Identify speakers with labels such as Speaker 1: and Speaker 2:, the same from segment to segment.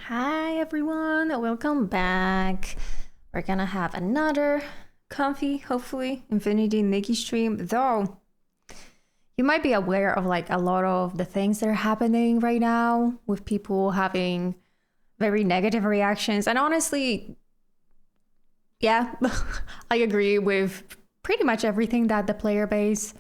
Speaker 1: Hi everyone, welcome back. We're gonna have another comfy, hopefully, Infinity Nikki stream, though you might be aware of like a lot of the things that are happening right now with people having very negative reactions. And honestly, yeah, I agree with pretty much everything that the player base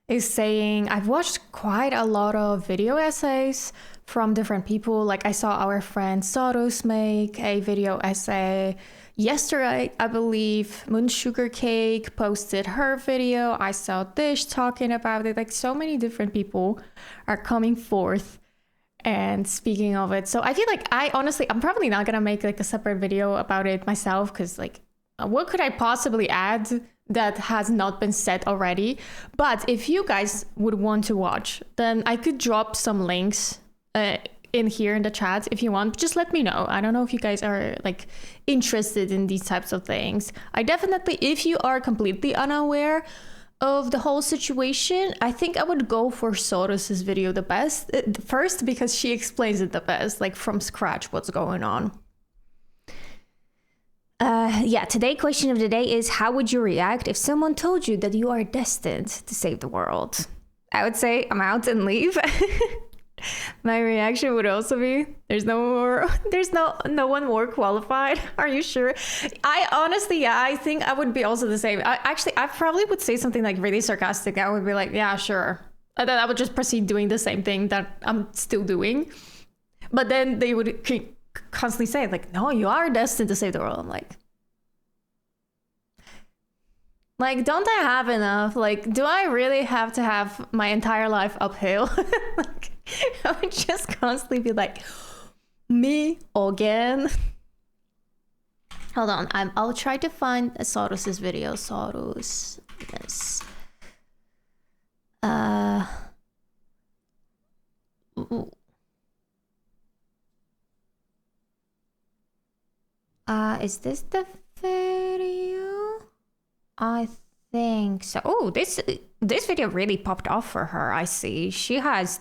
Speaker 1: is saying. I've watched quite a lot of video essays from different people. Like I saw our friend Soros make a video essay yesterday, I believe. Moon Sugar Cake posted her video. I saw Dish talking about it. Like so many different people are coming forth and speaking of it. So I feel like I'm probably not gonna make like a separate video about it myself, because like what could I possibly add that has not been said already? But if you guys would want to watch, then I could drop some links in here in the chat if you want. Just let me know. I don't know if you guys are like interested in these types of things. I definitely, if you are completely unaware of the whole situation, I think I would go for Soros's video the best first, because she explains it the best, like from scratch what's going on. Today question of the day is, how would you react if someone told you that you are destined to save the world? I would say I'm out and leave. My reaction would also be, there's no one more qualified. Are you sure? I think I would be also the same. I probably would say something like really sarcastic. I would be like, yeah, sure. And then I would just proceed doing the same thing that I'm still doing. But then they would constantly say like, no, you are destined to save the world. I'm like, don't I have enough? Like, do I really have to have my entire life uphill? Like, I would just constantly be like, me again. Hold on, I'll try to find Soros's video. Soros, this. Is this the video? I think so. Oh, this video really popped off for her. I see. She has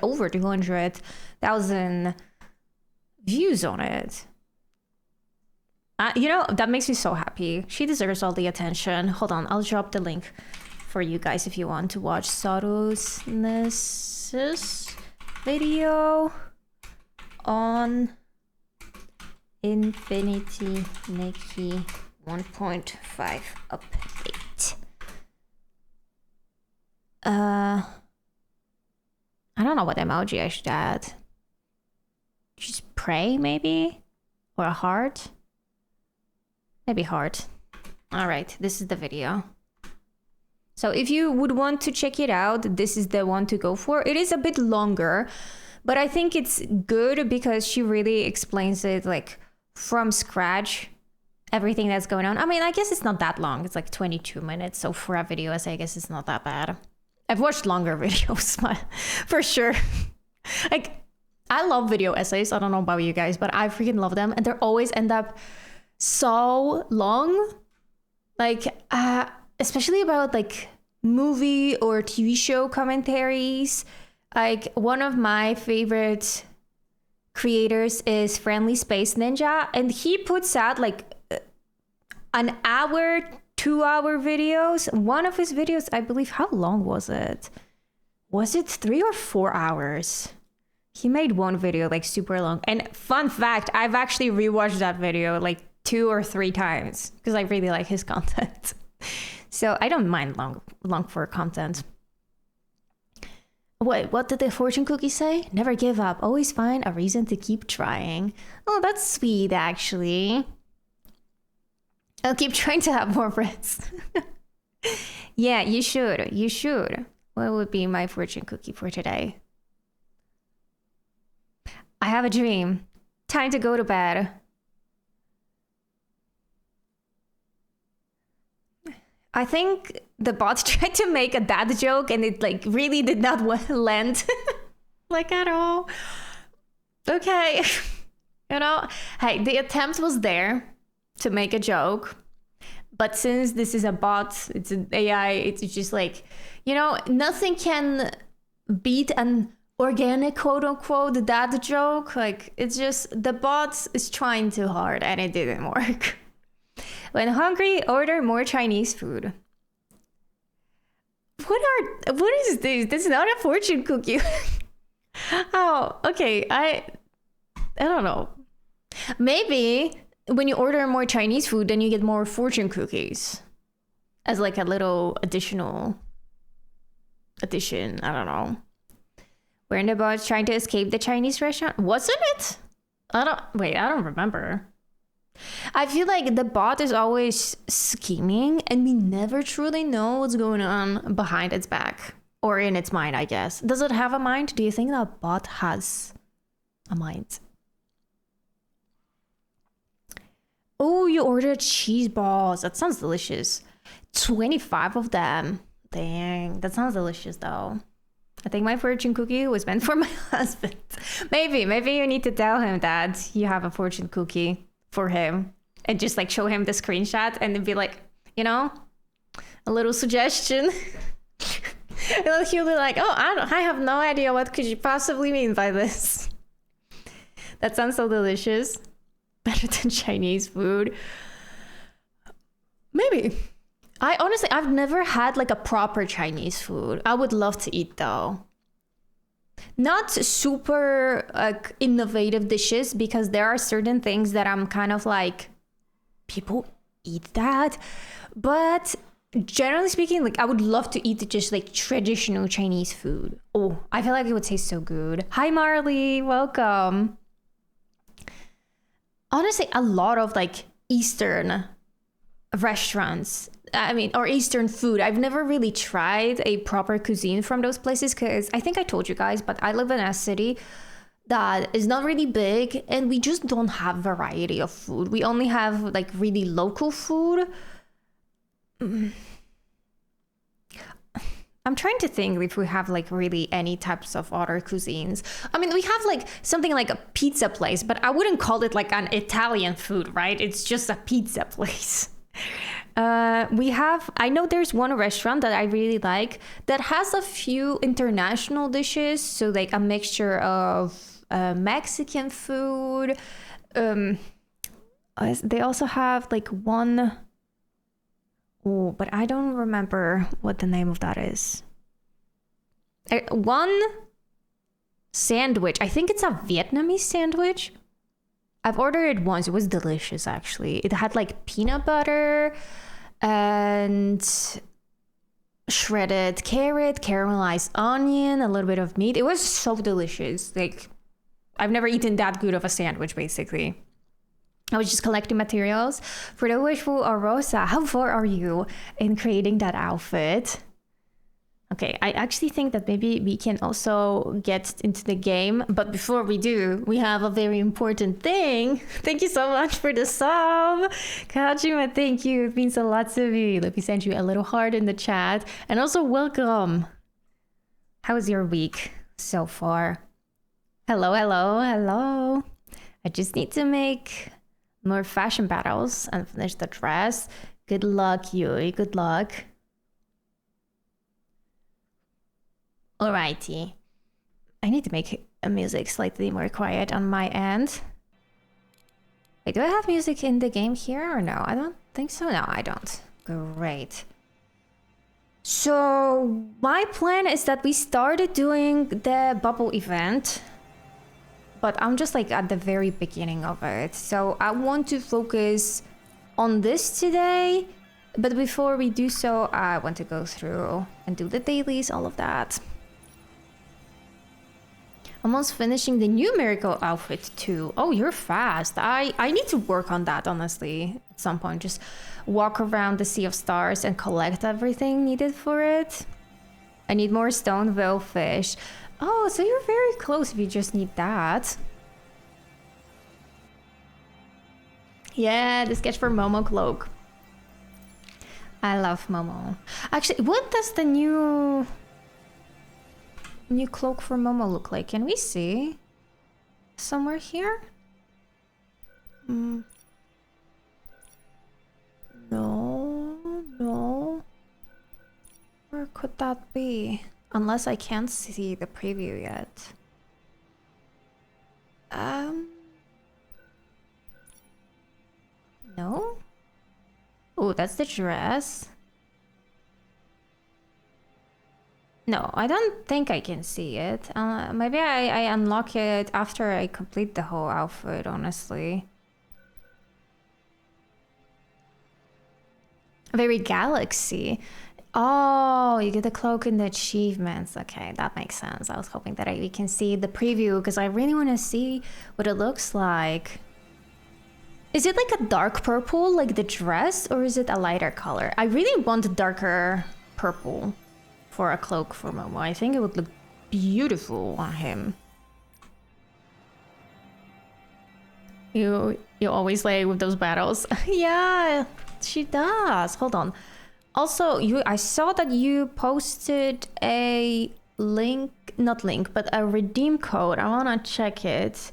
Speaker 1: over 200,000 views on it. That makes me so happy. She deserves all the attention. Hold on, I'll drop the link for you guys if you want to watch Soros's video on Infinity Nikki 1.5 update. I don't know what emoji I should add. Just pray, maybe? Or a heart? Maybe heart. Alright, this is the video. So if you would want to check it out, this is the one to go for. It is a bit longer, but I think it's good because she really explains it like from scratch, everything that's going on. I mean, I guess it's not that long. It's like 22 minutes. So for a video essay, I guess it's not that bad. I've watched longer videos, but for sure. Like, I love video essays. I don't know about you guys, but I freaking love them. And they always end up so long. Like, especially about like movie or TV show commentaries. Like, one of my favorite creators is Friendly Space Ninja, and he puts out like an hour, 2-hour videos. One of his videos, I believe, how long was it? Was it 3 or 4 hours? He made one video like super long. And fun fact, I've actually rewatched that video like 2 or 3 times because I really like his content. So I don't mind long for content. Wait, what did the fortune cookie say? Never give up. Always find a reason to keep trying. Oh, that's sweet, actually. I'll keep trying to have more friends. Yeah, you should. You should. What would be my fortune cookie for today? I have a dream. Time to go to bed. I think the bot tried to make a dad joke and it like really did not land like at all. Okay. Hey, the attempt was there to make a joke. But since this is a bot, it's an AI, it's just like, nothing can beat an organic, quote unquote, that joke. Like, it's just the bot is trying too hard and it didn't work. When hungry, order more Chinese food. What is this? This is not a fortune cookie. Oh, okay. I don't know. Maybe when you order more Chinese food, then you get more fortune cookies as like a little additional addition. I don't know. We're in the boat trying to escape the Chinese restaurant. Wasn't it? I don't remember. I feel like the bot is always scheming and we never truly know what's going on behind its back or in its mind, I guess. Does it have a mind? Do you think that bot has a mind? Oh, you ordered cheese balls. That sounds delicious. 25 of them. Dang, that sounds delicious though. I think my fortune cookie was meant for my husband. Maybe you need to tell him that you have a fortune cookie for him and just like show him the screenshot and then be like, you know, a little suggestion. And he'll be like, oh, I have no idea what could you possibly mean by this. That sounds so delicious. Better than Chinese food. Maybe. I've never had like a proper Chinese food. I would love to eat though. Not super innovative dishes because there are certain things that I'm kind of like, people eat that. But generally speaking, like I would love to eat just like traditional Chinese food. Oh, I feel like it would taste so good. Hi Marley, welcome. Honestly, a lot of like Eastern restaurants, or Eastern food. I've never really tried a proper cuisine from those places because I think I told you guys, but I live in a city that is not really big and we just don't have variety of food. We only have like really local food. I'm trying to think if we have like really any types of other cuisines. I mean, we have like something like a pizza place, but I wouldn't call it like an Italian food, right? It's just a pizza place. I know there's one restaurant that I really like that has a few international dishes. So like a mixture of Mexican food. They also have like one. Oh, but I don't remember what the name of that is. One sandwich. I think it's a Vietnamese sandwich. I've ordered it once. It was delicious, actually. It had like peanut butter and shredded carrot, caramelized onion, a little bit of meat. It was so delicious. Like, I've never eaten that good of a sandwich, basically. I was just collecting materials for the wishful Rosa. How far are you in creating that outfit? Okay, I actually think that maybe we can also get into the game. But before we do, we have a very important thing. Thank you so much for the sub. Kajima, thank you. It means a lot to me. Let me send you a little heart in the chat. And also welcome. How was your week so far? Hello. I just need to make more fashion battles and finish the dress. Good luck, Yui. Good luck. Alrighty. I need to make a music slightly more quiet on my end. Wait, do I have music in the game here or no? I don't think so. No, I don't. Great. So my plan is that we started doing the bubble event, but I'm just like at the very beginning of it. So I want to focus on this today. But before we do so, I want to go through and do the dailies, all of that. Almost finishing the new miracle outfit too. Oh, you're fast. I need to work on that, honestly, at some point. Just walk around the sea of stars and collect everything needed for it. I need more stone veil fish. Oh, so you're very close if you just need that. Yeah, the sketch for Momo cloak. I love Momo. Actually, what does the new cloak for Momo look like? Can we see? Somewhere here? No. Where could that be? Unless I can't see the preview yet. No? Oh, that's the dress. No, I don't think I can see it. Maybe I unlock it after I complete the whole outfit, honestly. Very galaxy. Oh, you get the cloak in the achievements. Okay, that makes sense. I was hoping that we can see the preview because I really want to see what it looks like. Is it like a dark purple, like the dress, or is it a lighter color? I really want a darker purple for a cloak for Momo. I think it would look beautiful on him. You always lay with those battles. Yeah, she does. Hold on. Also, I saw that you posted a link, not link, but a redeem code. I wanna check it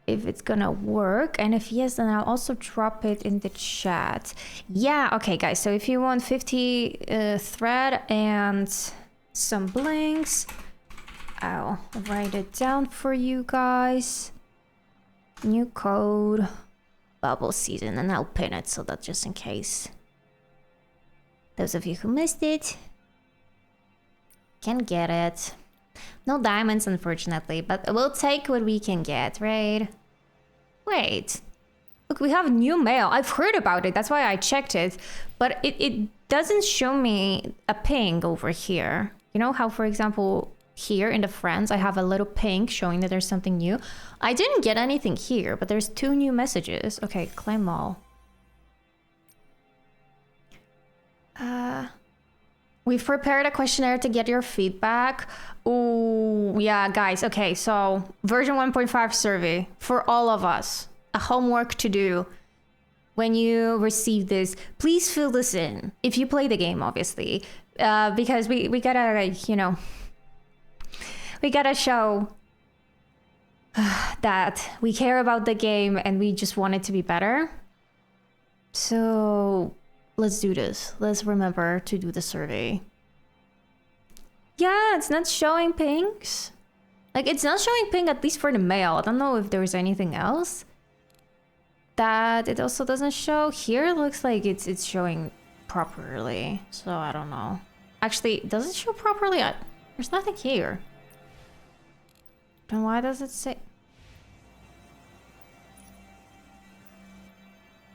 Speaker 1: if it's gonna work, and if yes, then I'll also drop it in the chat. Yeah, okay guys, so if you want 50 thread and some blinks, I'll write it down for you guys. New code, bubble season, and I'll pin it so that just in case those of you who missed it can get it. No diamonds, unfortunately, but we'll take what we can get, right? Wait. Look, we have new mail. I've heard about it. That's why I checked it. But it doesn't show me a ping over here. You know how, for example, here in the friends, I have a little ping showing that there's something new. I didn't get anything here, but there's 2 new messages. Okay, claim all. We've prepared a questionnaire to get your feedback. Oh, yeah, guys. Okay, so version 1.5 survey for all of us. A homework to do. When you receive this, please fill this in. If you play the game, obviously. Because we gotta, like, you know, we gotta show that we care about the game and we just want it to be better. So let's do this. Let's remember to do the survey. Yeah, it's not showing pings. Like, it's not showing ping, at least for the mail. I don't know if there's anything else that it also doesn't show. Here it looks like it's showing properly. So I don't know. Actually, does it show properly? There's nothing here. Then why does it say...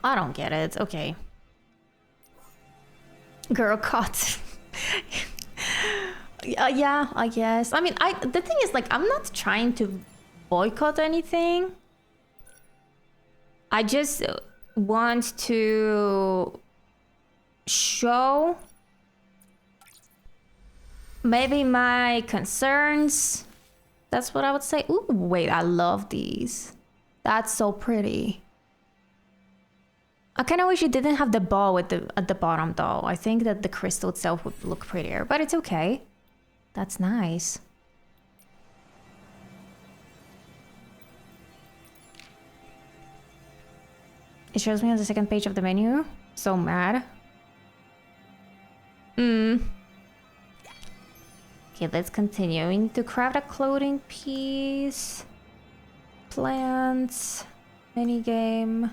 Speaker 1: I don't get it. Okay. Girl caught. Yeah, I guess. I mean, the thing is, like, I'm not trying to boycott anything. I just want to show maybe my concerns. That's what I would say. Ooh, wait, I love these. That's so pretty. I kind of wish it didn't have the ball at the bottom, though. I think that the crystal itself would look prettier, but it's okay. That's nice. It shows me on the second page of the menu. So mad. Okay, let's continue. We need to craft a clothing piece. Plants. Minigame.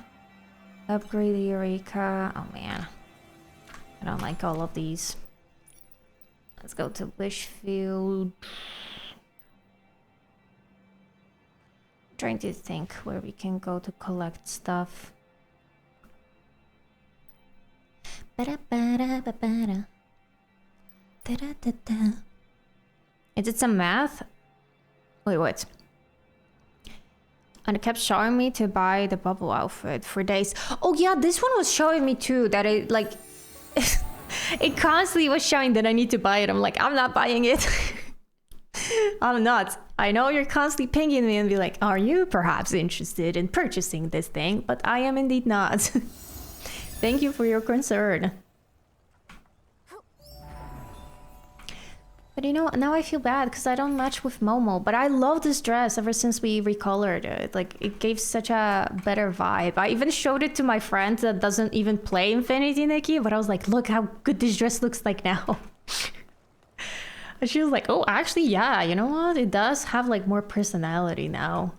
Speaker 1: Upgrade the Eureka. Oh man. I don't like all of these. Let's go to Wishfield. Trying to think where we can go to collect stuff. Is it some math? Wait, what? And it kept showing me to buy the bubble outfit for days. Oh yeah, this one was showing me too, that it like... it constantly was showing that I need to buy it. I'm like, I'm not buying it. I'm not. I know you're constantly pinging me and be like, are you perhaps interested in purchasing this thing? But I am indeed not. Thank you for your concern. But you know, now I feel bad because I don't match with Momo. But I love this dress ever since we recolored it. Like, it gave such a better vibe. I even showed it to my friend that doesn't even play Infinity Nikki. But I was like, look how good this dress looks like now. And she was like, oh, actually, yeah, you know what? It does have like more personality now.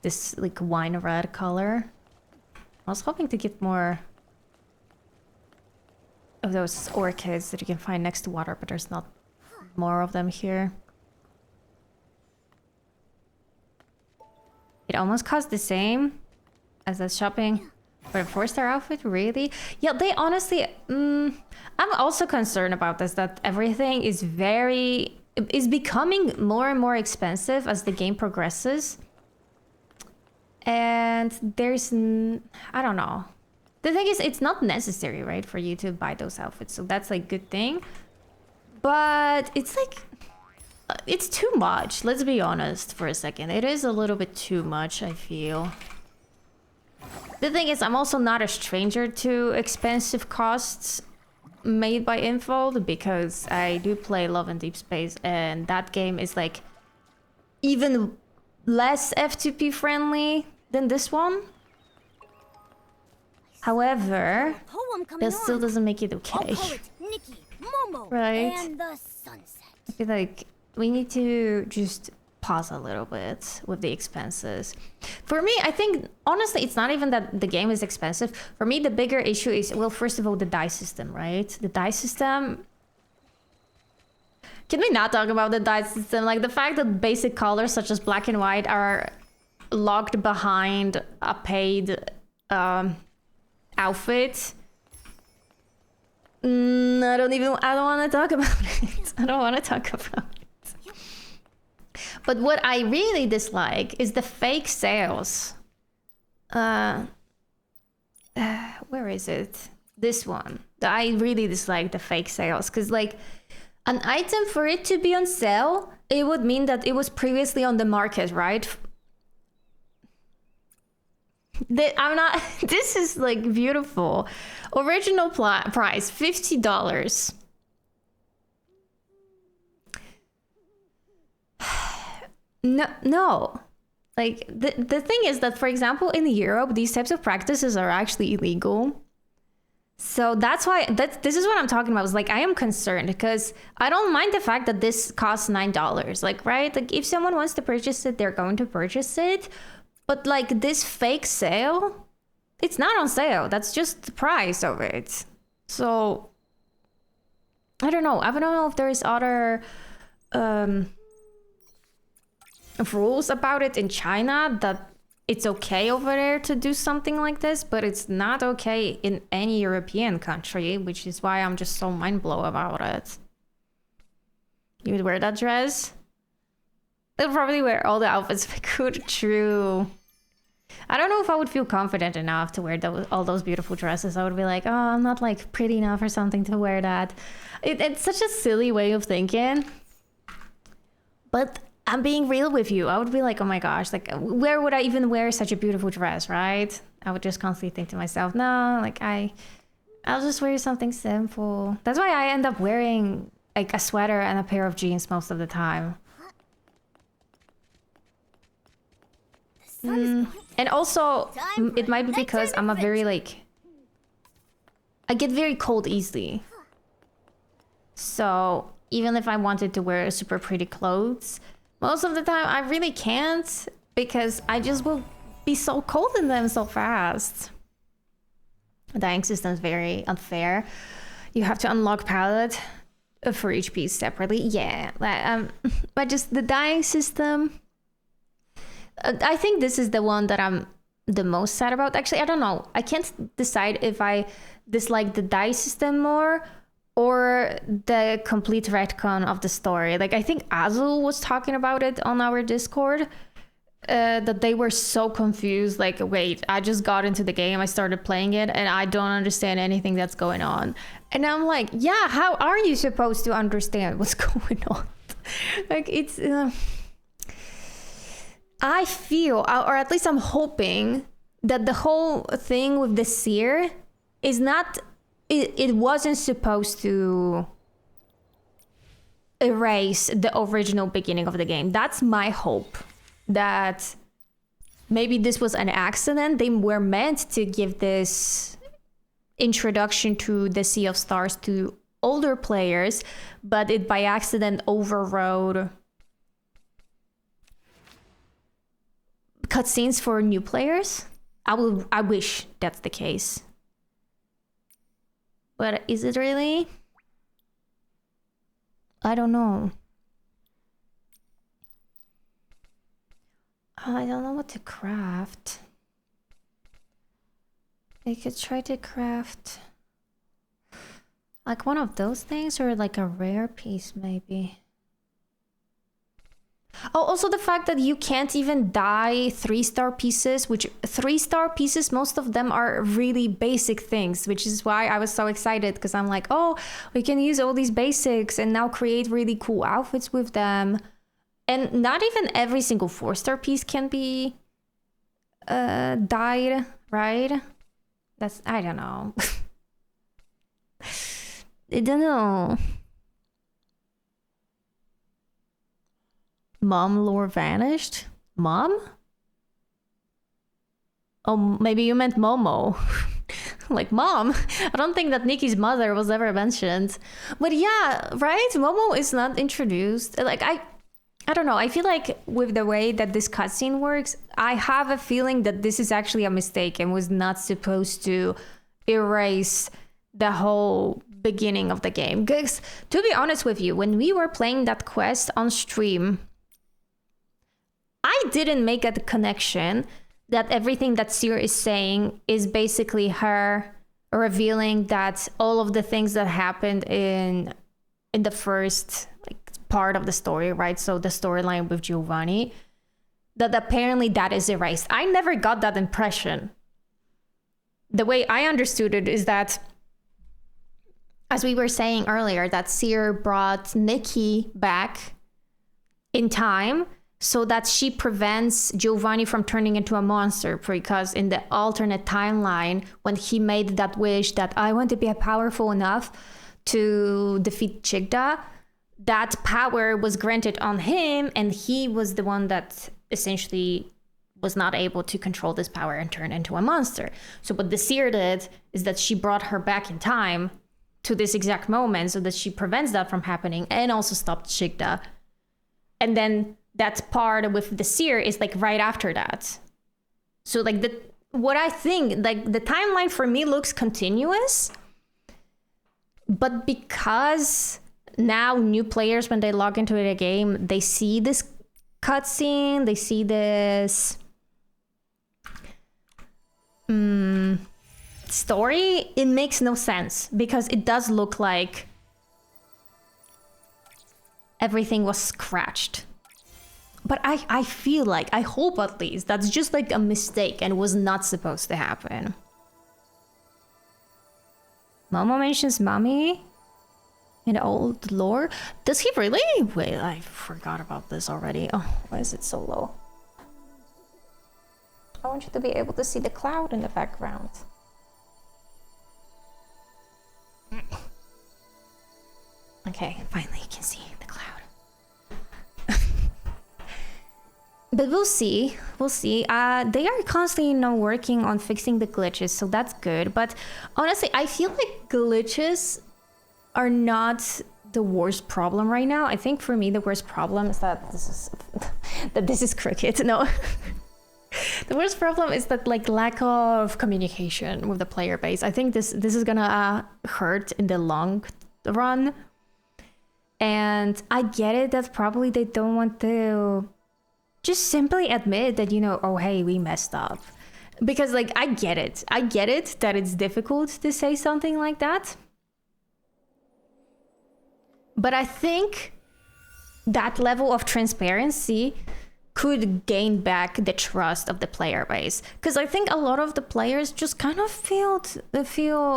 Speaker 1: This like wine red color. I was hoping to get more of those orchids that you can find next to water, but there's not more of them here. It almost costs the same as that shopping for a 4-star outfit, really? Yeah, they honestly... I'm also concerned about this, that everything is becoming more and more expensive as the game progresses. And there's... I don't know. The thing is, it's not necessary, right, for you to buy those outfits. So that's like a good thing. But it's like... It's too much, let's be honest for a second. It is a little bit too much, I feel. The thing is, I'm also not a stranger to expensive costs made by Infold, because I do play Love and Deep Space, and that game is like even less F2P friendly than this one. However, that still doesn't make it okay.
Speaker 2: Nikki, Momo,
Speaker 1: right?
Speaker 2: and the sunset.
Speaker 1: I feel like we need to just pause a little bit with the expenses. For me, I think, honestly, it's not even that the game is expensive. For me, the bigger issue is, well, first of all, the die system, right? The die system... Can we not talk about the die system? Like, the fact that basic colors such as black and white are locked behind a paid outfit. I don't want to talk about it. I don't want to talk about it. But what I really dislike is the fake sales. Where is it? This one. I really dislike the fake sales, because like an item, for it to be on sale, it would mean that it was previously on the market, right? This is like beautiful. Original price, $50. No. Like, the thing is that, for example, in Europe, these types of practices are actually illegal. So that's why, this is what I'm talking about. It's like, I am concerned, because I don't mind the fact that this costs $9. Like, right? Like, if someone wants to purchase it, they're going to purchase it. But like, this fake sale, it's not on sale. That's just the price of it. So, I don't know. I don't know if there is other... rules about it in China, that it's okay over there to do something like this, but it's not okay in any European country, which is why I'm just so mind blown about it. You would wear that dress? I'd probably wear all the outfits if I could. True. I don't know if I would feel confident enough to wear all those beautiful dresses. I would be like, oh, I'm not like pretty enough or something to wear that. It's such a silly way of thinking. But I'm being real with you. I would be like, oh my gosh, like, where would I even wear such a beautiful dress, right? I would just constantly think to myself, no, like, I'll just wear something simple. That's why I end up wearing like a sweater and a pair of jeans most of the time. And also, it might be because I'm a very like... I get very cold easily. So, even if I wanted to wear super pretty clothes, most of the time I really can't, because I just will be so cold in them so fast. The dyeing system is very unfair. You have to unlock palette for each piece separately. Yeah, but just the dyeing system... I think this is the one that I'm the most sad about. Actually, I don't know. I can't decide if I dislike the dye system more or the complete retcon of the story. Like, I think Azul was talking about it on our Discord, that they were so confused. Like, wait, I just got into the game, I started playing it, and I don't understand anything that's going on. And I'm like, yeah, how are you supposed to understand what's going on? Like, it's... I feel, or at least I'm hoping, that the whole thing with the seer is not... It wasn't supposed to erase the original beginning of the game. That's my hope. That maybe this was an accident. They were meant to give this introduction to the Sea of Stars to older players, but it by accident overrode cutscenes for new players. I wish that's the case. But is it really? I don't know. I don't know what to craft. I could try to craft like one of those things, or like a rare piece maybe. Oh, also the fact that you can't even dye 3-star pieces, which 3-star pieces, most of them are really basic things, which is why I was so excited, because I'm like, oh, we can use all these basics and now create really cool outfits with them. And not even every single 4-star piece can be dyed, right? That's, I don't know. I don't know. Mom lore vanished? Mom? Oh, maybe you meant Momo. Like, Mom? I don't think that Nikki's mother was ever mentioned. But yeah, right? Momo is not introduced. Like, I don't know. I feel like with the way that this cutscene works, I have a feeling that this is actually a mistake and was not supposed to erase the whole beginning of the game. Because, to be honest with you, when we were playing that quest on stream, I didn't make a connection that everything that Seer is saying is basically her revealing that all of the things that happened in the first part of the story, right? So the storyline with Giovanni, that apparently that is erased. I never got that impression. The way I understood it is that, as we were saying earlier, that Seer brought Nikki back in time so that she prevents Giovanni from turning into a monster, because in the alternate timeline, when he made that wish that I want to be powerful enough to defeat Chigda, that power was granted on him, and he was the one that essentially was not able to control this power and turn into a monster. So what the Seer did is that she brought her back in time to this exact moment so that she prevents that from happening and also stopped Chigda. And then that part with the Seer is like right after that. So like what I think, like the timeline for me looks continuous, but because now new players, when they log into the game, they see this cutscene, they see this story, it makes no sense, because it does look like everything was scratched. But I feel like, I hope at least, that's just like a mistake and was not supposed to happen. Momo mentions mommy in old lore. Does he really? Wait, I forgot about this already. Oh, why is it so low? I want you to be able to see the cloud in the background. Okay, finally you can see the cloud. But we'll see. We'll see. They are constantly, working on fixing the glitches, so that's good. But honestly, I feel like glitches are not the worst problem right now. I think for me, the worst problem is that this is cricket. No. The worst problem is that lack of communication with the player base. I think this is gonna hurt in the long run. And I get it that probably they don't want to just simply admit that, oh, hey, we messed up. Because I get it. I get it that it's difficult to say something like that. But I think that level of transparency could gain back the trust of the player base. Because I think a lot of the players just kind of feel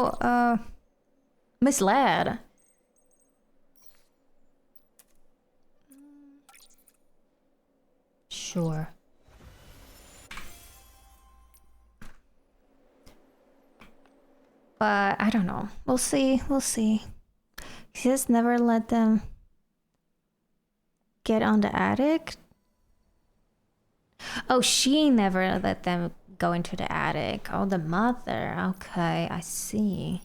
Speaker 1: misled. Sure. But I don't know. We'll see. We'll see. Just never let them get on the attic. Oh, she never let them go into the attic. Oh, the mother. Okay, I see.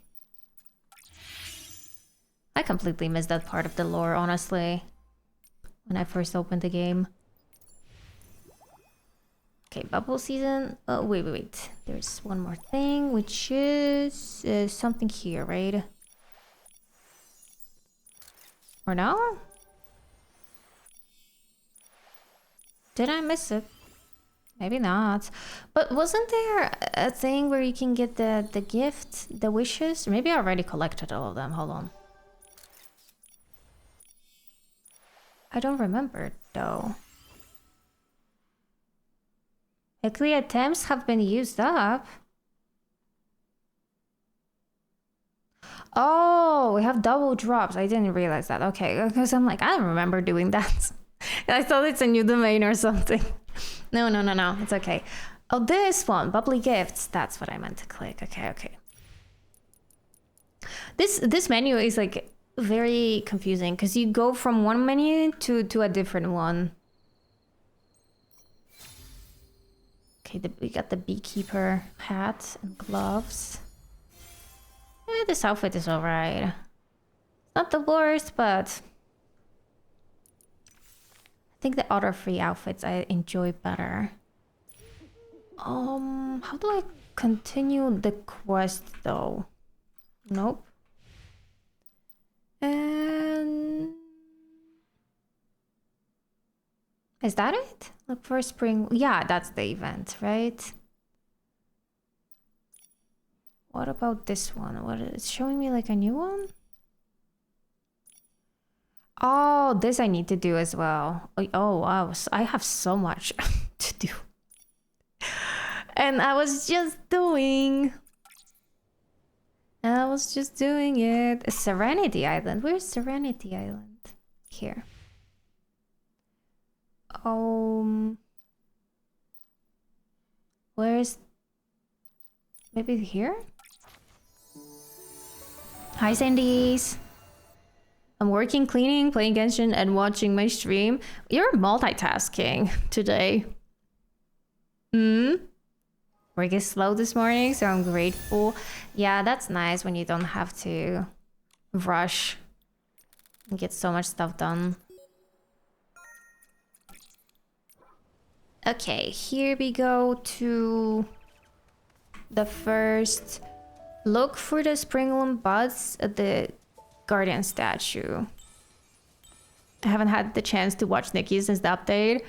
Speaker 1: I completely missed that part of the lore, honestly, when I first opened the game. Okay, bubble season. Oh, wait. There's one more thing, which is something here, right? Or no? Did I miss it? Maybe not. But wasn't there a thing where you can get the gift, the wishes? Maybe I already collected all of them. Hold on. I don't remember, though. Likely attempts have been used up. Oh, we have double drops. I didn't realize that. Okay, because I'm like, I don't remember doing that. I thought it's a new domain or something. No. It's okay. Oh, this one, bubbly gifts. That's what I meant to click. Okay. This menu is like very confusing because you go from one menu to a different one. Okay, we got the beekeeper hat and gloves. This outfit is alright. Not the worst, but I think the other 3 outfits I enjoy better. How do I continue the quest though? Nope. And is that it? Look for spring. Yeah, that's the event, right? What about this one? What is showing me like a new one? Oh, this I need to do as well. Oh wow, I have so much to do. And I was just doing it. Serenity Island. Where's Serenity Island? Here. Where's... Maybe here? Hi, Sandies. I'm working, cleaning, playing Genshin, and watching my stream. You're multitasking today. Work is slow this morning, so I'm grateful. Yeah, that's nice when you don't have to rush and get so much stuff done. Okay, here we go to the first. Look for the springloom buds at the Guardian statue. I haven't had the chance to watch Nikki since the update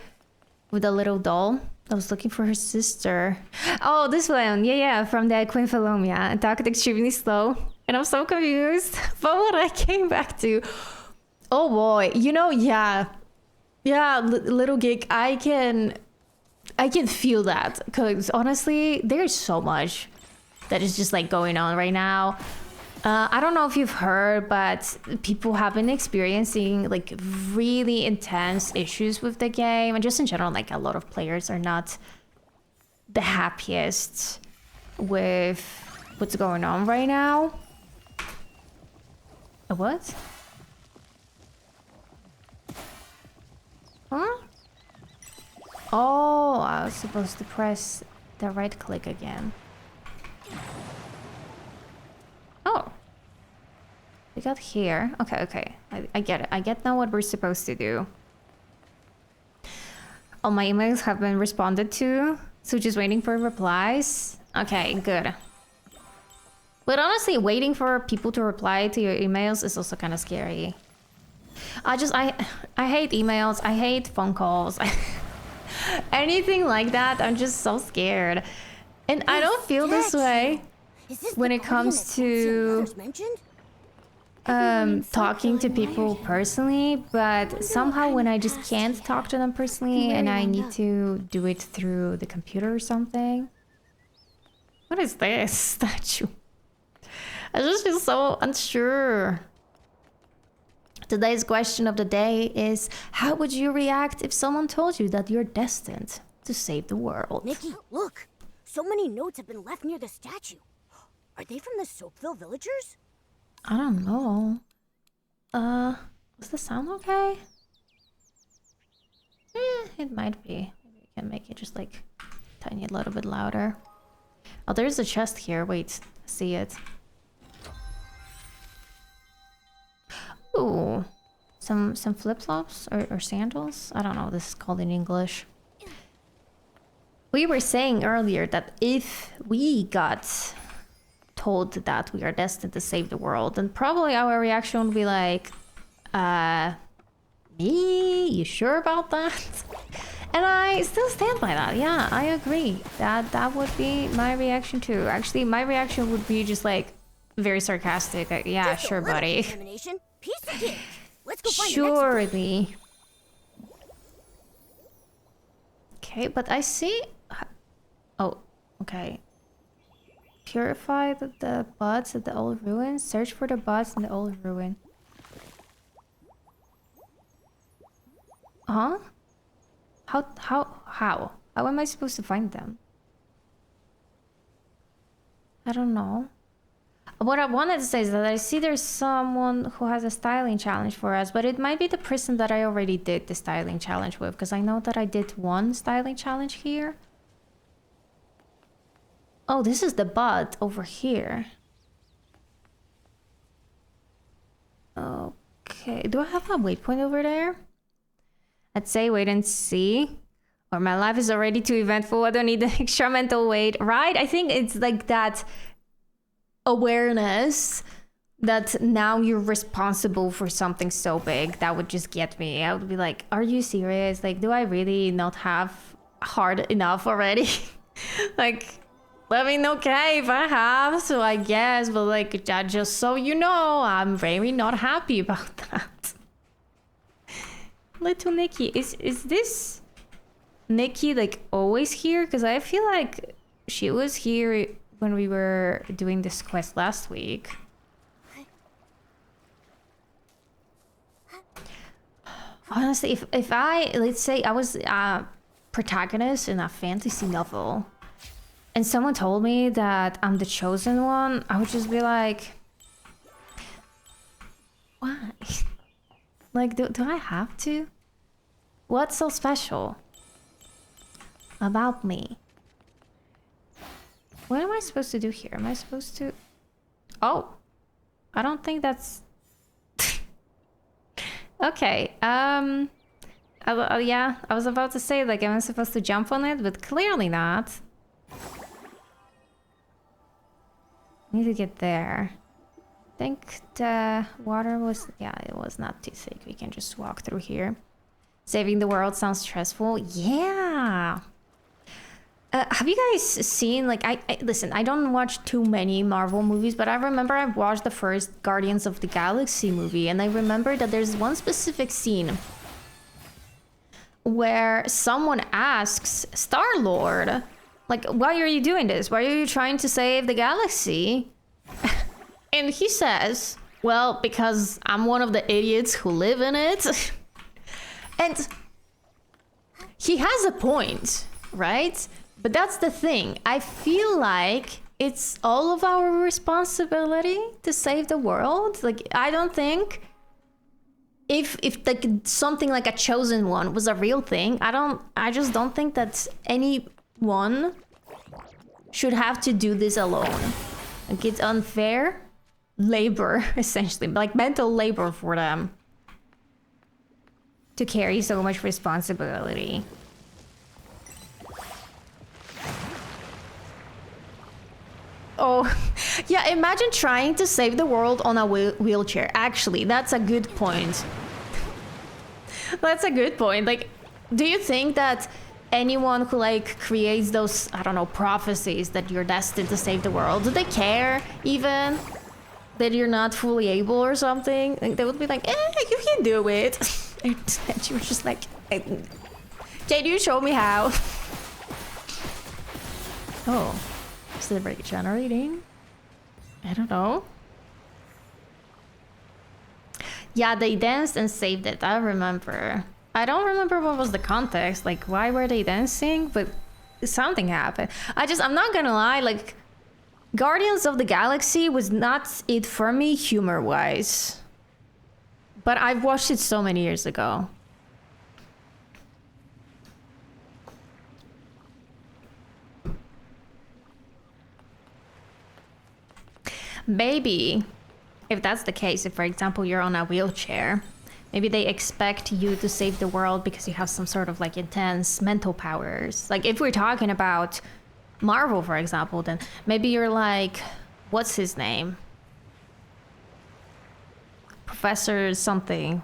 Speaker 1: with the little doll. I was looking for her sister. Oh, this one. Yeah, from the Quinphilomia. It talked extremely slow. And I'm so confused. But what I came back to... Oh boy. You know, yeah. Yeah, little geek. I can feel that. Because honestly, there's so much that is just like going on right now. I don't know if you've heard, but people have been experiencing like really intense issues with the game, and just in general, like a lot of players are not the happiest with what's going on right now. A what? Huh? Oh, I was supposed to press the right click again. Oh. We got here. Okay. I get it. I get now what we're supposed to do. All my emails have been responded to, so just waiting for replies. Okay, good. But honestly, waiting for people to reply to your emails is also kind of scary. I hate emails. I hate phone calls. Anything like that, I'm just so scared. And I don't feel this way when it comes to talking to people personally, but somehow when I just can't talk to them personally and I need to do it through the computer or something. What is this statue? I just feel so unsure. Today's question of the day is, how would you react if someone told you that you're destined to save the world?
Speaker 2: Nikki, look! So many notes have been left near the statue. Are they from the Soapville villagers?
Speaker 1: I don't know. Does the sound okay? It might be. Maybe we can make it just like tiny a little bit louder. Oh, there's a chest here. Wait, I see it. Ooh. Some flip-flops or sandals? I don't know what this is called in English. We were saying earlier that if we got told that we are destined to save the world, then probably our reaction would be like, me? You sure about that? And I still stand by that. Yeah, I agree. That would be my reaction too. Actually, my reaction would be just like very sarcastic. Like, yeah,
Speaker 2: Just a
Speaker 1: sure,
Speaker 2: little
Speaker 1: buddy.
Speaker 2: determination. Piece of cake. Let's go find
Speaker 1: Surely. Okay, but I see. Oh, okay. Purify the buds at the old ruin. Search for the buds in the old ruin. Huh? How am I supposed to find them? I don't know. What I wanted to say is that I see there's someone who has a styling challenge for us, but it might be the person that I already did the styling challenge with, because I know that I did one styling challenge here. Oh, this is the bud over here. Okay, do I have a waypoint over there? I'd say wait and see. Or my life is already too eventful. I don't need the extra mental weight, right? I think it's like that awareness that now you're responsible for something so big that would just get me. I would be like, are you serious? Like, do I really not have hard enough already? Like, I mean, okay, if I have, so I guess, but like, just so you know, I'm very not happy about that. Little Nikki, is this Nikki like always here? Because I feel like she was here when we were doing this quest last week. Honestly, if I, let's say I was a protagonist in a fantasy novel and someone told me that I'm the chosen one, I would just be like, why? Like, do I have to? What's so special about me? What am I supposed to do here? Am I supposed to... Oh, I don't think that's... Okay, yeah, I was about to say, like, am I supposed to jump on it? But clearly not. I need to get there. I think the water was... Yeah, it was not too thick. We can just walk through here. Saving the world sounds stressful. Yeah! Have you guys seen, like, listen, I don't watch too many Marvel movies, but I remember I watched the first Guardians of the Galaxy movie, and I remember that there's one specific scene where someone asks Star-Lord, like, why are you doing this? Why are you trying to save the galaxy? And he says, well, because I'm one of the idiots who live in it. And he has a point, right? But that's the thing. I feel like it's all of our responsibility to save the world. Like, I don't think if like something like a chosen one was a real thing, I just don't think that anyone should have to do this alone. Like, it's unfair labor, essentially, like mental labor for them to carry so much responsibility. Oh, yeah, imagine trying to save the world on a wheelchair. Actually, that's a good point. That's a good point. Like, do you think that anyone who, like, creates those, I don't know, prophecies that you're destined to save the world, do they care even that you're not fully able or something? Like, they would be like, you can do it. And you're just like, can you show me how? Oh. Is the break generating? I don't know. Yeah, they danced and saved it. I remember. I don't remember what was the context. Like, why were they dancing? But something happened. I'm not gonna lie. Like, Guardians of the Galaxy was not it for me humor-wise. But I've watched it so many years ago. Maybe if that's the case, if for example you're on a wheelchair, maybe they expect you to save the world because you have some sort of like intense mental powers. Like if we're talking about Marvel, for example, then maybe you're like, what's his name? Professor something.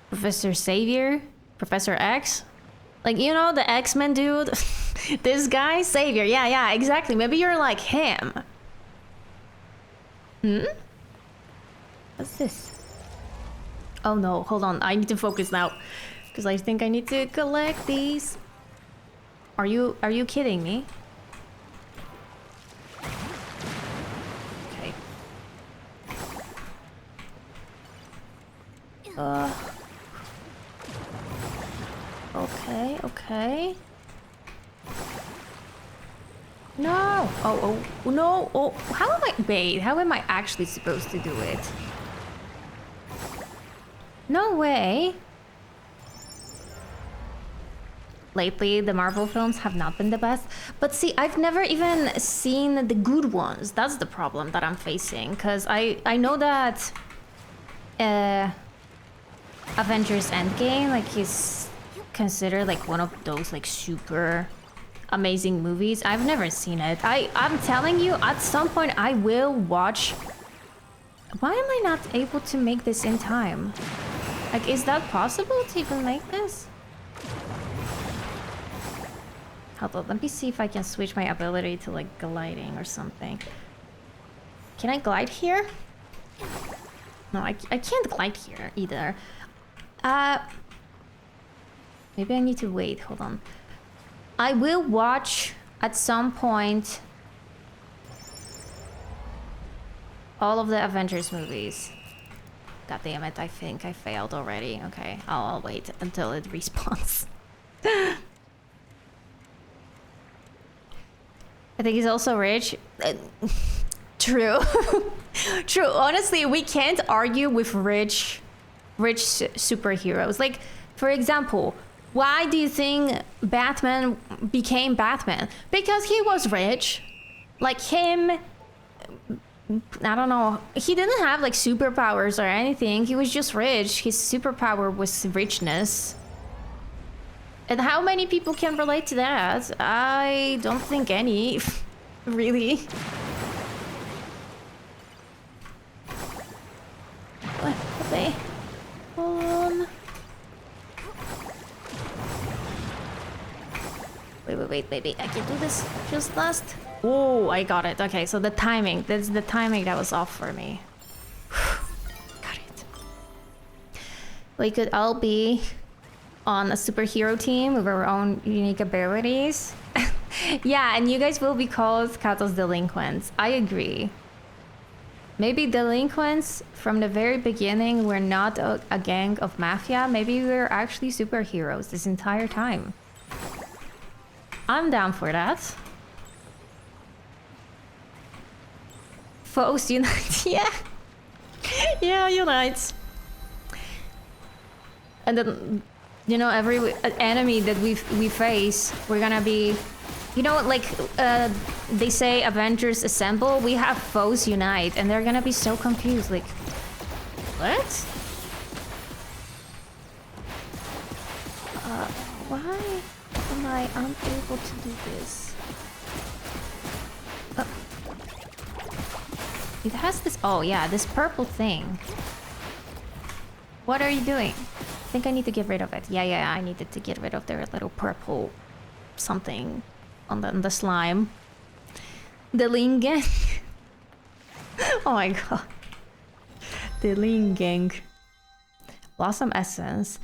Speaker 1: Professor Xavier? Professor X? Like, you know, the X-Men dude? This guy? Xavier. Yeah, exactly. Maybe you're like him. What's this? Oh no, hold on. I need to focus now. Because I think I need to collect these. Are you kidding me? Okay. Okay. No! Oh, no! Oh, how am I... Wait, how am I actually supposed to do it? No way! Lately, the Marvel films have not been the best. But see, I've never even seen the good ones. That's the problem that I'm facing. Because I know that... Avengers Endgame, like, is considered like one of those like super amazing movies. I've never seen it. I'm telling you, at some point I will watch. Why am I not able to make this in time? Like, is that possible to even make this? Hold on, let me see if I can switch my ability to like gliding or something. Can I glide here? No, I can't glide here either. Maybe I need to wait. Hold on. I will watch at some point all of the Avengers movies. God damn it, I think I failed already. Okay, I'll wait until it respawns. I think he's also rich. True. True. Honestly, we can't argue with rich superheroes. Like, for example, why do you think Batman became Batman? Because he was rich. Like him, I don't know. He didn't have like superpowers or anything. He was just rich. His superpower was richness. And how many people can relate to that? I don't think any. Really. Okay. Hold on. Wait, baby. I can do this just last. Oh, I got it. Okay, so the timing. That's the timing that was off for me. Got it. We could all be on a superhero team with our own unique abilities. Yeah, and you guys will be called Kato's delinquents. I agree. Maybe delinquents from the very beginning were not a gang of mafia. Maybe we were actually superheroes this entire time. I'm down for that. Foes unite. Yeah. Yeah, unite. And then, you know, every enemy that we face, we're gonna be... You know, like, they say Avengers assemble, we have foes unite, and they're gonna be so confused, like... What? Why am I unable to do this? It has this... Oh, yeah, this purple thing. What are you doing? I think I need to get rid of it. Yeah, I needed to get rid of their little purple something on the slime. The Lingen. Oh my god. The Lingen. Blossom essence.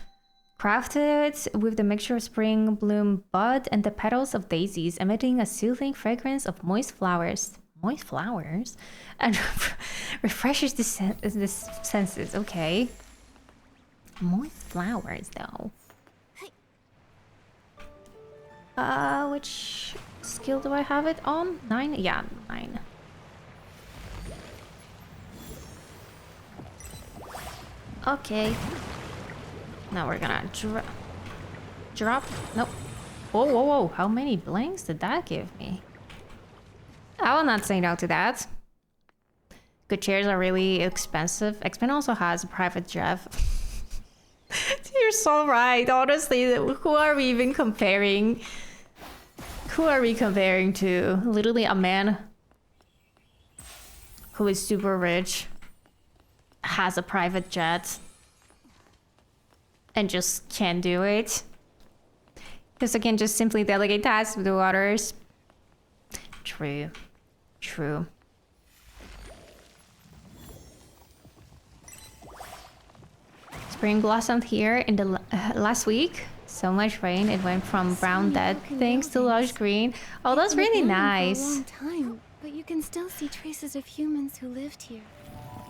Speaker 1: Crafted with the mixture of spring bloom bud and the petals of daisies, emitting a soothing fragrance of moist flowers. Moist flowers? And refreshes the senses. Okay. Moist flowers, though. Which skill do I have it on? 9? Yeah, 9. Okay. Now we're gonna drop. Nope. Whoa. How many blanks did that give me? I will not say no to that. Good chairs are really expensive. X-Men also has a private jet. You're so right. Honestly, who are we even comparing? Who are we comparing to? Literally a man who is super rich, has a private jet, and just can't do it. Because I can just simply delegate tasks to others. True. True. Spring blossomed here in the last week. So much rain, it went from brown dead things to lush green. Oh, that's really nice.
Speaker 3: For a long time, but you can still see traces of humans who lived here.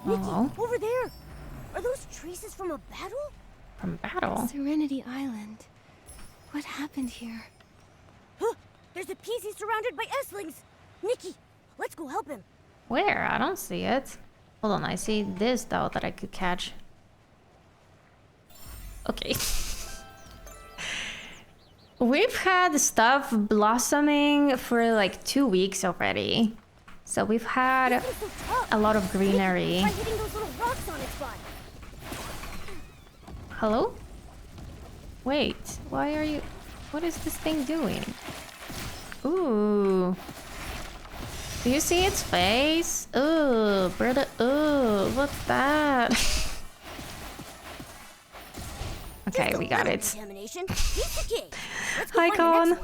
Speaker 2: Nikki,
Speaker 1: Oh,
Speaker 2: over there. Are those traces from a battle?
Speaker 1: from battle.
Speaker 3: Serenity Island. What happened here?
Speaker 2: Huh, there's a PC surrounded by S-lings. Nikki, let's go help him.
Speaker 1: Where? I don't see it. Hold on, I see this though that I could catch. Okay. We've had stuff blossoming for like 2 weeks already. So we've had
Speaker 2: This thing's so tough.
Speaker 1: a lot of greenery.
Speaker 2: Try hitting those little rocks on its body.
Speaker 1: Hello? Wait, why are you... What is this thing doing? Ooh. Do you see its face? Ooh, brother. Ooh, what's that? Okay,
Speaker 2: Just a
Speaker 1: we got
Speaker 2: little
Speaker 1: it.
Speaker 2: contamination. Piece of cake. Let's go
Speaker 1: Hi,
Speaker 2: find the next
Speaker 1: Con.
Speaker 2: one.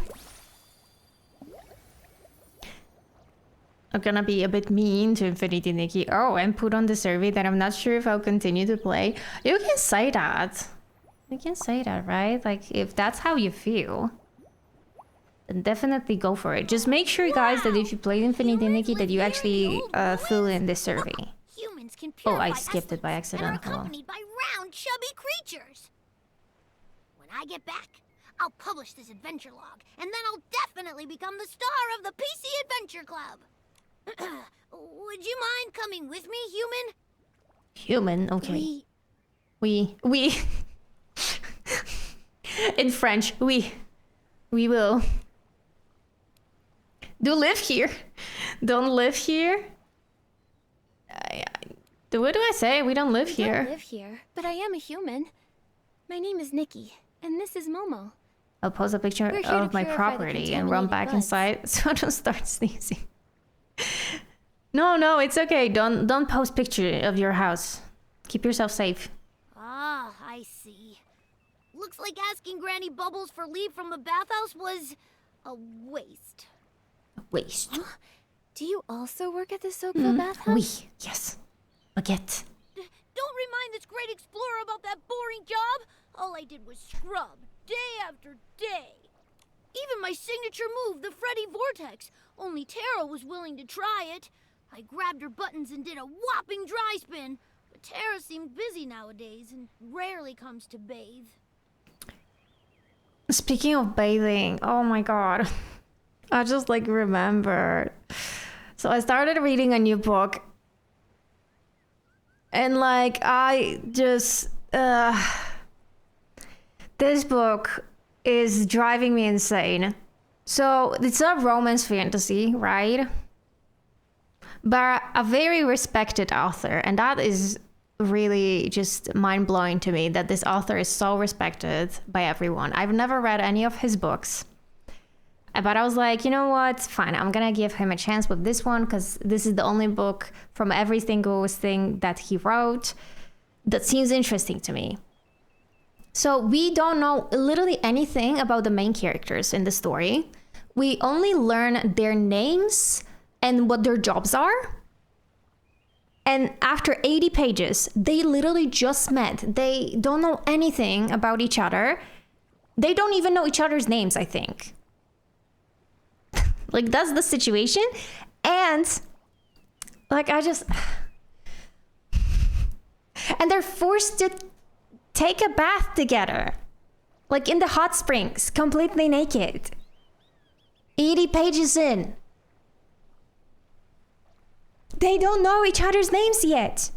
Speaker 1: I'm gonna be a bit mean to Infinity Nikki. Oh, and put on the survey that I'm not sure if I'll continue to play. You can say that. You can say that, right? Like, if that's how you feel, then definitely go for it. Just make sure, guys, that if you played Infinity Nikki, that you actually fill in this survey.
Speaker 2: Humans can
Speaker 1: Oh, I
Speaker 2: purify
Speaker 1: skipped it by
Speaker 2: essence and are
Speaker 1: accident. Hold on.
Speaker 2: accompanied by round, chubby creatures. When I get back, I'll publish this adventure log, and then I'll definitely become the star of the PC Adventure Club. Would you mind coming with me, human?
Speaker 1: Human, okay. We. In French, we will. Do live here. Don't live here. What do I say? We don't live
Speaker 3: I
Speaker 1: here.
Speaker 3: don't live here, but I am a human. My name is Nikki, and this is Momo.
Speaker 1: I'll post a picture
Speaker 3: We're here to
Speaker 1: of my
Speaker 3: purify the
Speaker 1: property and run
Speaker 3: contaminated
Speaker 1: back
Speaker 3: buds.
Speaker 1: inside so I don't start sneezing. No, it's okay. Don't post picture of your house. Keep yourself safe.
Speaker 2: Ah, I see. Looks like asking Granny Bubbles for leave from the bathhouse was a waste.
Speaker 1: Waste.
Speaker 3: Do you also work at the Soapville bathhouse?
Speaker 1: Oui, yes. Baguette.
Speaker 2: Don't remind this great explorer about that boring job. All I did was scrub, day after day. Even my signature move, the Freddy Vortex. Only Tara was willing to try it. I grabbed her buttons and did a whopping dry spin. But Tara seemed busy nowadays and rarely comes to bathe.
Speaker 1: Speaking of bathing, oh my god. I just like remembered. So I started reading a new book. And like I just this book is driving me insane. So it's a romance fantasy, right? But a very respected author, and that is really just mind-blowing to me that this author is so respected by everyone. I've never read any of his books, but I was like, you know what, fine, I'm gonna give him a chance with this one because this is the only book from every single thing that he wrote that seems interesting to me. So we don't know literally anything about the main characters in the story. We only learn their names and what their jobs are. And after 80 pages, they literally just met. They don't know anything about each other. They don't even know each other's names, I think. Like, that's the situation. And, like, and they're forced to take a bath together. Like, in the hot springs, completely naked. 80 pages in. They don't know each other's names yet.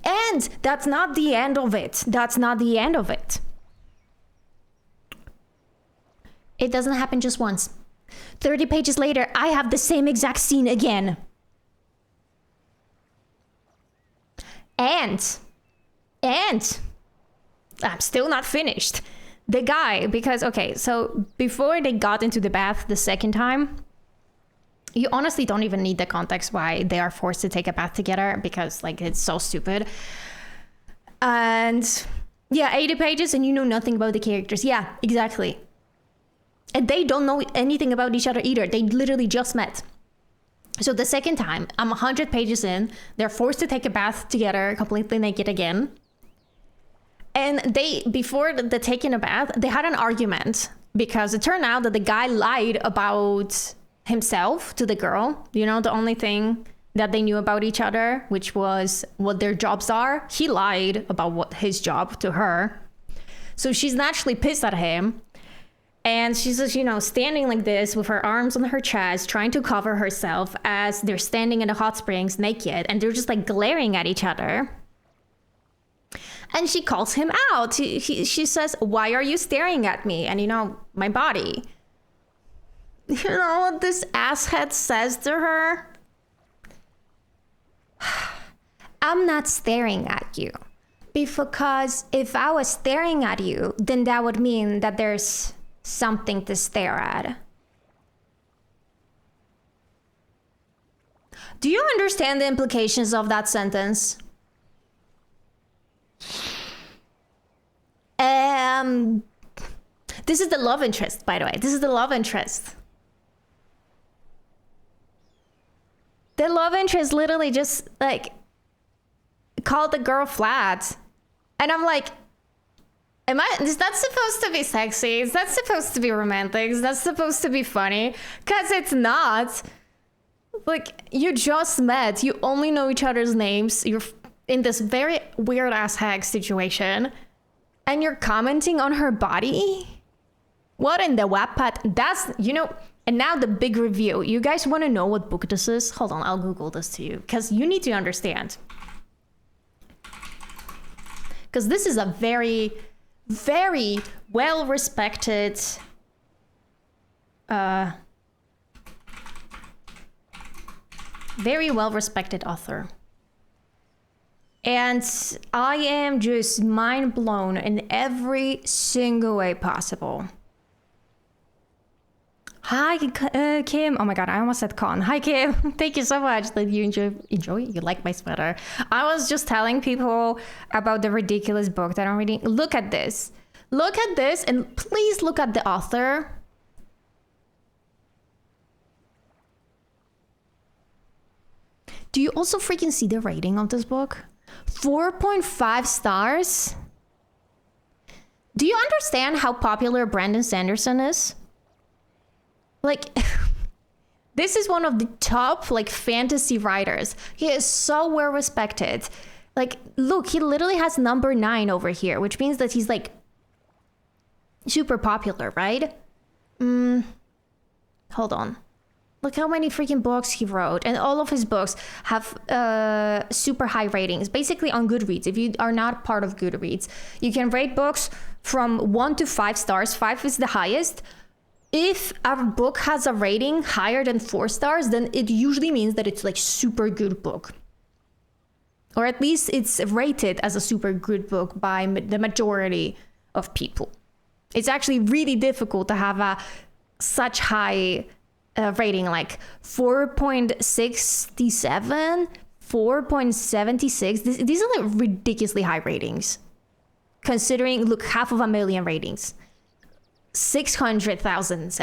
Speaker 1: And that's not the end of it. That's not the end of it. It doesn't happen just once. 30 pages later, I have the same exact scene again. And I'm still not finished. The guy, because, okay, so before they got into the bath the second time, you honestly don't even need the context why they are forced to take a bath together, because like it's so stupid. And yeah, 80 pages and you know nothing about the characters. Yeah, exactly. And they don't know anything about each other either. They literally just met. So the second time, I'm 100 pages in, they're forced to take a bath together, completely naked again. And they, before the taking a bath, they had an argument because it turned out that the guy lied about himself to the girl. You know, the only thing that they knew about each other, which was what their jobs are. He lied about what his job to her. So she's naturally pissed at him. And she's just, you know, standing like this with her arms on her chest, trying to cover herself as they're standing in the hot springs naked. And they're just like glaring at each other. And she calls him out. She says, "Why are you staring at me? And, you know, my body." You know what this asshead says to her? "I'm not staring at you. Because if I was staring at you, then that would mean that there's something to stare at." Do you understand the implications of that sentence? This is the love interest, by the way. This is the love interest. The love interest literally just like called the girl flat. And I'm like, is that supposed to be sexy? Is that supposed to be romantic? Is that supposed to be funny? Because it's not. Like, you just met. You only know each other's names. You're in this very weird ass hag situation. And you're commenting on her body? What in the Wattpad? That's, you know, and now the big review. You guys want to know what book this is? Hold on, I'll Google this to you. Because you need to understand. Because this is a very, very well-respected author. And I am just mind blown in every single way possible. Hi, Kim. Oh my God, I almost said Con. Hi, Kim. Thank you so much that you enjoy. You like my sweater. I was just telling people about the ridiculous book that I'm reading. Look at this. Look at this, and please look at the author. Do you also freaking see the rating of this book? 4.5 stars? Do you understand how popular Brandon Sanderson is? Like, this is one of the top, like, fantasy writers. He is so well respected. Like, look, he literally has number 9 over here, which means that he's, like, super popular, right? Hold on. Look how many freaking books he wrote. And all of his books have super high ratings. Basically on Goodreads. If you are not part of Goodreads, you can rate books from 1 to 5 stars. 5 is the highest. If a book has a rating higher than 4 stars, then it usually means that it's like super good book. Or at least it's rated as a super good book by the majority of people. It's actually really difficult to have a such high rating, like 4.67, 4.76. These are like ridiculously high ratings. Considering, look, 500,000 ratings. 600,000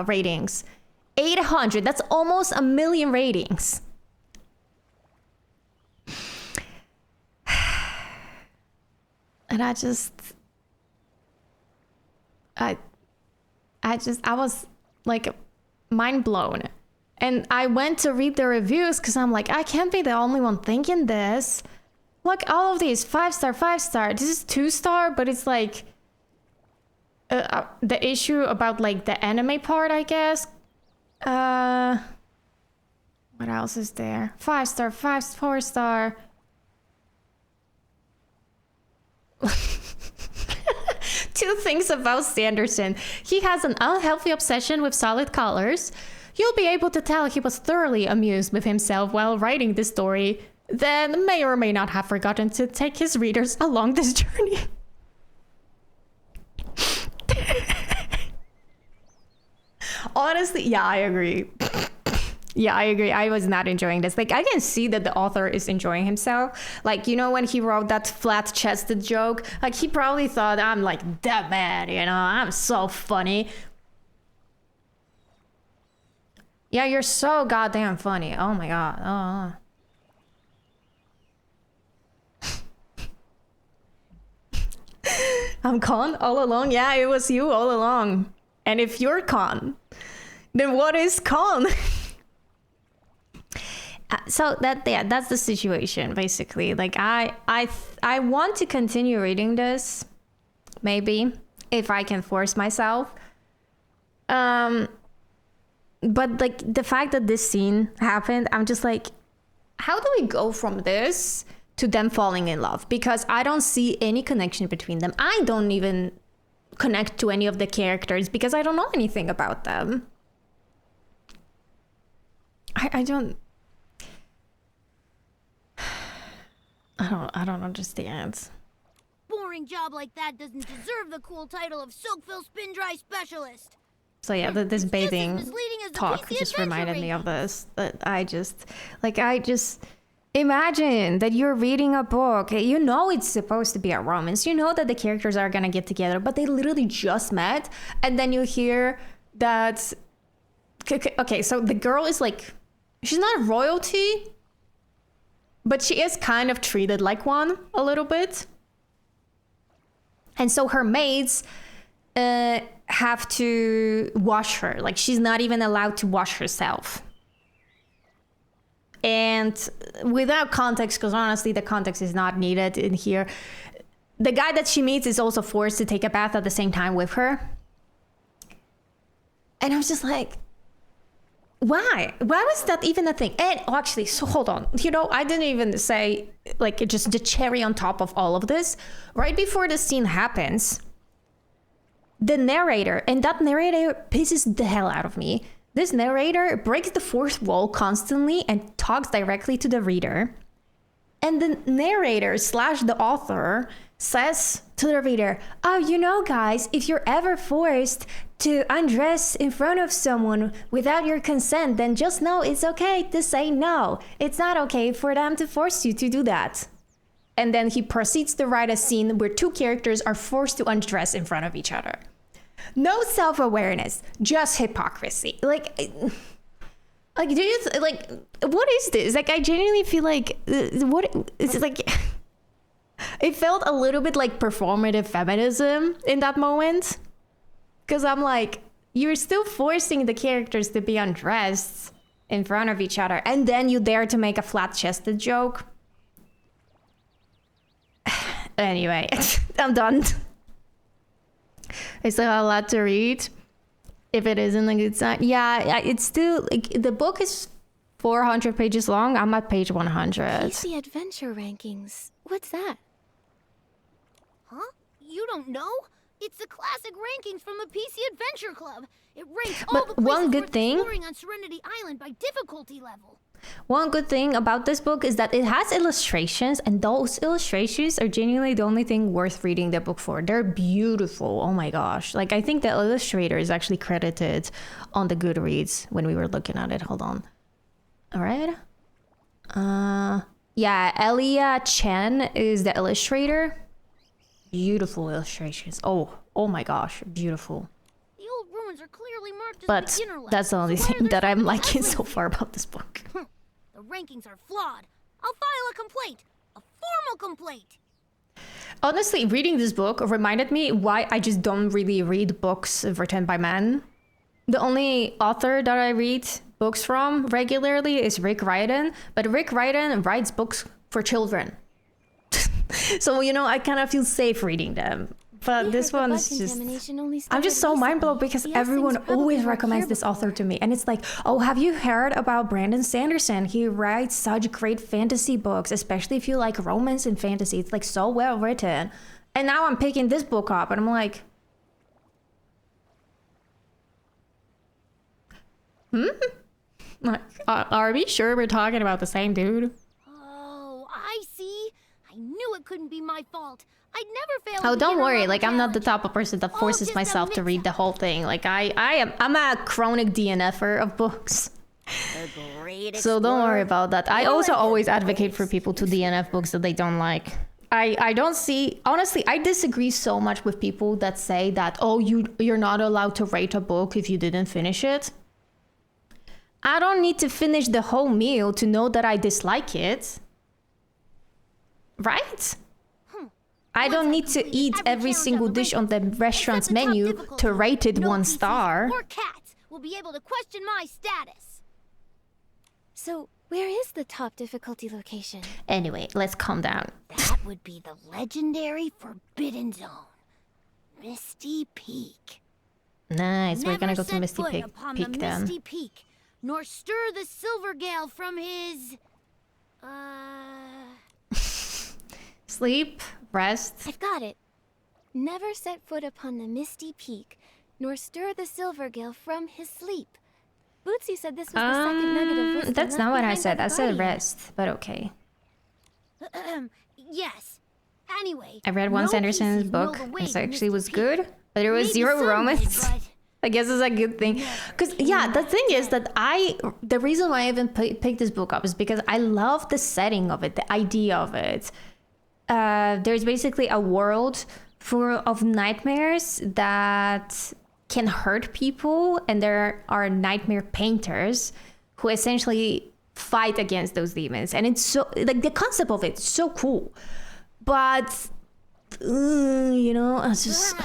Speaker 1: ratings. 800, that's almost 1 million ratings. And I was like mind blown. And I went to read the reviews because I'm like, I can't be the only one thinking this. Look, all of these 5-star, 5-star. This is 2-star, but it's like the issue about like the anime part, I guess. What else is there? 5-star, 4-star. Two things about Sanderson. He has an unhealthy obsession with solid colors. you'll be able to tell he was thoroughly amused with himself while writing this story, then may or may not have forgotten to take his readers along this journey. Honestly, yeah, I agree. Yeah, I agree. I was not enjoying this. Like, I can see that the author is enjoying himself. Like, you know, when he wrote that flat-chested joke, like, he probably thought, I'm like that bad, you know, I'm so funny. Yeah, you're so goddamn funny. Oh my god. I'm con all along? Yeah, it was you all along. And if you're con, then what is con? So that's the situation basically. Like I want to continue reading this, maybe if I can force myself. But like the fact that this scene happened, I'm just like, how do we go from this to them falling in love? Because I don't see any connection between them. I don't even connect to any of the characters because I don't know anything about them. I don't understand.
Speaker 2: Boring job like that doesn't deserve the cool title of Silkville Spin Dry Specialist.
Speaker 1: So yeah, this bathing
Speaker 2: misleading as the
Speaker 1: talk
Speaker 2: PC
Speaker 1: just
Speaker 2: Adventure
Speaker 1: reminded me of
Speaker 2: ratings.
Speaker 1: this. That I just imagine that you're reading a book. You know it's supposed to be a romance. You know that the characters are gonna get together, but they literally just met, and then you hear that. Okay, so the girl is like, she's not royalty, but she is kind of treated like one a little bit. And so her maids have to wash her. Like, she's not even allowed to wash herself. And without context, because honestly, the context is not needed in here, the guy that she meets is also forced to take a bath at the same time with her. And I was just like, why was that even a thing? And actually, so hold on, you know, I didn't even say, like, just the cherry on top of all of this. Right before the scene happens, the narrator, and that narrator pisses the hell out of me. This narrator breaks the fourth wall constantly and talks directly to the reader. And the narrator / the author says to the reader, oh, you know, guys, if you're ever forced to undress in front of someone without your consent, then just know it's okay to say no. It's not okay for them to force you to do that. And then he proceeds to write a scene where two characters are forced to undress in front of each other. No self-awareness, just hypocrisy. Like, do you like, what is this? Like, I genuinely feel like what it's like. It felt a little bit like performative feminism in that moment, because I'm like, you're still forcing the characters to be undressed in front of each other, and then you dare to make a flat-chested joke. Anyway, I'm done. I still have a lot to read. If it isn't a good sign, yeah, it's still like, the book is 400 pages long. I'm at page 100.
Speaker 3: PC Adventure rankings. What's that?
Speaker 2: Huh? You don't know? It's the classic rankings from the PC Adventure Club. It ranks all
Speaker 1: But
Speaker 2: the
Speaker 1: one
Speaker 2: places
Speaker 1: good
Speaker 2: worth
Speaker 1: thing-
Speaker 2: exploring on Serenity Island by difficulty level.
Speaker 1: One good thing about this book is that it has illustrations, and those illustrations are genuinely the only thing worth reading the book for. They're beautiful. Oh my gosh. Like, I think the illustrator is actually credited on the Goodreads when we were looking at it. Hold on. All right. Yeah, Elia Chen is the illustrator. Beautiful illustrations. Oh my gosh, beautiful.
Speaker 2: The old ruins are clearly marked as
Speaker 1: But
Speaker 2: beginner level.
Speaker 1: that's the only
Speaker 2: so why are
Speaker 1: thing
Speaker 2: there
Speaker 1: that I'm
Speaker 2: so many
Speaker 1: liking so
Speaker 2: wrestlings
Speaker 1: far
Speaker 2: here?
Speaker 1: about this book.
Speaker 2: The rankings are flawed. I'll file a complaint. A formal complaint.
Speaker 1: Honestly, reading this book reminded me why I just don't really read books written by men. The only author that I read books from regularly is Rick Riordan, but Rick Riordan writes books for children. So, you know, I kind of feel safe reading them. But this one's just... I'm just so mind blown because everyone always recommends this author to me. And it's like, oh, have you heard about Brandon Sanderson? He writes such great fantasy books, especially if you like romance and fantasy. It's like so well written. And now I'm picking this book up and I'm like, Like, are we sure we're talking about the same dude?
Speaker 2: Oh, I see. I knew it couldn't be my fault. I'd never fail.
Speaker 1: Oh,
Speaker 2: a
Speaker 1: don't
Speaker 2: beginner
Speaker 1: worry.
Speaker 2: level
Speaker 1: Like, I'm not the
Speaker 2: challenge.
Speaker 1: type of person that
Speaker 2: All
Speaker 1: forces
Speaker 2: just a
Speaker 1: myself to read the
Speaker 2: mix-up.
Speaker 1: whole thing. Like, I'm a chronic DNFer of books.
Speaker 2: The great
Speaker 1: So don't worry about that. I
Speaker 2: Well,
Speaker 1: also
Speaker 2: I
Speaker 1: always
Speaker 2: guess
Speaker 1: advocate for people to DNF books that they don't like. I don't see, honestly, I disagree so much with people that say that, oh, you're not allowed to rate a book if you didn't finish it. I don't need to finish the whole meal to know that I dislike it. Right? I don't need to eat every single dish on the restaurant's menu to rate it 1 star.
Speaker 2: Or cats will be able to question my status.
Speaker 3: So, where is the top difficulty location?
Speaker 1: Anyway, let's calm down.
Speaker 2: That would be the legendary Forbidden Zone, Misty Peak.
Speaker 1: Nice, we're gonna
Speaker 2: Never
Speaker 1: go to
Speaker 2: set
Speaker 1: Misty
Speaker 2: foot
Speaker 1: Peak
Speaker 2: upon the
Speaker 1: then.
Speaker 2: Misty Peak, nor stir the Silver Gale from his.
Speaker 1: Sleep, rest.
Speaker 3: I've got it. Never set foot upon the misty peak, nor stir the silver gale from his sleep. Bootsy said this was the second nugget of wisdom
Speaker 1: That's
Speaker 3: left
Speaker 1: not what I
Speaker 3: behind by
Speaker 1: said.
Speaker 3: the
Speaker 1: I said
Speaker 3: Guardian.
Speaker 1: rest, but okay.
Speaker 2: Yes. Anyway.
Speaker 1: I read one
Speaker 2: no
Speaker 1: Sanderson's
Speaker 2: PCs know
Speaker 1: book.
Speaker 2: the way
Speaker 1: It
Speaker 2: to
Speaker 1: actually
Speaker 2: Misty
Speaker 1: was
Speaker 2: Peak.
Speaker 1: good, but there was
Speaker 2: Maybe
Speaker 1: zero
Speaker 2: some
Speaker 1: romance.
Speaker 2: did, but
Speaker 1: I guess it's a good thing. Because, yeah, the thing is that the reason why I even picked this book up is because I love the setting of it, the idea of it. There's basically a world full of nightmares that can hurt people, and there are nightmare painters who essentially fight against those demons. And it's so, like, the concept of it is so cool. But, you know, it's just...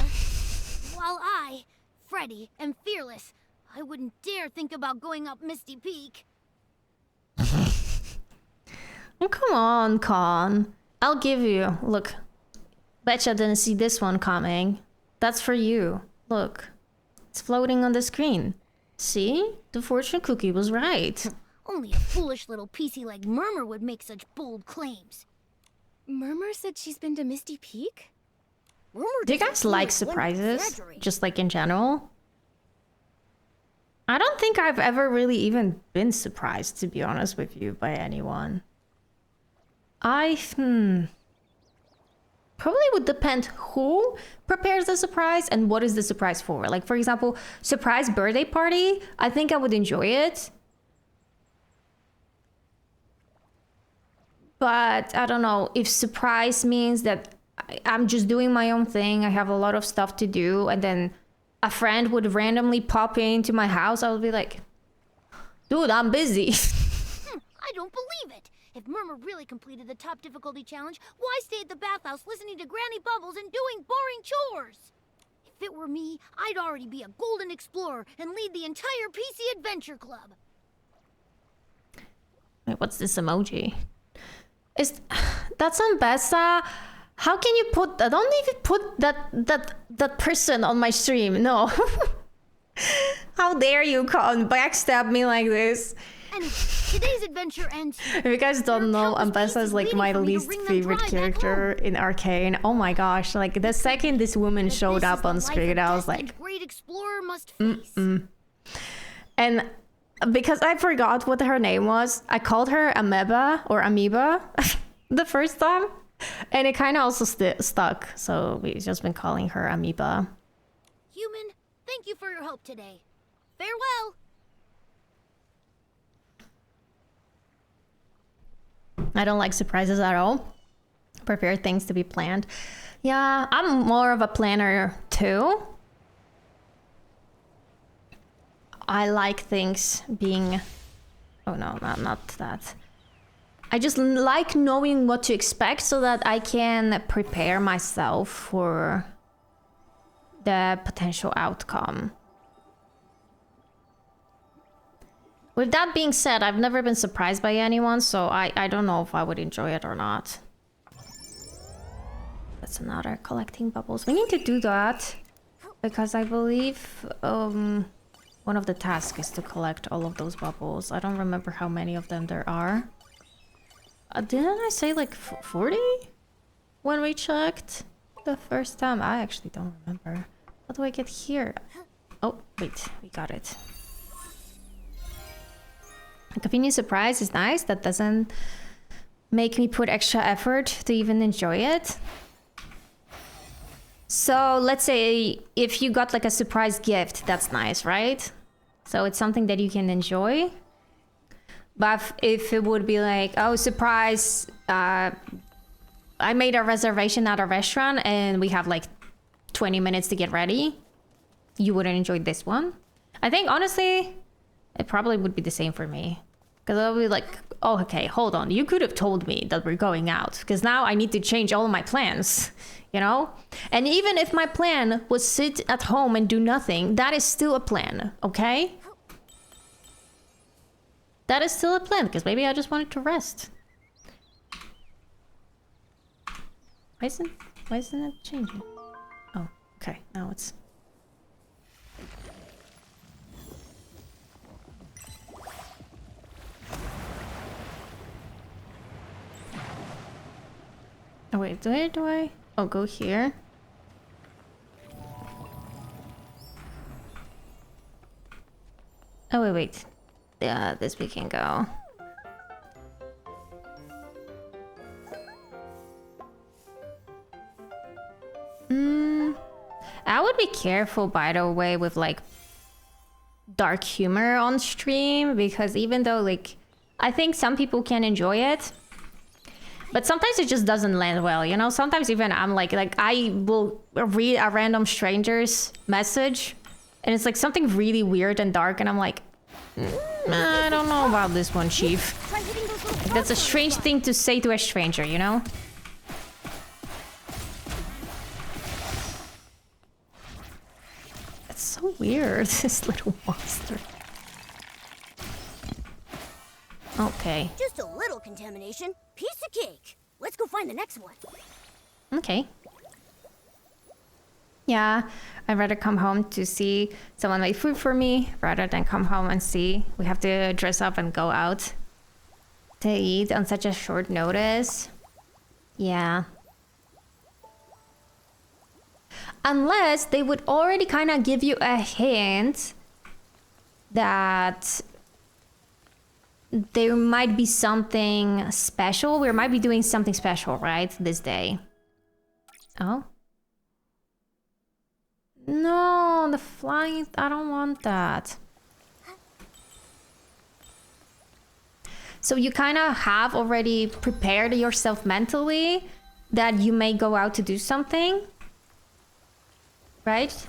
Speaker 2: While I, Freddy, am fearless, I wouldn't dare think about going up Misty Peak.
Speaker 1: Oh, come on, Con. I'll give you. Look. Betcha didn't see this one coming. That's for you. Look. It's floating on the screen. See? The fortune cookie was right.
Speaker 2: Only a foolish little PC like Murmur would make such bold claims.
Speaker 3: Murmur said she's been to Misty Peak?
Speaker 2: Murmur
Speaker 1: Do you
Speaker 2: doesn't
Speaker 1: guys
Speaker 2: seem
Speaker 1: like
Speaker 2: Gwen
Speaker 1: surprises?
Speaker 2: exaggerating.
Speaker 1: Just like in general? I don't think I've ever really even been surprised, to be honest with you, by anyone. Probably would depend who prepares the surprise and what is the surprise for. Like, for example, surprise birthday party, I think I would enjoy it. But I don't know, if surprise means that I'm just doing my own thing, I have a lot of stuff to do, and then a friend would randomly pop into my house, I would be like, dude, I'm busy.
Speaker 2: I don't believe it. If Murmur really completed the top difficulty challenge, why stay at the bathhouse listening to Granny Bubbles and doing boring chores? If it were me, I'd already be a golden explorer and lead the entire PC Adventure Club.
Speaker 1: Wait, what's this emoji? That's on Bessa. How can you put? I don't even put that person on my stream. No. How dare you come backstab me like this?
Speaker 2: Anyway, today's adventure ends here.
Speaker 1: If you guys don't know,
Speaker 2: There are countless
Speaker 1: Ambessa is
Speaker 2: pieces
Speaker 1: like
Speaker 2: waiting
Speaker 1: my
Speaker 2: for me to
Speaker 1: least
Speaker 2: wring them
Speaker 1: favorite
Speaker 2: dry back
Speaker 1: character in Arcane. Oh my gosh, like the second this woman
Speaker 2: But
Speaker 1: showed
Speaker 2: this is
Speaker 1: up
Speaker 2: the
Speaker 1: on
Speaker 2: life
Speaker 1: screen,
Speaker 2: a
Speaker 1: I was
Speaker 2: destined
Speaker 1: like,
Speaker 2: great explorer must face.
Speaker 1: and because I forgot what her name was, I called her Amoeba the first time, and it kind of also stuck. So we've just been calling her Amoeba.
Speaker 2: Human, thank you for your help today. Farewell.
Speaker 1: I don't like surprises at all. Prepare things to be planned. Yeah, I'm more of a planner too. I like things being... Oh no, not that. I just like knowing what to expect so that I can prepare myself for the potential outcome. With that being said, I've never been surprised by anyone, so I don't know if I would enjoy it or not. That's another collecting bubbles. We need to do that because I believe one of the tasks is to collect all of those bubbles. I don't remember how many of them there are. Didn't I say like 40 when we checked the first time? I actually don't remember. How do I get here? Oh, wait, we got it. A convenient surprise is nice. That doesn't make me put extra effort to even enjoy it. So let's say if you got like a surprise gift, that's nice, right? So it's something that you can enjoy. But if it would be like, oh, surprise, I made a reservation at a restaurant and we have like 20 minutes to get ready, you wouldn't enjoy this one. I think honestly, it probably would be the same for me. Because I'll be like, oh, okay, hold on. You could have told me that we're going out. Because now I need to change all my plans, you know? And even if my plan was sit at home and do nothing, that is still a plan, okay? That is still a plan, because maybe I just wanted to rest. Why isn't it changing? Oh, okay, now it's... Oh wait, where do I? Oh, go here. Oh wait. Yeah, this we can go. I would be careful, by the way, with like dark humor on stream, because even though like I think some people can enjoy it, but sometimes it just doesn't land well, you know? Sometimes even I'm like I will read a random stranger's message and it's like something really weird and dark and I'm like, I don't know about this one, Chief. That's a strange thing to say to a stranger, you know? It's so weird, this little monster. Okay.
Speaker 2: Just a little contamination. Piece of cake. Let's go find the next one.
Speaker 1: Okay. Yeah, I'd rather come home to see someone make food for me rather than come home and see we have to dress up and go out to eat on such a short notice. Yeah. Unless they would already kind of give you a hint that there might be something special. We might be doing something special, right? This day. Oh. No, the flying... I don't want that. So you kind of have already prepared yourself mentally that you may go out to do something. Right?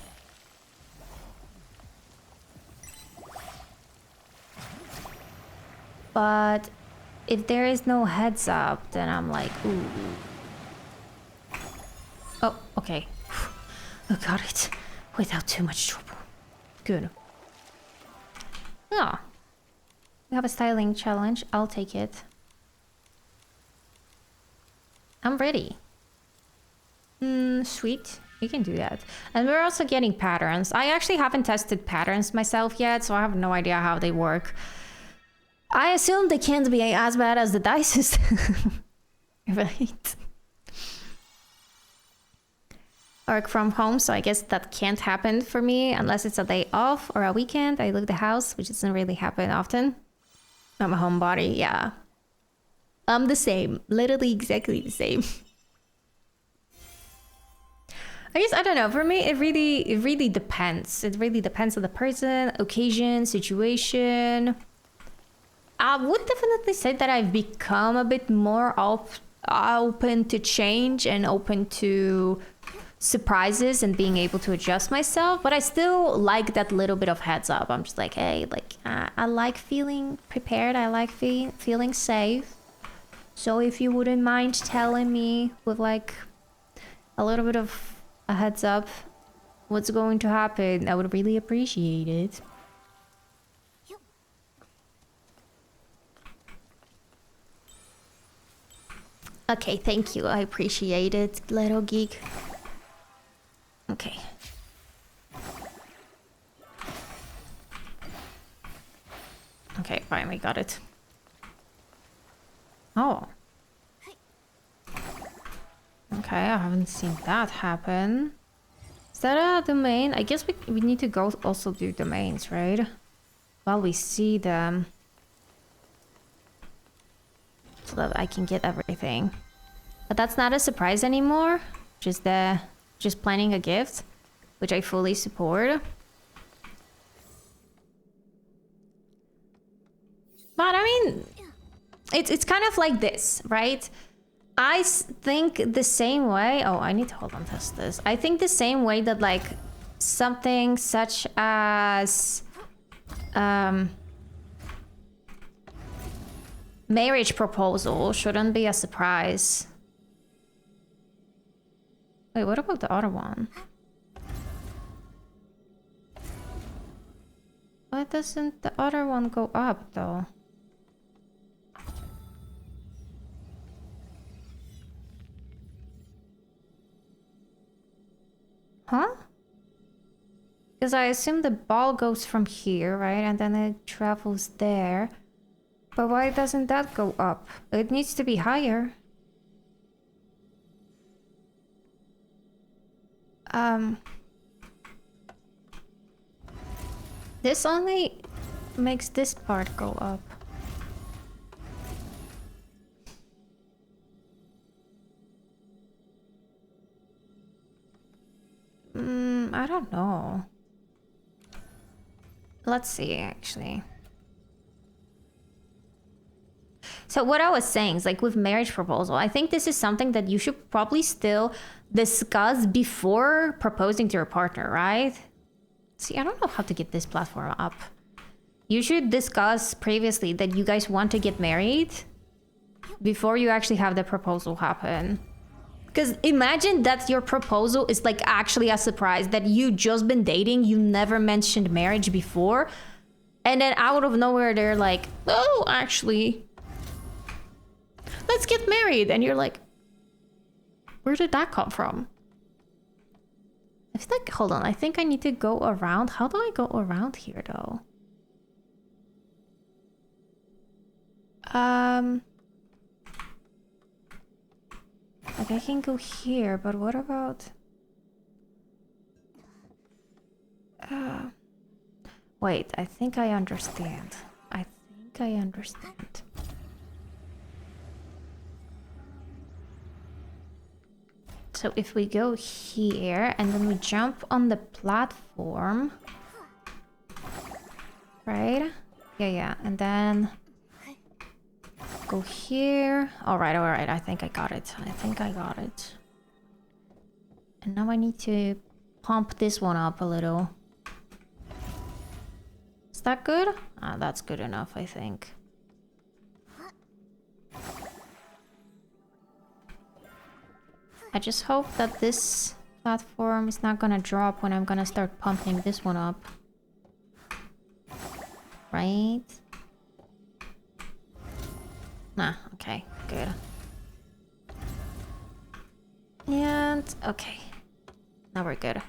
Speaker 1: But if there is no heads up, then I'm like, ooh. Oh, okay. I got it. Without too much trouble. Good. Ah. We have a styling challenge. I'll take it. I'm ready. Sweet. You can do that. And we're also getting patterns. I actually haven't tested patterns myself yet, so I have no idea how they work. I assume they can't be as bad as the dice system. Right? Work from home, so I guess that can't happen for me unless it's a day off or a weekend. I leave the house, which doesn't really happen often. I'm a homebody, yeah. I'm the same. Literally exactly the same. I guess, I don't know, for me it really depends. It really depends on the person, occasion, situation. I would definitely say that I've become a bit more open to change and open to surprises and being able to adjust myself, but I still like that little bit of heads up. I'm just like, hey, like I like feeling prepared. I like feeling safe. So if you wouldn't mind telling me with like a little bit of a heads up what's going to happen, I would really appreciate it. Okay, thank you. I appreciate it, little geek. Okay. Okay, finally got it. Oh. Okay, I haven't seen that happen. Is that a domain? I guess we need to go also do domains, right? While we see them. so that I can get everything. But that's not a surprise anymore. Just planning a gift, which I fully support. But I mean, it's kind of like this, right? I think the same way. Oh, I need to hold on test this. I think the same way that like something such as marriage proposal shouldn't be a surprise. Wait, what about the other one? Why doesn't the other one go up though? Huh? Because I assume the ball goes from here, right? And then it travels there. But why doesn't that go up? It needs to be higher. This only makes this part go up. I don't know. Let's see, actually. So what I was saying is like with marriage proposal, I think this is something that you should probably still discuss before proposing to your partner, right? See, I don't know how to get this platform up. You should discuss previously that you guys want to get married before you actually have the proposal happen. Because imagine that your proposal is like actually a surprise, that you just been dating, you never mentioned marriage before, and then out of nowhere they're like, oh, actually, let's get married. And you're like, where did that come from? I feel like, hold on, I think I need to go around. How do I go around here though? Like I can go here, but what about... Wait, I think I understand. I think I understand. So if we go here and then we jump on the platform, right? Yeah, and then go here. All right. I think I got it. And now I need to pump this one up a little. Is that good? That's good enough, I think. I just hope that this platform is not gonna drop when I'm gonna start pumping this one up. Right? Nah, okay, good. And, okay. Now we're good.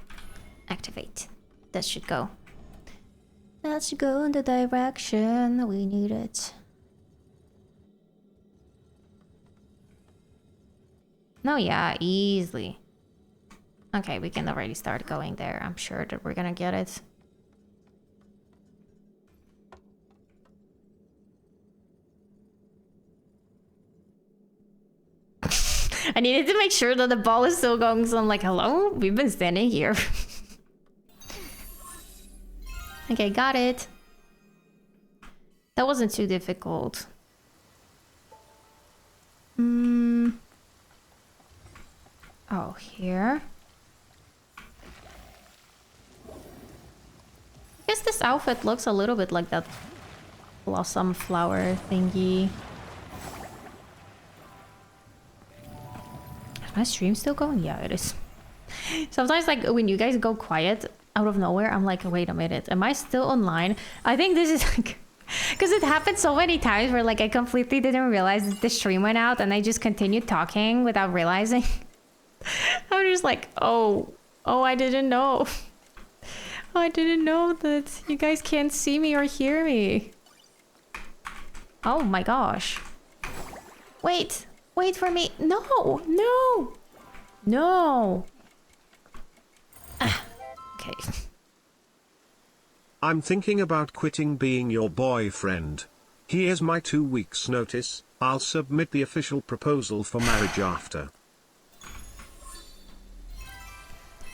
Speaker 1: Activate. That should go. That should go in the direction we need it. No, yeah, easily. Okay, we can already start going there. I'm sure that we're gonna get it. I needed to make sure that the ball is still going, so I'm like, hello? We've been standing here. Okay, got it. That wasn't too difficult. Oh, here. I guess this outfit looks a little bit like that blossom flower thingy. Is my stream still going? Yeah, it is. Sometimes, like, when you guys go quiet out of nowhere, I'm like, wait a minute, am I still online? I think this is like... Because it happened so many times where, like, I completely didn't realize that the stream went out and I just continued talking without realizing. I'm just like, oh, I didn't know. I didn't know that you guys can't see me or hear me. Oh my gosh. Wait for me. No. Okay.
Speaker 4: I'm thinking about quitting being your boyfriend. Here's my 2 weeks notice. I'll submit the official proposal for marriage after.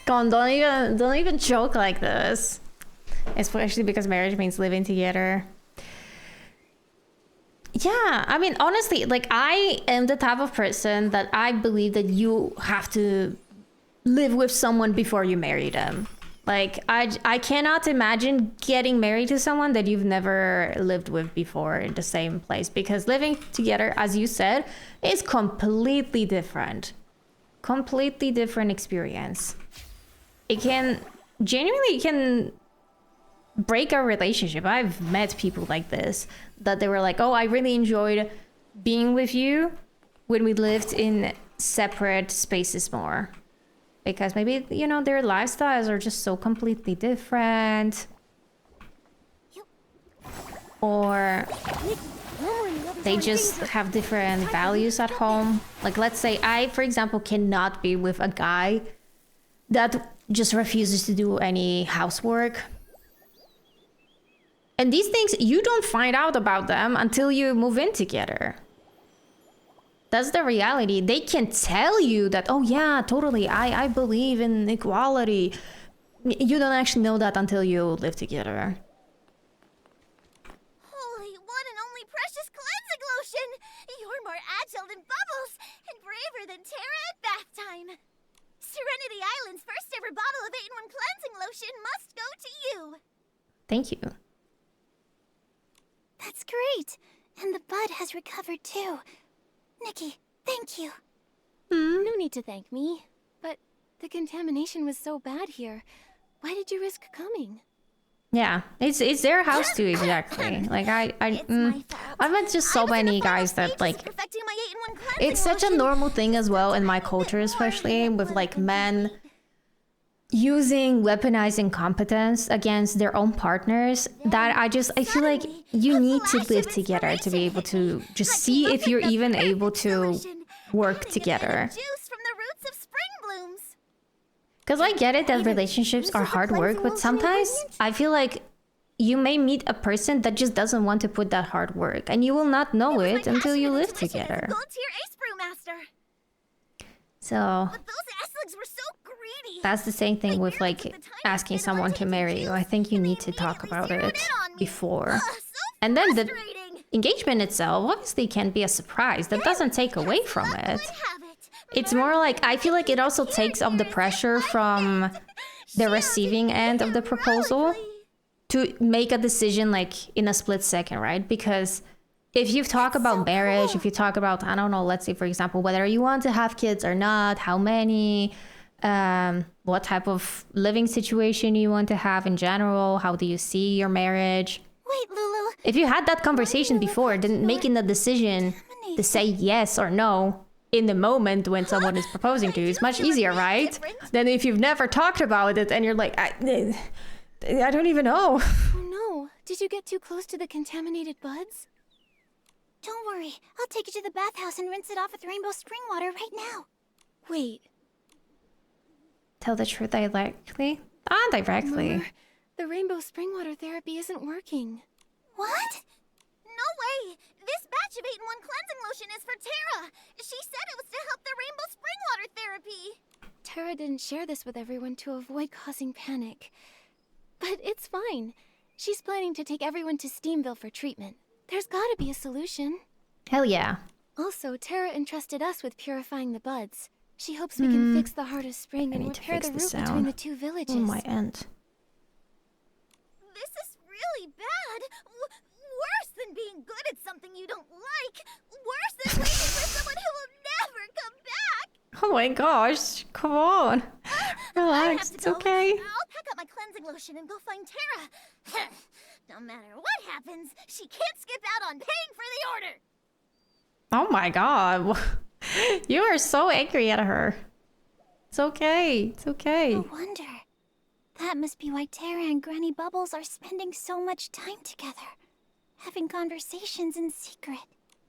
Speaker 1: Come on, don't even joke like this. Especially because marriage means living together. Yeah, I mean, honestly, like, I am the type of person that I believe that you have to live with someone before you marry them. Like, I cannot imagine getting married to someone that you've never lived with before in the same place, because living together, as you said, is completely different. Completely different experience. It can break our relationship. I've met people like this, that they were like, oh, I really enjoyed being with you when we lived in separate spaces more. Because maybe, you know, their lifestyles are just so completely different. Or they just have different values at home. Like, let's say I, for example, cannot be with a guy that just refuses to do any housework. And these things, you don't find out about them until you move in together. That's the reality. They can tell you that, oh yeah, totally, I believe in equality. You don't actually know that until you live together.
Speaker 2: Holy one and only precious cleansing lotion! You're more agile than Bubbles and braver than Terra at bath time. Serenity Island's first ever bottle of 8-in-1 cleansing lotion must go to you.
Speaker 1: Thank you.
Speaker 3: That's great. And the bud has recovered too. Nikki, thank you. No need to thank me. But the contamination was so bad here. Why did you risk coming?
Speaker 1: Yeah, it's their house too, exactly. Like I've met just so many guys that, like, it's such a normal thing as well in my culture, especially with like men using weaponized incompetence against their own partners, that I feel like you need to live together to be able to just see if you're even able to work together. Because I get it that relationships are hard work, but sometimes I feel like you may meet a person that just doesn't want to put that hard work, and you will not know it until you live together. So that's the same thing with like asking someone to marry you. I think you need to talk about it before. And then the engagement itself obviously can be a surprise. That doesn't take away from it. It's more like, I feel like it also takes off the pressure from the receiving end of the proposal to make a decision like in a split second, right? Because if you talk about marriage, if you talk about, I don't know, let's say, for example, whether you want to have kids or not, how many, what type of living situation you want to have in general, how do you see your marriage?
Speaker 3: Wait, Lulu.
Speaker 1: If you had that conversation before, then making the decision to say yes or no in the moment when someone is proposing to you is much easier, right? Than if you've never talked about it and you're like, I don't even know.
Speaker 3: Oh no, did you get too close to the contaminated buds? Don't worry, I'll take you to the bathhouse and rinse it off with rainbow spring water right now. Wait.
Speaker 1: Tell the truth directly? Ah, directly.
Speaker 3: Mama, the rainbow spring water therapy isn't working.
Speaker 2: What? No way! This batch of 8-in-1 cleansing lotion is for Terra! She said it was to help the rainbow spring water therapy!
Speaker 3: Terra didn't share this with everyone to avoid causing panic. But it's fine. She's planning to take everyone to Steamville for treatment. There's gotta be a solution.
Speaker 1: Hell yeah.
Speaker 3: Also, Terra entrusted us with purifying the buds. She hopes we can fix the heart of spring and repair the route between the two villages.
Speaker 1: On my end.
Speaker 2: This is really bad! Worse than being good at something you don't like! Worse than waiting for someone who will never come back!
Speaker 1: Oh my gosh, come on. Relax, it's okay.
Speaker 2: I'll pack up my cleansing lotion and go find Terra. No matter what happens, she can't skip out on paying for the order!
Speaker 1: Oh my god. You are so angry at her. It's okay, it's okay.
Speaker 3: No wonder. That must be why Terra and Granny Bubbles are spending so much time together. Having conversations in secret.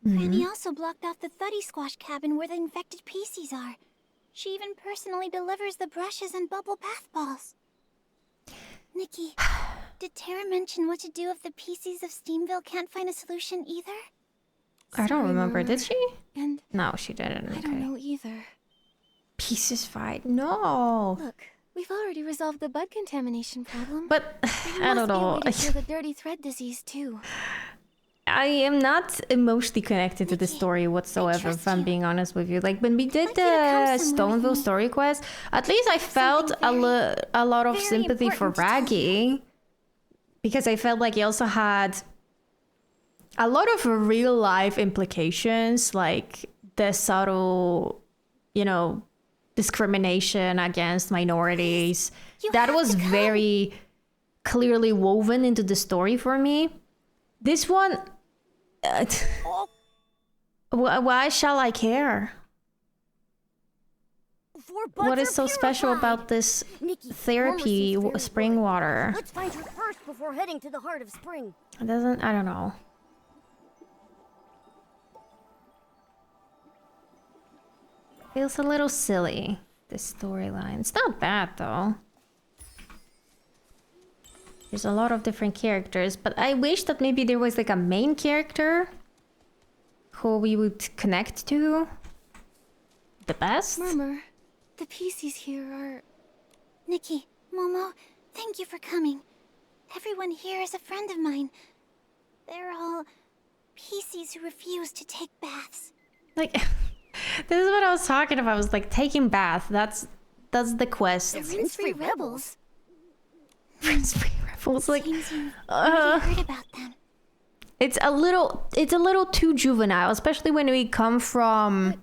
Speaker 3: Granny also blocked off the Thuddy Squash cabin where the infected PCs are. She even personally delivers the brushes and bubble bath balls. Nikki, did Terra mention what to do if the PCs of Steamville can't find a solution either?
Speaker 1: I don't
Speaker 3: Sorry,
Speaker 1: remember.
Speaker 3: Mama.
Speaker 1: Did she?
Speaker 3: And
Speaker 1: No, she didn't.
Speaker 3: I don't know either.
Speaker 1: Pieces fight. No.
Speaker 3: Look, we've already resolved the bud contamination problem.
Speaker 1: But
Speaker 3: There
Speaker 1: I don't
Speaker 3: must be a
Speaker 1: know.
Speaker 3: way to cure the dirty thread disease too.
Speaker 1: I am not emotionally connected to the
Speaker 3: Nikki,
Speaker 1: story whatsoever,
Speaker 3: trust
Speaker 1: if I'm
Speaker 3: you.
Speaker 1: being honest with you. Like, when we did
Speaker 3: like you to come
Speaker 1: the
Speaker 3: somewhere with
Speaker 1: Stoneville
Speaker 3: me.
Speaker 1: story quest, at least I felt a lot of
Speaker 3: very
Speaker 1: sympathy for
Speaker 3: important to tell
Speaker 1: Raggy. Because I felt like he also had a lot of real life implications, like the subtle, discrimination against minorities.
Speaker 3: You
Speaker 1: That
Speaker 3: have
Speaker 1: was
Speaker 3: to come.
Speaker 1: very clearly woven into the story for me. This one, why shall I care?
Speaker 2: Four buds
Speaker 1: What is
Speaker 2: are
Speaker 1: so special
Speaker 2: purified.
Speaker 1: about this
Speaker 2: Nikki,
Speaker 1: therapy
Speaker 2: Mama seems very
Speaker 1: spring
Speaker 2: worried.
Speaker 1: water?
Speaker 2: Let's find her first before heading to the heart of spring.
Speaker 1: It doesn't, I don't know. Feels a little silly, this storyline. It's not bad though. There's a lot of different characters, but I wish that maybe there was like a main character who we would connect to the best.
Speaker 3: Murmur, the PCs here are... Nikki, Momo, thank you for coming. Everyone here is a friend of mine. They're all PCs who refuse to take baths.
Speaker 1: Like, this is what I was talking about. I was like, taking bath. That's the quest.
Speaker 2: The
Speaker 3: Rinse-free rebels.
Speaker 1: Rinse-free rebels. Like,
Speaker 3: Seems you've already heard about them.
Speaker 1: it's a little too juvenile, especially when we come from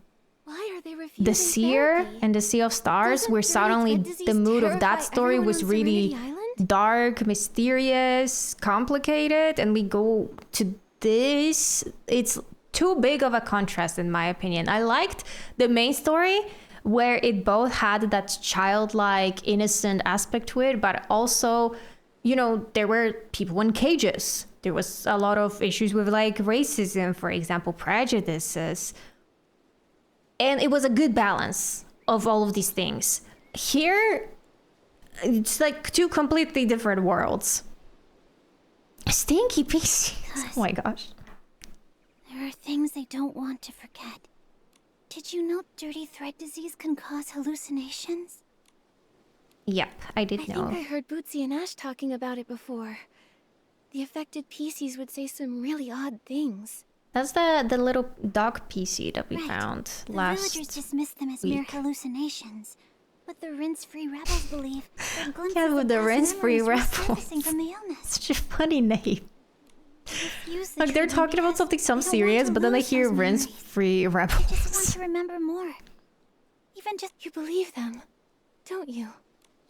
Speaker 3: Why are they refusing
Speaker 1: the Seer
Speaker 3: therapy?
Speaker 1: and the Sea of Stars,
Speaker 3: Doesn't
Speaker 1: where
Speaker 3: dirty
Speaker 1: suddenly
Speaker 3: thread
Speaker 1: the
Speaker 3: disease
Speaker 1: mood of that
Speaker 3: terrify
Speaker 1: story
Speaker 3: everyone
Speaker 1: was
Speaker 3: on
Speaker 1: really
Speaker 3: Serenity Island?
Speaker 1: dark, mysterious, complicated, and we go to this. It's too big of a contrast, in my opinion. I liked the main story where it both had that childlike, innocent aspect to it, but also, there were people in cages. There was a lot of issues with like racism, for example, prejudices. And it was a good balance of all of these things. Here, it's like two completely different worlds. Stinky pieces. Oh my gosh.
Speaker 3: There are things they don't want to forget. Did you know dirty thread disease can cause hallucinations?
Speaker 1: Yep, I did
Speaker 3: I
Speaker 1: know.
Speaker 3: think I heard Bootsy and Ash talking about it before. The affected PCs would say some really odd things.
Speaker 1: That's the little dog PC that we
Speaker 3: Right.
Speaker 1: found
Speaker 3: The
Speaker 1: last.
Speaker 3: villagers dismiss them as mere
Speaker 1: week.
Speaker 3: hallucinations. But the rinse-free rebels believe that glimpses
Speaker 1: Yeah, with
Speaker 3: of
Speaker 1: the
Speaker 3: past
Speaker 1: rinse-free
Speaker 3: memories
Speaker 1: rebels.
Speaker 3: resurfacing from the illness.
Speaker 1: Such a funny name.
Speaker 3: Refuse the
Speaker 1: Like, they're
Speaker 3: treatment
Speaker 1: talking about
Speaker 3: because
Speaker 1: something so
Speaker 3: they don't want
Speaker 1: serious,
Speaker 3: to
Speaker 1: but then I
Speaker 3: lose
Speaker 1: hear
Speaker 3: those memories.
Speaker 1: rinse-free
Speaker 3: They just want
Speaker 1: rebels.
Speaker 3: to remember more. Even just you believe them, don't you?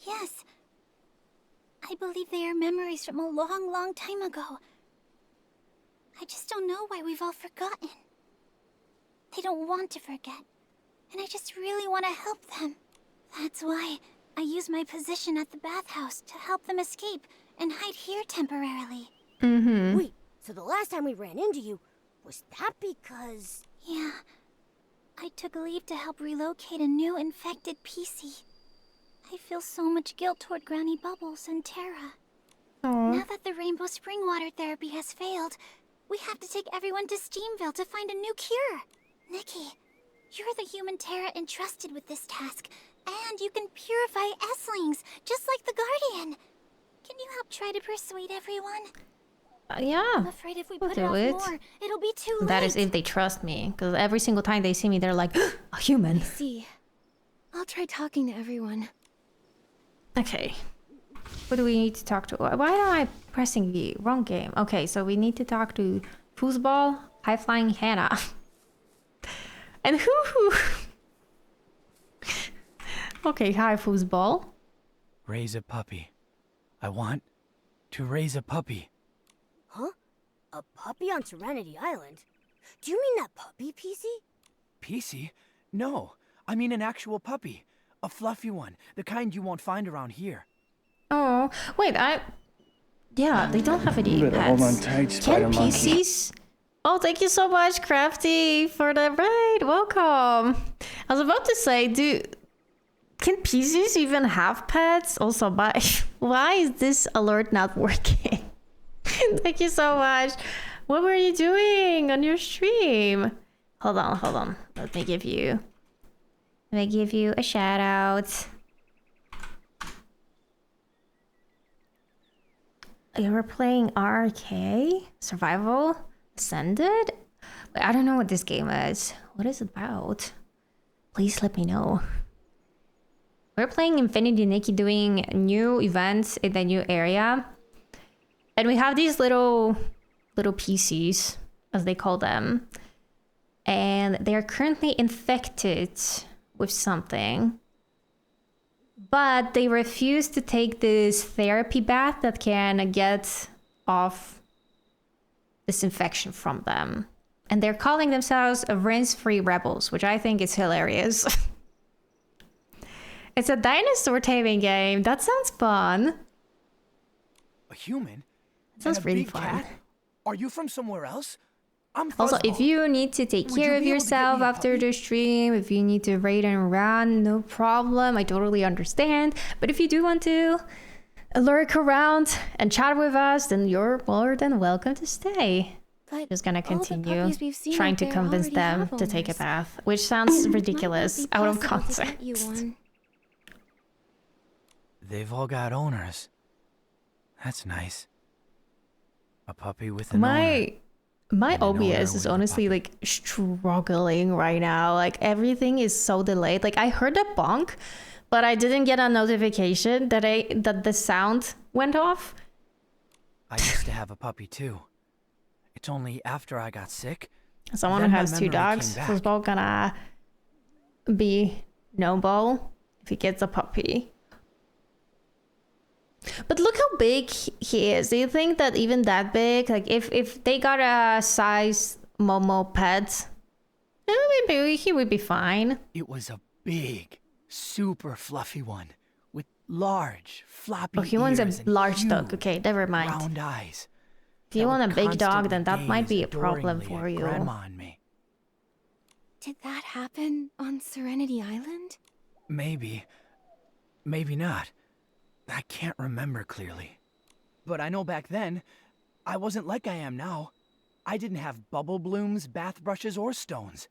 Speaker 3: Yes. I believe they are memories from a long, long time ago. I just don't know why we've all forgotten. They don't want to forget. And I just really want to help them. That's why I use my position at the bathhouse to help them escape and hide here temporarily.
Speaker 1: Mm-hmm.
Speaker 2: Wait, so the last time we ran into you, was that because...
Speaker 3: Yeah. I took leave to help relocate a new infected PC. I feel so much guilt toward Granny Bubbles and Terra.
Speaker 1: Aw.
Speaker 3: Now that the rainbow spring water therapy has failed, we have to take everyone to Steamville to find a new cure. Nikki, you're the human Terra entrusted with this task, and you can purify Esslings, just like the Guardian. Can you help try to persuade everyone? I'm
Speaker 1: Yeah.
Speaker 3: afraid if we
Speaker 1: We'll
Speaker 3: put it
Speaker 1: do
Speaker 3: off
Speaker 1: it.
Speaker 3: more, it'll be too late.
Speaker 1: That is if they trust me, because every single time they see me, they're like, a human.
Speaker 3: See, I'll try talking to everyone.
Speaker 1: Okay. Who do we need to talk to? Why am I pressing V? Wrong game. Okay, so we need to talk to Foosball, High Flying Hannah. And who? Okay, hi Foosball.
Speaker 5: Raise a puppy. I want to raise a puppy.
Speaker 2: Huh? A puppy on Serenity Island? Do you mean that puppy, PC?
Speaker 5: PC? No, I mean an actual puppy. A fluffy one, the kind you won't find around here.
Speaker 1: Oh, wait, yeah, they don't have any
Speaker 6: Better hold on
Speaker 1: pets.
Speaker 6: tight, Spider
Speaker 1: Can
Speaker 6: Monkey.
Speaker 1: PCs? Oh, thank you so much, Crafty, for the raid. Welcome. I was about to say, can PCs even have pets? Also, why is this alert not working? Thank you so much What were you doing on your stream? Hold on. Let me give you a shout out. You were playing RK? Survival? Ascended? Wait, I don't know what this game is. What is it about? Please let me know. We're playing Infinity Nikki, doing new events in the new area. And we have these little PCs, as they call them. And they're currently infected with something. But they refuse to take this therapy bath that can get off this infection from them. And they're calling themselves rinse-free rebels, which I think is hilarious. It's a dinosaur taming game. That sounds fun.
Speaker 5: A human?
Speaker 1: That sounds
Speaker 5: And a
Speaker 1: really
Speaker 5: big
Speaker 1: fun.
Speaker 5: cat? Are you from somewhere else? I'm
Speaker 1: Also, if
Speaker 5: Fuzzball.
Speaker 1: you need to take
Speaker 5: Would
Speaker 1: care
Speaker 5: you
Speaker 1: of
Speaker 5: be able to get
Speaker 1: yourself
Speaker 5: me a
Speaker 1: after
Speaker 5: puppy?
Speaker 1: the stream, if you need to raid and run, no problem. I totally understand. But if you do want to lurk around and chat with us, then you're more than welcome to stay.
Speaker 3: But
Speaker 1: Just gonna
Speaker 3: all the
Speaker 1: continue
Speaker 3: puppies we've seen
Speaker 1: trying
Speaker 3: out
Speaker 1: to
Speaker 3: there
Speaker 1: convince
Speaker 3: already
Speaker 1: them
Speaker 3: have
Speaker 1: to take a
Speaker 3: owners.
Speaker 1: bath, which sounds ridiculous
Speaker 3: Might not
Speaker 1: out of
Speaker 3: be possible to get you
Speaker 1: context.
Speaker 3: one.
Speaker 5: They've all got owners. That's nice. A puppy with an owner.
Speaker 1: My
Speaker 5: And an owner
Speaker 1: OBS is
Speaker 5: with a
Speaker 1: honestly
Speaker 5: puppy.
Speaker 1: like struggling right now. Like everything is so delayed. Like I heard a bonk, but I didn't get a notification that the sound went off.
Speaker 5: I used to have a puppy too. It's only after I got sick.
Speaker 1: Someone
Speaker 5: Then
Speaker 1: who
Speaker 5: my
Speaker 1: has two
Speaker 5: memory
Speaker 1: dogs
Speaker 5: came
Speaker 1: who's
Speaker 5: back.
Speaker 1: both gonna be noble if he gets a puppy. But look how big he is. Do you think that even that big, like if they got a size Momo pet, maybe he would be fine.
Speaker 5: It was a big, super fluffy one with large, floppy
Speaker 1: Oh, he wants
Speaker 5: ears
Speaker 1: a
Speaker 5: and
Speaker 1: large dog.
Speaker 5: huge,
Speaker 1: Okay, never mind.
Speaker 5: round eyes.
Speaker 1: If you
Speaker 5: that
Speaker 1: want a
Speaker 5: would
Speaker 1: big dog,
Speaker 5: constantly
Speaker 1: then that might
Speaker 5: gaze
Speaker 1: be a problem
Speaker 5: adoringly
Speaker 1: for
Speaker 5: at
Speaker 1: you.
Speaker 5: Grandma and me.
Speaker 3: Did that happen on Serenity Island?
Speaker 5: Maybe. Maybe not. I can't remember clearly. But I know back then, I wasn't like I am now. I didn't have bubble blooms, bath brushes, or stones.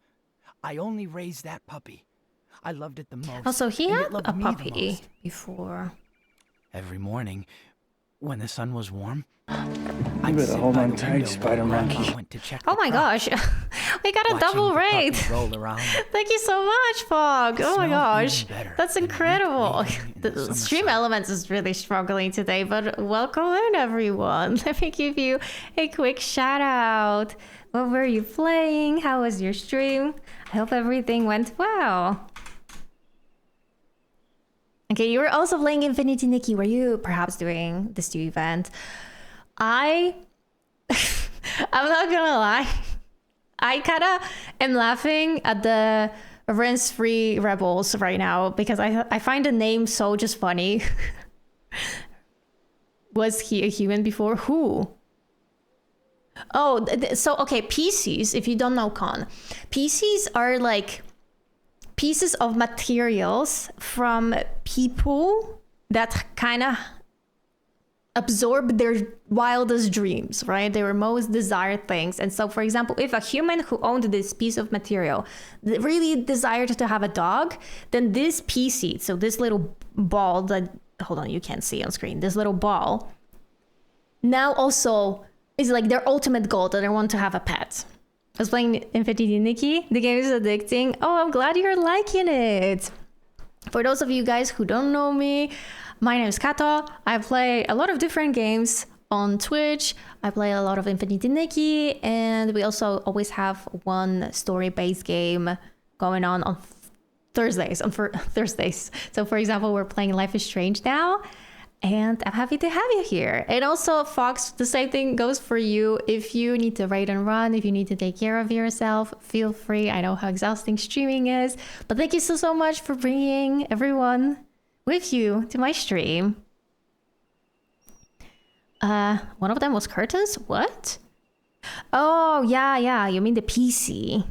Speaker 5: I only raised that puppy. I loved it the most.
Speaker 1: Also, he
Speaker 5: and it
Speaker 1: had
Speaker 5: loved
Speaker 1: a
Speaker 5: me the
Speaker 1: puppy
Speaker 5: most.
Speaker 1: before.
Speaker 5: Every morning, when the sun was warm,
Speaker 6: You
Speaker 5: I'd
Speaker 6: better
Speaker 5: sit
Speaker 6: hold
Speaker 5: by
Speaker 6: on
Speaker 5: the
Speaker 6: tight,
Speaker 5: window
Speaker 6: Spider
Speaker 5: while Grandma
Speaker 6: Monkey.
Speaker 5: went to check
Speaker 1: Oh
Speaker 5: the
Speaker 1: my
Speaker 5: crops,
Speaker 1: gosh, we got a
Speaker 5: watching
Speaker 1: double
Speaker 5: the
Speaker 1: raid.
Speaker 5: puppy roll around.
Speaker 1: Thank you so much, Fog.
Speaker 5: It
Speaker 1: Oh my
Speaker 5: smelled
Speaker 1: gosh,
Speaker 5: even better
Speaker 1: that's
Speaker 5: than the wheat
Speaker 1: incredible.
Speaker 5: weaving in the
Speaker 1: The
Speaker 5: summer
Speaker 1: stream
Speaker 5: sun.
Speaker 1: elements is really struggling today, but welcome in everyone. Let me give you a quick shout out. What were you playing? How was your stream? I hope everything went well. Okay, you were also playing Infinity Nikki. Were you perhaps doing this new event? I'm not gonna lie. I kind of am laughing at the rinse-free rebels right now because I find the name so just funny. Was he a human before? Who? Oh, so okay, PCs, if you don't know, Con, PCs are like pieces of materials from people that kind of absorb their wildest dreams, right? Their most desired things. And so, for example, if a human who owned this piece of material really desired to have a dog, then this PC, so this little ball that, hold on, you can't see on screen, this little ball, now also is like their ultimate goal that they want to have a pet. I was playing Infinity Nikki. The game is addicting. Oh, I'm glad you're liking it. For those of you guys who don't know me, my name is Kato. I play a lot of different games on Twitch. I play a lot of Infinity Nikki, and we also always have one story-based game going on Thursdays. Thursdays. So, for example, we're playing Life is Strange now, and I'm happy to have you here. And also, Fox, the same thing goes for you. If you need to raid and run, if you need to take care of yourself, feel free. I know how exhausting streaming is, but thank you so much for bringing everyone with you to my stream. One of them was Curtis? What? Oh, yeah, you mean the PC.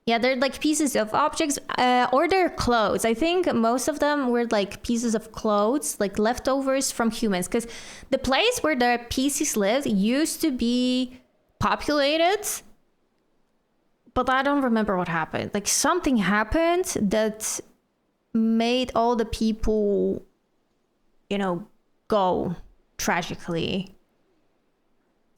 Speaker 1: Yeah, they're like pieces of objects, or they're clothes. I think most of them were like pieces of clothes, like leftovers from humans. Because the place where the PCs lived used to be populated, but I don't remember what happened. Like something happened that made all the people, you know, go tragically.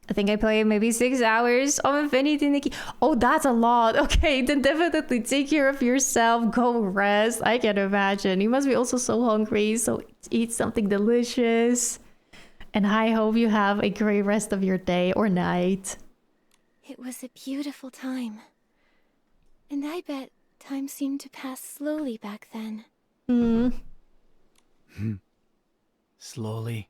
Speaker 1: I think I played maybe 6 hours of Infinity, Nikki. Oh, that's a lot. Okay, then definitely take care of yourself. Go rest. I can imagine. You must be also so hungry. So eat something delicious. And I hope you have a great rest of your day or night.
Speaker 3: It was a beautiful time. And I bet time seemed to pass slowly back then.
Speaker 5: Slowly,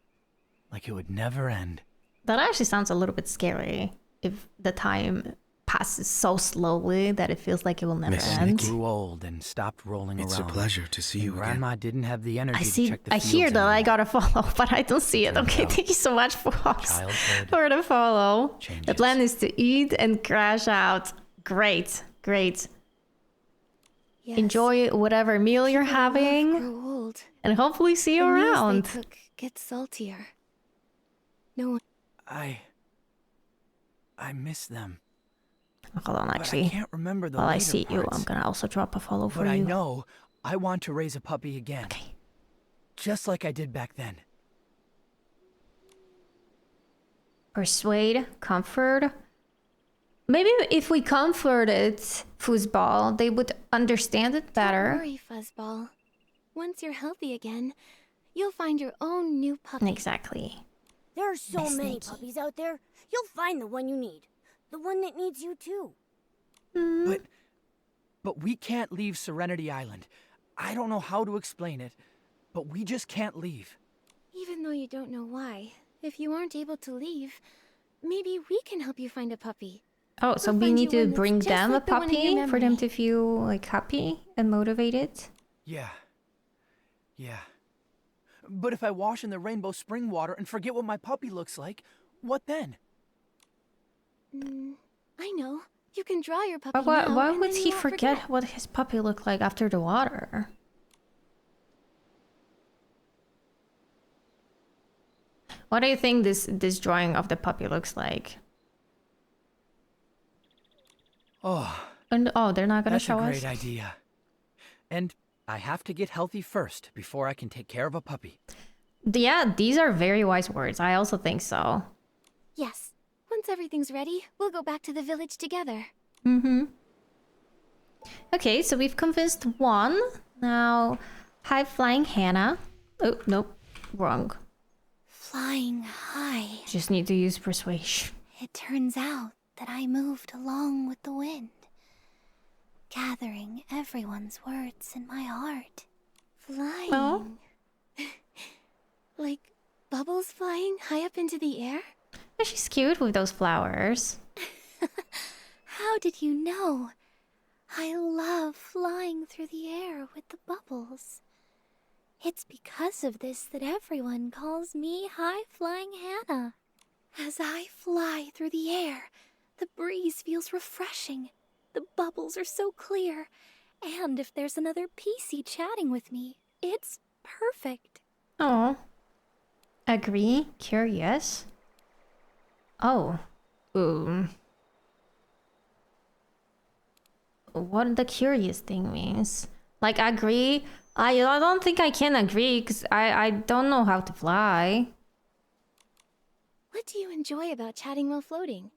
Speaker 5: like it would never end.
Speaker 1: That actually sounds a little bit scary. If the time passes so slowly that it feels like it will never
Speaker 4: Miss
Speaker 1: end.
Speaker 5: I grew old and stopped rolling
Speaker 4: It's
Speaker 5: around.
Speaker 4: a pleasure to see you
Speaker 5: Grandma
Speaker 4: again.
Speaker 5: didn't have the energy
Speaker 1: I
Speaker 5: to
Speaker 1: see.
Speaker 5: check the
Speaker 1: I hear
Speaker 5: fields
Speaker 1: that I
Speaker 5: anymore.
Speaker 1: gotta follow, but I don't see it.
Speaker 5: Turns
Speaker 1: Okay,
Speaker 5: out,
Speaker 1: thank you so much for
Speaker 5: childhood
Speaker 1: for the follow. The
Speaker 5: changes.
Speaker 1: plan is to eat and crash out. Great, great.
Speaker 3: Yes,
Speaker 1: Enjoy whatever meal you're
Speaker 3: people love
Speaker 1: having,
Speaker 3: grow old.
Speaker 1: and hopefully see you
Speaker 3: The meals
Speaker 1: around.
Speaker 3: they cook get saltier. No one.
Speaker 5: I miss them.
Speaker 1: Hold on,
Speaker 5: But I
Speaker 1: actually.
Speaker 5: can't remember the
Speaker 1: While I
Speaker 5: later
Speaker 1: see you,
Speaker 5: parts.
Speaker 1: I'm gonna also drop a follow for
Speaker 5: But I
Speaker 1: you.
Speaker 5: know I want to raise a puppy again.
Speaker 1: Okay.
Speaker 5: Just like I did back then.
Speaker 1: Persuade, comfort. Maybe if we comforted Foosball, they would understand it
Speaker 3: Don't
Speaker 1: better.
Speaker 3: worry, Fuzzball. Once you're healthy again, you'll find your own new puppy.
Speaker 1: Exactly.
Speaker 2: There are so
Speaker 1: Miss
Speaker 2: many
Speaker 1: Nikki.
Speaker 2: puppies out there. You'll find the one you need. The one that needs you too.
Speaker 5: But we can't leave Serenity Island. I don't know how to explain it, but we just can't leave.
Speaker 3: Even though you don't know why, if you aren't able to leave, maybe we can help you find a puppy.
Speaker 1: Oh, so
Speaker 3: We'll
Speaker 1: we
Speaker 3: find
Speaker 1: need
Speaker 3: you
Speaker 1: to
Speaker 3: one that's
Speaker 1: bring
Speaker 3: just
Speaker 1: them a
Speaker 3: like the one in your
Speaker 1: puppy for them
Speaker 3: memory.
Speaker 1: to feel like happy and motivated.
Speaker 5: Yeah. But if I wash in the rainbow spring water and forget what my puppy looks like, what then?
Speaker 3: I know. You can draw your puppy
Speaker 1: But why,
Speaker 3: now,
Speaker 1: why
Speaker 3: and
Speaker 1: would
Speaker 3: then
Speaker 1: he
Speaker 3: you won't
Speaker 1: forget what his puppy looked like after the water? What do you think this drawing of the puppy looks like?
Speaker 5: Oh,
Speaker 1: And oh, they're not gonna
Speaker 5: that's a
Speaker 1: show
Speaker 5: great
Speaker 1: us.
Speaker 5: idea. And I have to get healthy first before I can take care of a puppy.
Speaker 1: Yeah, these are very wise words. I also think so.
Speaker 3: Yes. Once everything's ready, we'll go back to the village together.
Speaker 1: Okay, so we've convinced one. Now, high flying Hannah. Oh, nope. Wrong.
Speaker 3: Flying high.
Speaker 1: Just need to use persuasion.
Speaker 3: It turns out that I moved along with the wind, gathering everyone's words in my heart. Flying.
Speaker 1: Oh.
Speaker 3: Like bubbles flying high up into the air?
Speaker 1: Oh, she's cute with those flowers.
Speaker 3: How did you know? I love flying through the air with the bubbles. It's because of this that everyone calls me High Flying Hannah. As I fly through the air, the breeze feels refreshing. The bubbles are so clear. And if there's another PC chatting with me, it's perfect.
Speaker 1: Oh. Agree. Curious. Oh. What the curious thing means. Like, agree? I don't think I can agree because I don't know how to fly.
Speaker 3: What do you enjoy about chatting while floating?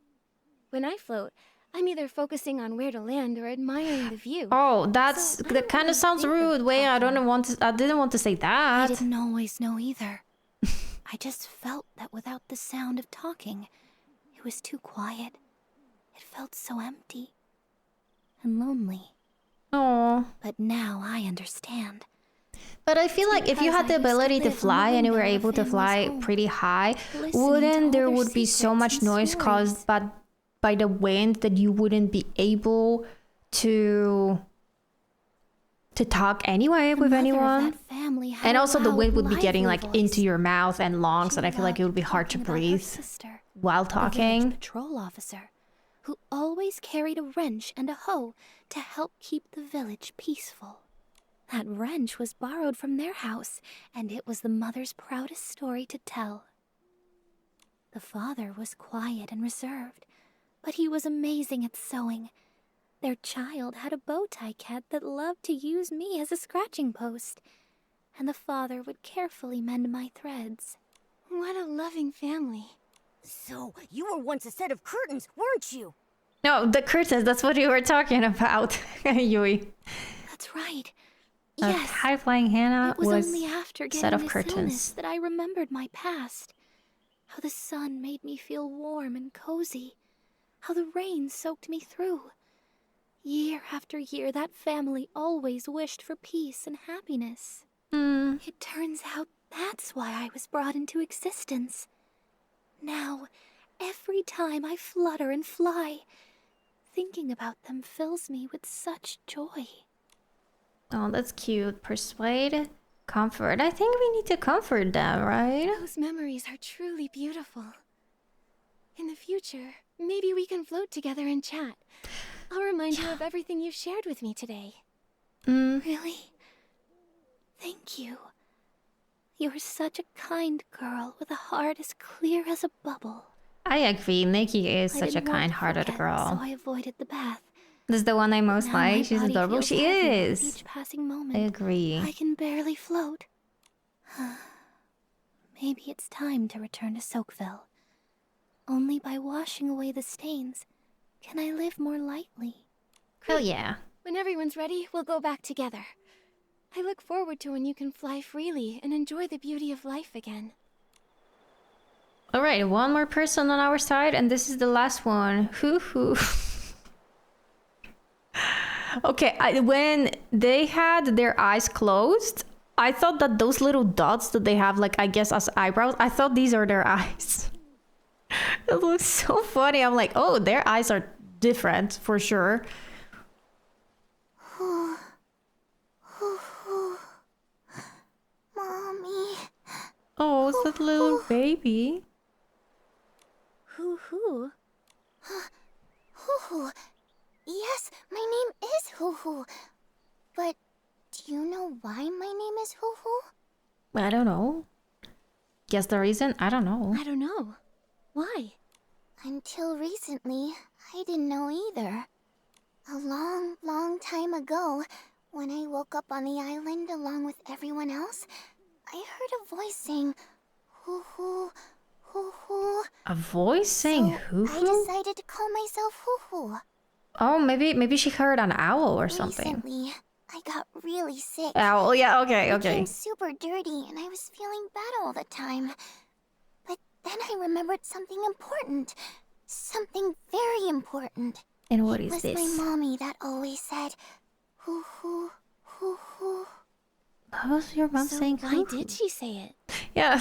Speaker 3: When I float, I'm either focusing on where to land or admiring the view.
Speaker 1: Oh, that
Speaker 3: don't
Speaker 1: kind
Speaker 3: really
Speaker 1: of sounds
Speaker 3: think of
Speaker 1: rude. Wait, I
Speaker 3: talking.
Speaker 1: didn't want to say
Speaker 3: I
Speaker 1: that.
Speaker 3: didn't always know either. I just felt that without the sound of talking, it was too quiet. It felt so empty and lonely.
Speaker 1: Oh.
Speaker 3: But now I understand.
Speaker 1: But I feel like if you
Speaker 3: because
Speaker 1: had the
Speaker 3: I used to
Speaker 1: ability to
Speaker 3: live on the
Speaker 1: fly and you were
Speaker 3: window of
Speaker 1: able to
Speaker 3: family's
Speaker 1: fly
Speaker 3: home,
Speaker 1: pretty high,
Speaker 3: listening to
Speaker 1: wouldn't
Speaker 3: all
Speaker 1: there
Speaker 3: their
Speaker 1: would be so
Speaker 3: secrets
Speaker 1: much
Speaker 3: and
Speaker 1: noise caused by the wind that you wouldn't be able to talk anyway
Speaker 3: The
Speaker 1: with
Speaker 3: mother of
Speaker 1: anyone?
Speaker 3: that family had
Speaker 1: And
Speaker 3: a
Speaker 1: also the
Speaker 3: loud,
Speaker 1: wind would be getting
Speaker 3: lively
Speaker 1: like into
Speaker 3: voice.
Speaker 1: your mouth and lungs,
Speaker 3: She
Speaker 1: and I feel like it would be
Speaker 3: loved
Speaker 1: hard to
Speaker 3: talking about her
Speaker 1: breathe
Speaker 3: sister,
Speaker 1: while
Speaker 3: the village
Speaker 1: talking.
Speaker 3: patrol officer, who always carried a wrench and a hoe to help keep the village peaceful. That wrench was borrowed from their house, and it was the mother's proudest story to tell. The father was quiet and reserved, but he was amazing at sewing. Their child had a bow tie cat that loved to use me as a scratching post, and the father would carefully mend my threads. What a loving family.
Speaker 2: So, you were once a set of curtains, weren't you?
Speaker 1: No, the curtains, that's what you were talking about, Yui.
Speaker 3: That's right.
Speaker 1: A
Speaker 3: Yes.
Speaker 1: high-flying Hannah
Speaker 3: It was
Speaker 1: was
Speaker 3: only after
Speaker 1: a
Speaker 3: getting
Speaker 1: set of
Speaker 3: this
Speaker 1: curtains.
Speaker 3: illness that I remembered my past. How the sun made me feel warm and cozy. How the rain soaked me through. Year after year, that family always wished for peace and happiness. It turns out that's why I was brought into existence. Now, every time I flutter and fly, thinking about them fills me with such joy.
Speaker 1: Oh, that's cute. Persuade, comfort. I think we need to comfort them, right?
Speaker 3: Those memories are truly beautiful. In the future, maybe we can float together and chat. I'll remind you of everything you shared with me today. Really? Thank you. You're such a kind girl with a heart as clear as a bubble.
Speaker 1: I agree. Nikki is
Speaker 3: I
Speaker 1: such a
Speaker 3: didn't want to
Speaker 1: kind-hearted
Speaker 3: forget,
Speaker 1: girl.
Speaker 3: So I avoided the bath.
Speaker 1: This is the one I most
Speaker 3: Now my
Speaker 1: like. She's
Speaker 3: body
Speaker 1: adorable.
Speaker 3: feels
Speaker 1: She
Speaker 3: heavy with
Speaker 1: is.
Speaker 3: each passing moment.
Speaker 1: I agree.
Speaker 3: I can barely float. Maybe it's time to return to Soakville. Only by washing away the stains can I live more lightly.
Speaker 1: Oh yeah.
Speaker 3: When everyone's ready, we'll go back together. I look forward to when you can fly freely and enjoy the beauty of life again.
Speaker 1: All right, one more person on our side, and this is the last one. Hoo. Okay, when they had their eyes closed, I thought that those little dots that they have, like, I guess as eyebrows, I thought these are their eyes. It looks so funny. I'm like, oh, their eyes are different for sure.
Speaker 3: Mommy.
Speaker 1: Oh, it's that little baby.
Speaker 3: Hoo-hoo. Hoo-hoo. Yes, my name is Hoo-hoo. But do you know why my name is Hoo-hoo?
Speaker 1: I don't know. Guess the reason? I don't know.
Speaker 3: I don't know. Why? Until recently, I didn't know either. A long, long time ago, when I woke up on the island along with everyone else, I heard a voice saying, hoo-hoo, hoo-hoo.
Speaker 1: A voice saying
Speaker 3: So
Speaker 1: hoo-hoo?
Speaker 3: I decided to call myself Hoo-hoo.
Speaker 1: Oh, maybe she heard an owl or something.
Speaker 3: Recently, I got really sick.
Speaker 1: Owl, yeah, okay.
Speaker 3: Became super dirty, and I was feeling bad all the time. But then I remembered something important. Something very important.
Speaker 1: And what
Speaker 3: It
Speaker 1: is
Speaker 3: was
Speaker 1: this?
Speaker 3: my mommy that always said, hoo-hoo, hoo-hoo.
Speaker 1: How was your mom saying
Speaker 3: why
Speaker 1: hoo-hoo?
Speaker 3: did she say it?
Speaker 1: Yeah,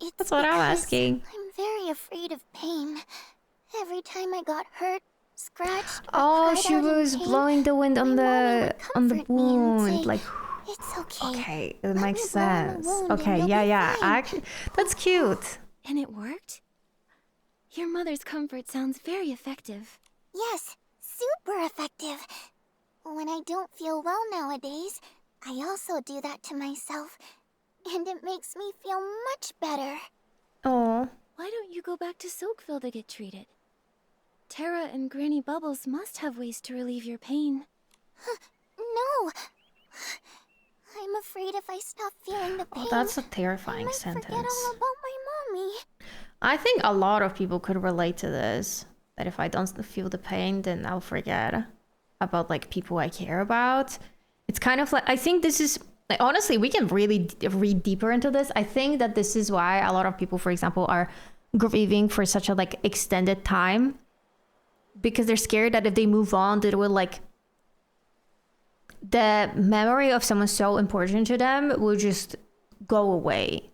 Speaker 3: It's
Speaker 1: that's what I'm
Speaker 3: because
Speaker 1: asking.
Speaker 3: I'm very afraid of pain. Every time I got hurt, scratched, or
Speaker 1: Oh,
Speaker 3: cried
Speaker 1: she
Speaker 3: out in
Speaker 1: was
Speaker 3: pain,
Speaker 1: blowing the wind on
Speaker 3: my mommy
Speaker 1: the
Speaker 3: would comfort me and
Speaker 1: wound,
Speaker 3: say,
Speaker 1: like.
Speaker 3: It's okay.
Speaker 1: Okay, it
Speaker 3: Let
Speaker 1: makes
Speaker 3: me blow on the
Speaker 1: sense.
Speaker 3: wound and
Speaker 1: Okay,
Speaker 3: you'll
Speaker 1: yeah,
Speaker 3: be
Speaker 1: yeah.
Speaker 3: fine.
Speaker 1: Actually, that's cute.
Speaker 3: And it worked? Your mother's comfort sounds very effective. Yes, super effective. When I don't feel well nowadays, I also do that to myself. And it makes me feel much better.
Speaker 1: Oh,
Speaker 3: Why don't you go back to Soakville to get treated? Tara and Granny Bubbles must have ways to relieve your pain. No! I'm afraid if I stop feeling the pain,
Speaker 1: that's a
Speaker 3: I
Speaker 1: terrifying
Speaker 3: might forget
Speaker 1: sentence.
Speaker 3: all about my mommy.
Speaker 1: I think a lot of people could relate to this. That if I don't feel the pain, then I'll forget about like people I care about. It's kind of like, I think this is like, honestly, we can really read deeper into this. I think that this is why a lot of people, for example, are grieving for such a like extended time, because they're scared that if they move on, that it will like the memory of someone so important to them will just go away.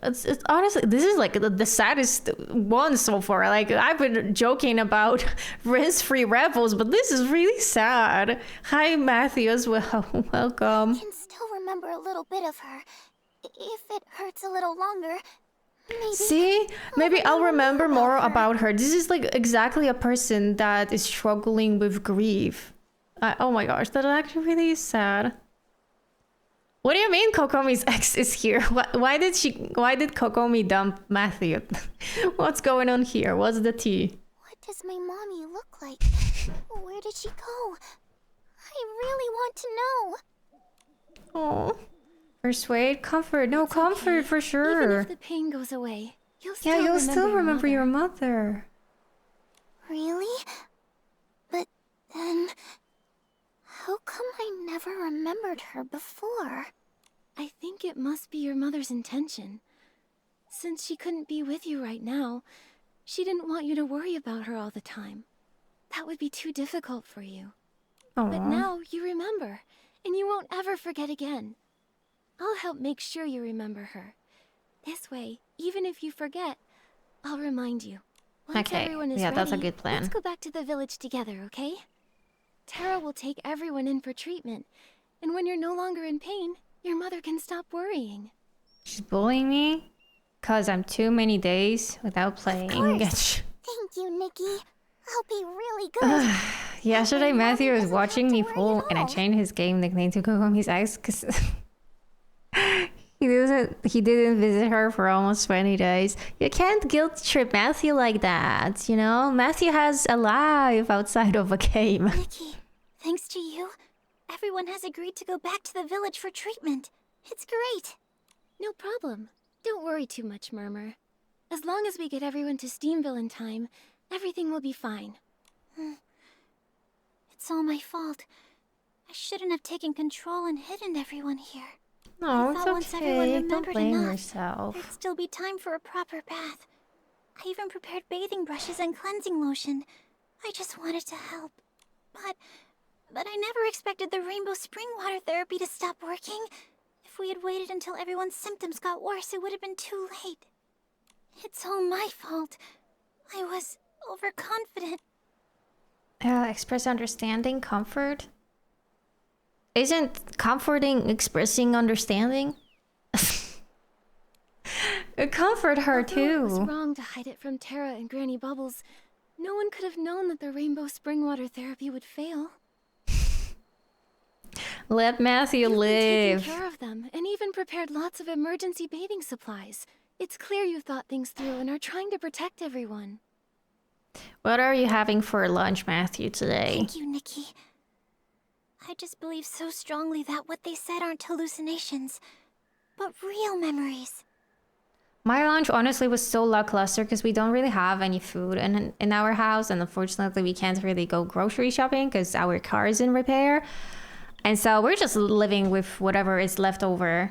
Speaker 1: It's honestly, this is like the saddest one so far. Like, I've been joking about rinse-free rebels, but this is really sad. Hi, Matthew, as well. Welcome.
Speaker 3: I can still remember a little bit of her. If it hurts a little longer,
Speaker 1: See? Maybe I'll remember more about her. This is like exactly a person that is struggling with grief. Oh my gosh, that actually really is sad. What do you mean Kokomi's ex is here? Why did Kokomi dump Matthew? What's going on here? What's the tea?
Speaker 3: What does my mommy look like? Where did she go? I really want to know.
Speaker 1: Oh. Persuade, comfort. No,
Speaker 3: It's
Speaker 1: comfort
Speaker 3: okay.
Speaker 1: for
Speaker 3: Even
Speaker 1: sure.
Speaker 3: if the pain goes away, you'll
Speaker 1: You'll remember your
Speaker 3: mother.
Speaker 1: mother.
Speaker 3: Really? But then, how come I never remembered her before? I think it must be your mother's intention. Since she couldn't be with you right now, she didn't want you to worry about her all the time. That would be too difficult for you. But
Speaker 1: Aww.
Speaker 3: now you remember, and you won't ever forget again. I'll help make sure you remember her. This way, even if you forget, I'll remind you. Once
Speaker 1: Okay,
Speaker 3: everyone is
Speaker 1: yeah, that's a
Speaker 3: ready,
Speaker 1: good plan.
Speaker 3: Let's go back to the village together, okay? Tara will take everyone in for treatment, and when you're no longer in pain, your mother can stop worrying.
Speaker 1: She's bullying me? Cause I'm too many days without playing.
Speaker 3: course. Thank you, Nikki. I'll be really good.
Speaker 1: Yesterday,
Speaker 3: Mommy
Speaker 1: Matthew was
Speaker 3: doesn't
Speaker 1: watching
Speaker 3: have to
Speaker 1: me
Speaker 3: worry
Speaker 1: full,
Speaker 3: at
Speaker 1: and I
Speaker 3: all.
Speaker 1: changed his game nickname to Kokomi's ex because he didn't visit her for almost 20 days. You can't guilt trip Matthew like that, you know? Matthew has a life outside of a game.
Speaker 3: Nikki, thanks to you, everyone has agreed to go back to the village for treatment. It's great. No problem. Don't worry too much, Murmur. As long as we get everyone to Steamville in time, everything will be fine. It's all my fault. I shouldn't have taken control and hidden everyone here.
Speaker 1: No,
Speaker 3: I
Speaker 1: it's
Speaker 3: thought once everyone
Speaker 1: okay. Don't
Speaker 3: remembered
Speaker 1: blame
Speaker 3: enough,
Speaker 1: yourself.
Speaker 3: there'd still be time for a proper bath. I even prepared bathing brushes and cleansing lotion. I just wanted to help. But I never expected the rainbow spring water therapy to stop working. If we had waited until everyone's symptoms got worse, it would have been too late. It's all my fault. I was overconfident.
Speaker 1: Express understanding, comfort. Isn't comforting expressing understanding? Comfort her
Speaker 3: Although it was
Speaker 1: too.
Speaker 3: wrong to hide it from Tara and Granny Bubbles, no one could have known that the rainbow spring water therapy would fail.
Speaker 1: Let Matthew
Speaker 3: You've been
Speaker 1: live.
Speaker 3: taking care of them, and even prepared lots of emergency bathing supplies. It's clear you thought things through and are trying to protect everyone.
Speaker 1: What are you having for lunch, Matthew, today?
Speaker 3: Thank you, Nikki. I just believe so strongly that what they said aren't hallucinations, but real memories.
Speaker 1: My lunch honestly was so lackluster because we don't really have any food in our house, and unfortunately we can't really go grocery shopping because our car is in repair. And so we're just living with whatever is left over.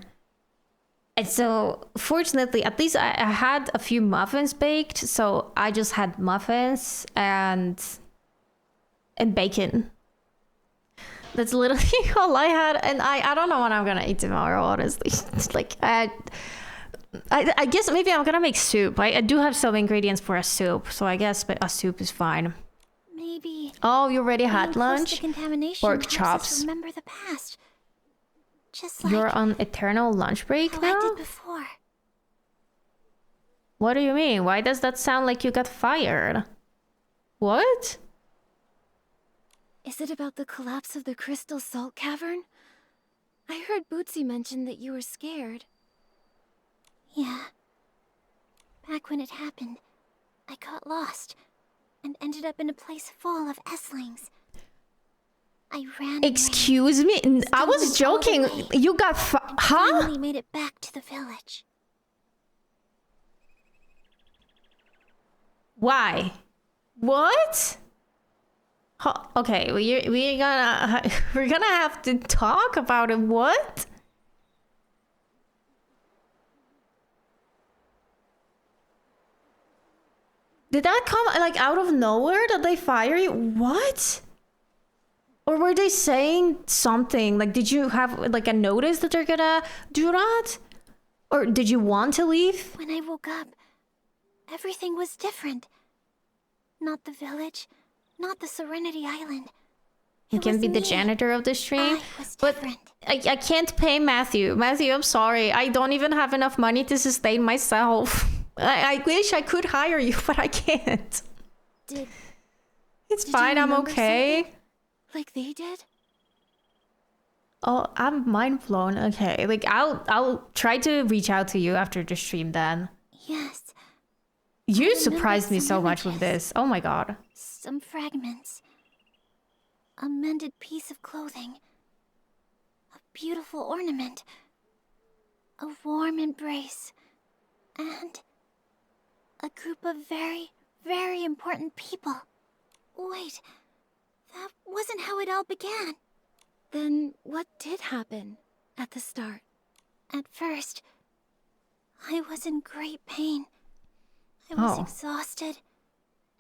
Speaker 1: And so fortunately, at least I had a few muffins baked, so I just had muffins and bacon. That's literally all I had, and I don't know what I'm gonna eat tomorrow, honestly. It's like I guess maybe I'm gonna make soup. I do have some ingredients for a soup, so I guess a soup is fine.
Speaker 3: Maybe
Speaker 1: Oh, you already
Speaker 3: being
Speaker 1: had
Speaker 3: close to
Speaker 1: lunch?
Speaker 3: contamination
Speaker 1: Pork
Speaker 3: helps
Speaker 1: chops.
Speaker 3: us remember the past. Just like
Speaker 1: You're on eternal lunch break
Speaker 3: how I
Speaker 1: now?
Speaker 3: did before.
Speaker 1: What do you mean? Why does that sound like you got fired? What?
Speaker 3: Is it about the collapse of the Crystal Salt Cavern? I heard Bootsy mention that you were scared. Yeah. Back when it happened, I got lost and ended up in a place full of Esslings. I ran and
Speaker 1: Excuse me? I was
Speaker 3: Stumbled all the
Speaker 1: joking.
Speaker 3: way.
Speaker 1: You got huh?
Speaker 3: finally made it back to the village.
Speaker 1: Why? What? Okay, we're gonna have to talk about it. What? Did that come like out of nowhere that they fire you? What? Or were they saying something? Like, did you have like a notice that they're gonna do that? Or did you want to leave?
Speaker 3: When I woke up, everything was different. Not the village, not the Serenity Island.
Speaker 1: You
Speaker 3: It
Speaker 1: can
Speaker 3: was
Speaker 1: be the
Speaker 3: me.
Speaker 1: janitor of the stream.
Speaker 3: I was
Speaker 1: But
Speaker 3: different.
Speaker 1: I can't pay Matthew. Matthew, I'm sorry. I don't even have enough money to sustain myself. I wish I could hire you, but I can't.
Speaker 3: Did
Speaker 1: It's
Speaker 3: you
Speaker 1: fine, I'm
Speaker 3: remember
Speaker 1: okay.
Speaker 3: something? Like they did?
Speaker 1: Oh, I'm mind blown. Okay, like I'll try to reach out to you after the stream then.
Speaker 3: Yes.
Speaker 1: You
Speaker 3: remember
Speaker 1: surprised me
Speaker 3: some
Speaker 1: so much with
Speaker 3: images.
Speaker 1: this. Oh my god.
Speaker 3: Some fragments. A mended piece of clothing. A beautiful ornament. A warm embrace. And a group of very, very important people. Wait, that wasn't how it all began.
Speaker 6: Then what did happen at the start?
Speaker 3: At first, I was in great pain. I was
Speaker 1: Oh.
Speaker 3: exhausted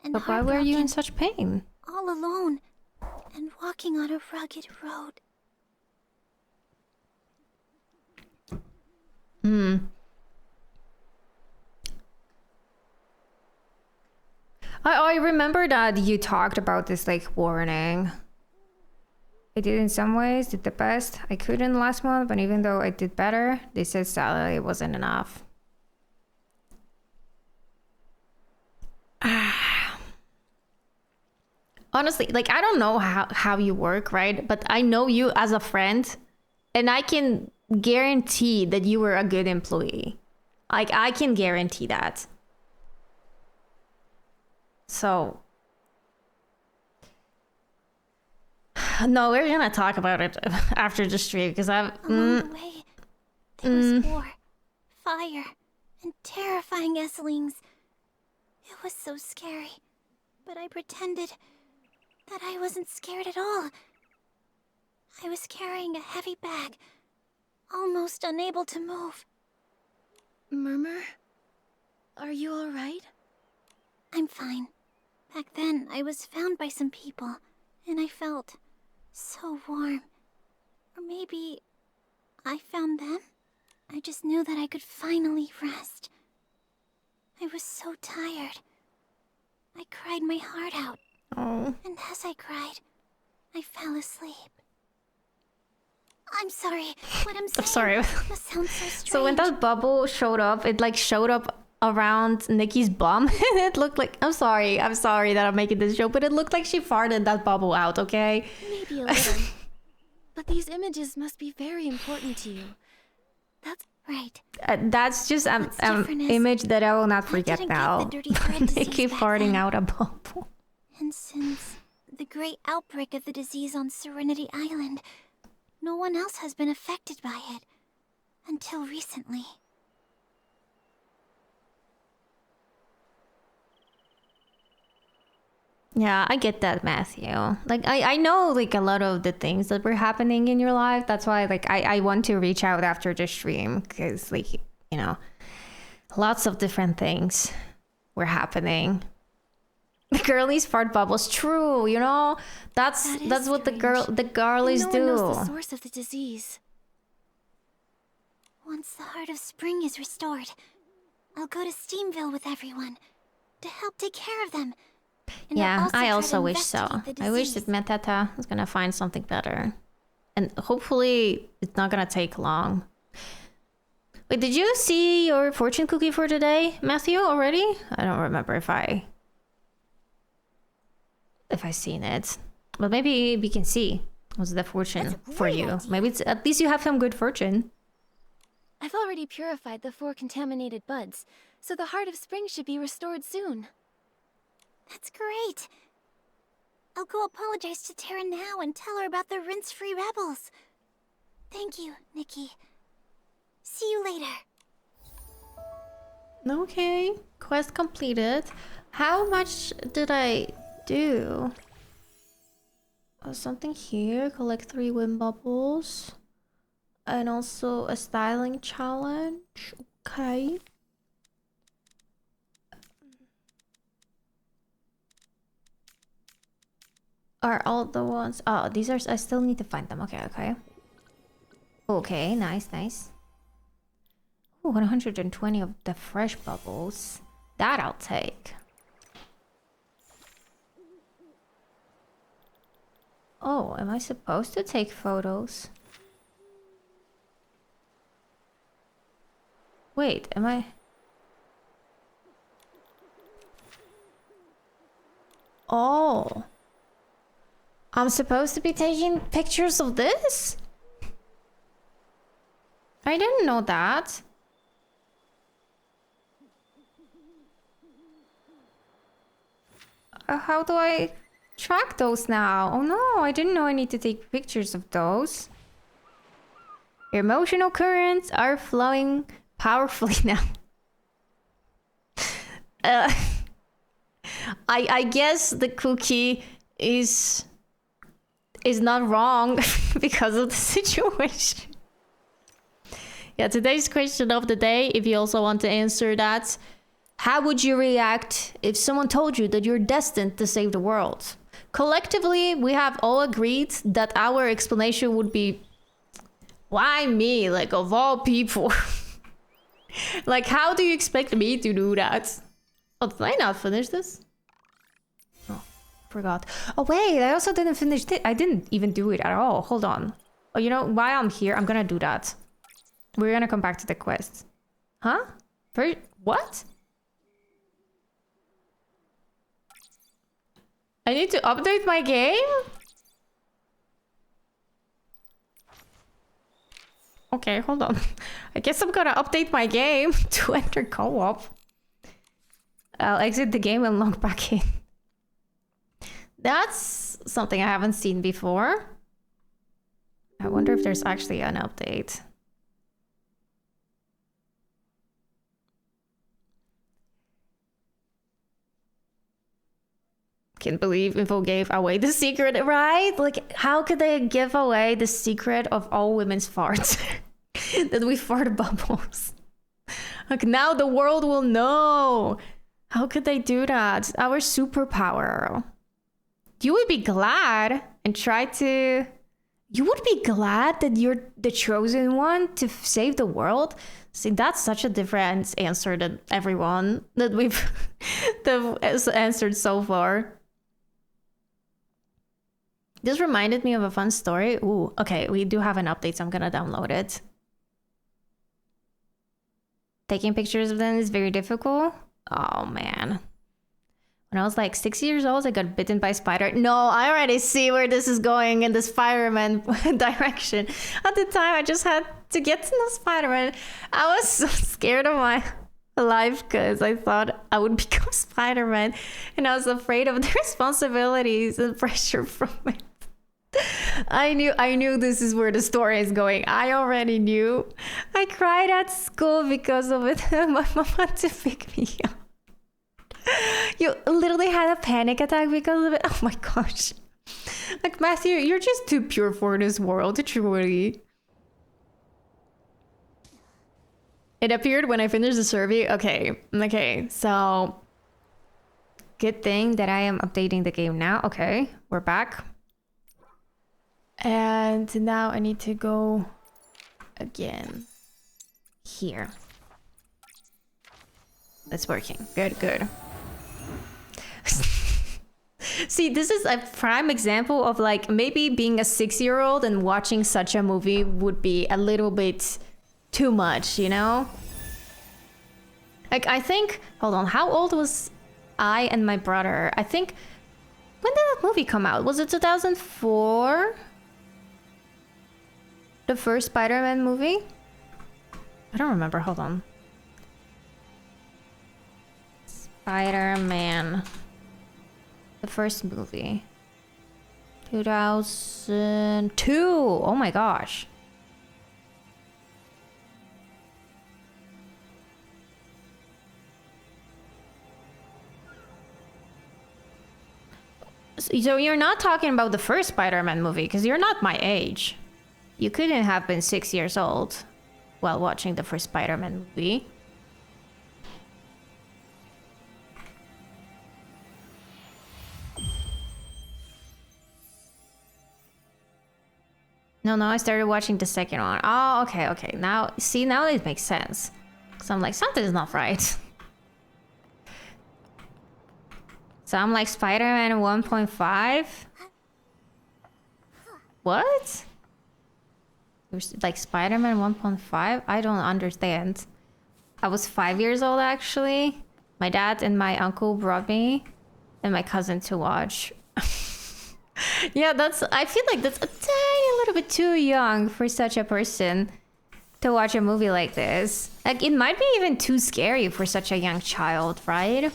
Speaker 3: and
Speaker 1: But why were you in
Speaker 3: heartbroken,
Speaker 1: such pain?
Speaker 3: all alone, and walking on a rugged road.
Speaker 1: I remember that you talked about this like warning. I did in some ways, did the best I could in the last month, but even though I did better, they said salary wasn't enough. Honestly, like I don't know how you work, right? But I know you as a friend, and I can guarantee that you were a good employee. Like I can guarantee that. So no, we're gonna talk about it after the stream because I've
Speaker 3: Along the way, there was war, fire, and terrifying Esselings. It was so scary, but I pretended that I wasn't scared at all. I was carrying a heavy bag, almost unable to move.
Speaker 6: Murmur? Are you alright?
Speaker 3: I'm fine. Back then, I was found by some people, and I felt so warm. Or maybe I found them? I just knew that I could finally rest. I was so tired. I cried my heart out,
Speaker 1: oh.
Speaker 3: and as I cried, I fell asleep. I'm sorry, what I'm saying
Speaker 1: I'm sorry.
Speaker 3: must sound so strange.
Speaker 1: So when that bubble showed up, it like showed up around Nikki's bum, and it looked like I'm sorry that I'm making this joke, but it looked like she farted that bubble out. Okay.
Speaker 6: Maybe a little. But these images must be very important to you. That's
Speaker 3: right.
Speaker 1: That's just
Speaker 3: What's different is
Speaker 1: image that I will not
Speaker 3: I
Speaker 1: forget
Speaker 3: didn't get
Speaker 1: now.
Speaker 3: the dirty thread disease
Speaker 1: Nikki
Speaker 3: back
Speaker 1: farting
Speaker 3: then.
Speaker 1: out a bubble.
Speaker 3: And since the great outbreak of the disease on Serenity Island, no one else has been affected by it. Until recently.
Speaker 1: Yeah, I get that, Matthew. Like, I know, like, a lot of the things that were happening in your life. That's why, like, I want to reach out after the stream. Because, like, you know, lots of different things were happening. The girlies fart bubbles. True, you know? That's
Speaker 6: That is
Speaker 1: what the
Speaker 6: strange.
Speaker 1: girlies
Speaker 6: no
Speaker 1: do.
Speaker 6: one knows the source of the disease.
Speaker 3: Once the heart of spring is restored, I'll go to Steamville with everyone to help take care of them. And
Speaker 1: Yeah,
Speaker 3: I'll
Speaker 1: I
Speaker 3: try
Speaker 1: also
Speaker 3: to
Speaker 1: wish so.
Speaker 3: investigate the
Speaker 1: I wish
Speaker 3: disease.
Speaker 1: that Metata is gonna find something better. And hopefully it's not gonna take long. Wait, did you see your fortune cookie for today, Matthew, already? I don't remember if I seen it. But maybe we can see what's the fortune
Speaker 3: That's a
Speaker 1: for
Speaker 3: great
Speaker 1: you.
Speaker 3: idea.
Speaker 1: Maybe it's at least you have some good fortune.
Speaker 6: I've already purified the 4 contaminated buds, so the heart of spring should be restored soon.
Speaker 3: That's great. I'll go apologize to Tara now and tell her about the rinse-free rebels. Thank you, Nikki. See you later.
Speaker 1: Okay, quest completed. How much did I do? Something here, collect 3 wind bubbles. And also a styling challenge. Okay. Are all the ones... Oh, these are... I still need to find them. Okay, okay. Okay, nice, nice. Ooh, 120 of the fresh bubbles. That I'll take. Oh, am I supposed to take photos? Wait, am I... Oh. I'm supposed to be taking pictures of this? I didn't know that. How do I track those now? Oh no, I didn't know I need to take pictures of those. Your emotional currents are flowing powerfully now. I guess the cookie is not wrong because of the situation. Yeah, today's question of the day, if you also want to answer that, how would you react if someone told you that you're destined to save the world? Collectively, we have all agreed that our explanation would be, why me? Like, of all people. Like, how do you expect me to do that? Oh, did I not finish this? Oh, forgot. Oh, wait, I also didn't finish it. I didn't even do it at all. Hold on. Oh, you know, while I'm here, I'm gonna do that. We're gonna come back to the quest. Huh? What? I need to update my game? Okay, hold on. I guess I'm gonna update my game to enter co-op. I'll exit the game and log back in. That's something I haven't seen before. I wonder if there's actually an update. Can't believe Info gave away the secret, right? Like, how could they give away the secret of all women's farts? That we fart bubbles. Like, now the world will know. How could they do that? Our superpower. You would be glad and try to... You would be glad that you're the chosen one to save the world? See, that's such a different answer than everyone that we've that answered so far. This reminded me of a fun story. Ooh, okay, we do have an update, so I'm gonna download it. Taking pictures of them is very difficult. Oh, man. When I was like 6 years old, I got bitten by a spider. No, I already see where this is going in the Spider-Man direction. At the time, I just had to get to know Spider-Man. I was so scared of my life because I thought I would become Spider-Man. And I was afraid of the responsibilities and pressure from it. I knew this is where the story is going. I already knew. I cried at school because of it. My mom had to pick me up. You literally had a panic attack because of it. Oh my gosh. Like, Matthew, you're just too pure for this world, truly. It appeared when I finished the survey. Okay, so good thing that I am updating the game now. Okay, we're back. And now I need to go again here. It's working. Good. See, this is a prime example of like maybe being a 6-year-old and watching such a movie would be a little bit too much, you know? Like, I think, hold on, how old was I and my brother? I think, when did that movie come out? Was it 2004? The first Spider-Man movie? I don't remember, hold on. Spider-Man. The first movie. 2002. Oh my gosh. So you're not talking about the first Spider-Man movie, because you're not my age. You couldn't have been 6 years old while watching the first Spider-Man movie. No, I started watching the second one. Oh, okay. Now it makes sense. Because I'm like, something's not right. So I'm like Spider-Man 1.5? What? Like Spider-Man 1.5? I don't understand. I was 5 years old actually. My dad and my uncle brought me and my cousin to watch. Yeah, I feel like that's a tiny little bit too young for such a person to watch a movie like this. Like, it might be even too scary for such a young child, right?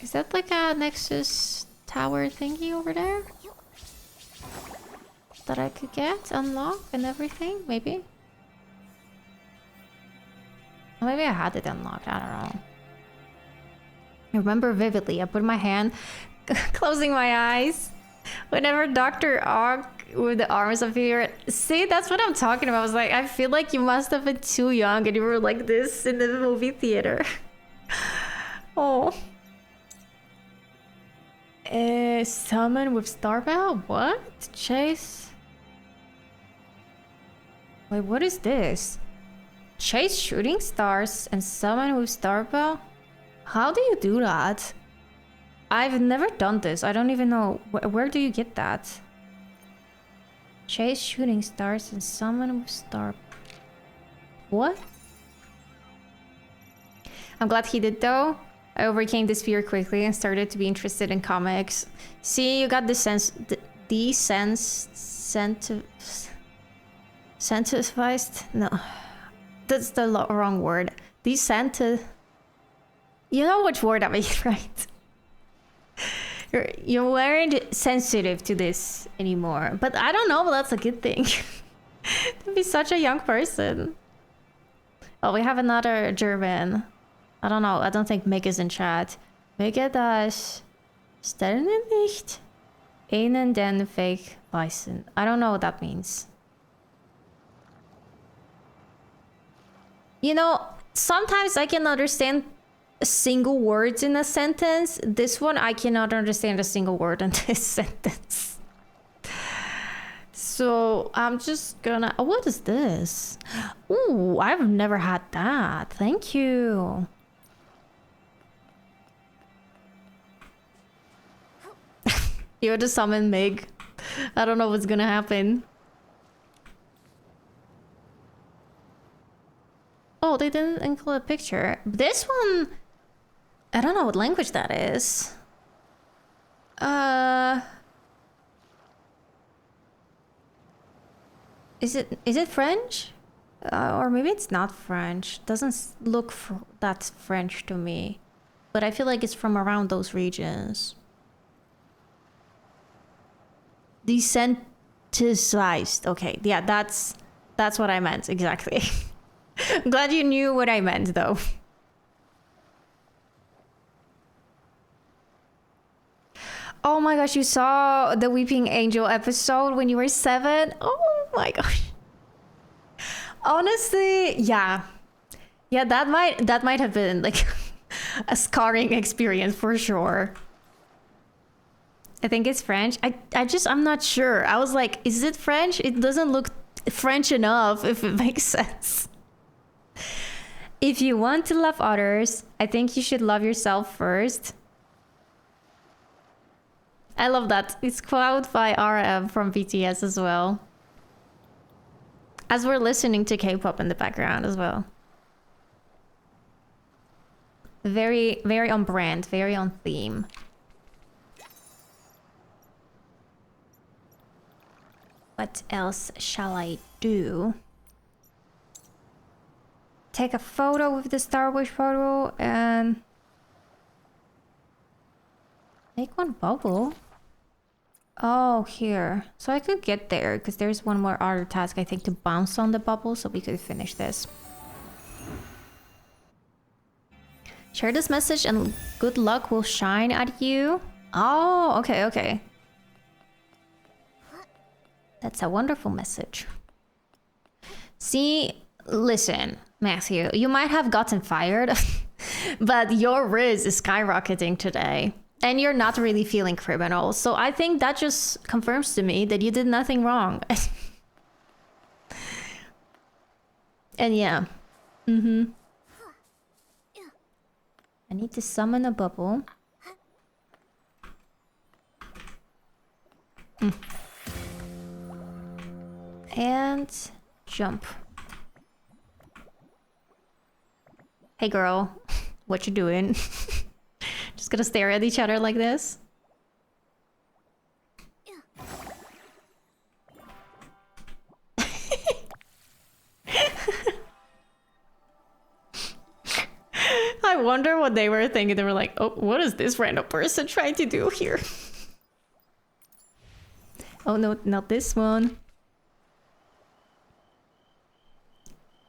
Speaker 1: Is that like a Nexus tower thingy over there? That I could get, unlock, and everything, maybe? Or maybe I had it unlocked, I don't know. I remember vividly, I put my hand, closing my eyes, whenever Dr. Ogg with the arms appeared. See, that's what I'm talking about. I was like, I feel like you must have been too young and you were like this in the movie theater. Oh. Summon with Starbell? What? Chase? Wait, what is this? Chase shooting stars and summon with Starbell? How do you do that? I've never done this. I don't even know. Where do you get that? Chase shooting stars and summon with Star. What? I'm glad he did though. I overcame this fear quickly and started to be interested in comics. See, you got desensitized? No, that's the wrong word. Desensitive. You know which word I mean, right? You weren't sensitive to this anymore. But I don't know, but that's a good thing. To be such a young person. Oh, we have another German. I don't know. I don't think Meg is in chat. Möge das Sterne nicht einen den Weg weisen. I don't know what that means. You know, sometimes I can understand single words in a sentence. This one, I cannot understand a single word in this sentence. So I'm just gonna... Oh, what is this? Ooh, I've never had that. Thank you. You had to summon Meg. I don't know what's gonna happen. Oh, they didn't include a picture. This one... I don't know what language that is. Is it French? Or maybe it's not French. Doesn't look that French to me. But I feel like it's from around those regions. Desensitized. Okay, yeah, that's what I meant exactly. I'm glad you knew what I meant though. Oh my gosh, you saw the Weeping Angel episode when you were 7? Oh my gosh. Honestly, yeah. Yeah, that might have been like a scarring experience for sure. I think it's French. I'm not sure. I was like, is it French? It doesn't look French enough, if it makes sense. If you want to love others, I think you should love yourself first. I love that. It's quoted by RM from BTS as well. As we're listening to K-pop in the background as well. Very, very on brand, very on theme. What else shall I do? Take a photo with the Star Wars photo and make one bubble. Oh, here. So I could get there because there's one more other task, I think, to bounce on the bubble so we could finish this. Share this message and good luck will shine at you. Oh, okay, okay. That's a wonderful message. See, listen, Matthew, you might have gotten fired, but your riz is skyrocketing today. And you're not really feeling criminal. So I think that just confirms to me that you did nothing wrong. And yeah. I need to summon a bubble. And jump. Hey girl, what you doing? Just gonna stare at each other like this? I wonder what they were thinking. They were like, oh, what is this random person trying to do here? Oh no, not this one.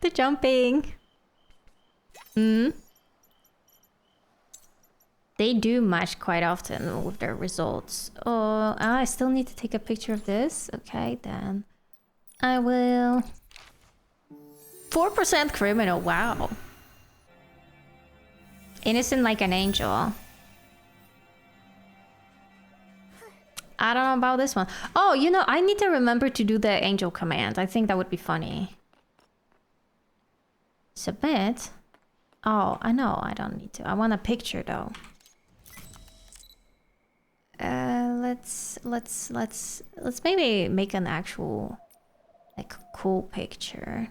Speaker 1: The jumping. They do match quite often with their results. Oh, I still need to take a picture of this. Okay, then I will. 4% criminal, wow. Innocent like an angel. I don't know about this one. Oh, you know, I need to remember to do the angel command. I think that would be funny. Submit? Oh, I know, I don't need to. I want a picture though. Let's maybe make an actual, like, cool picture.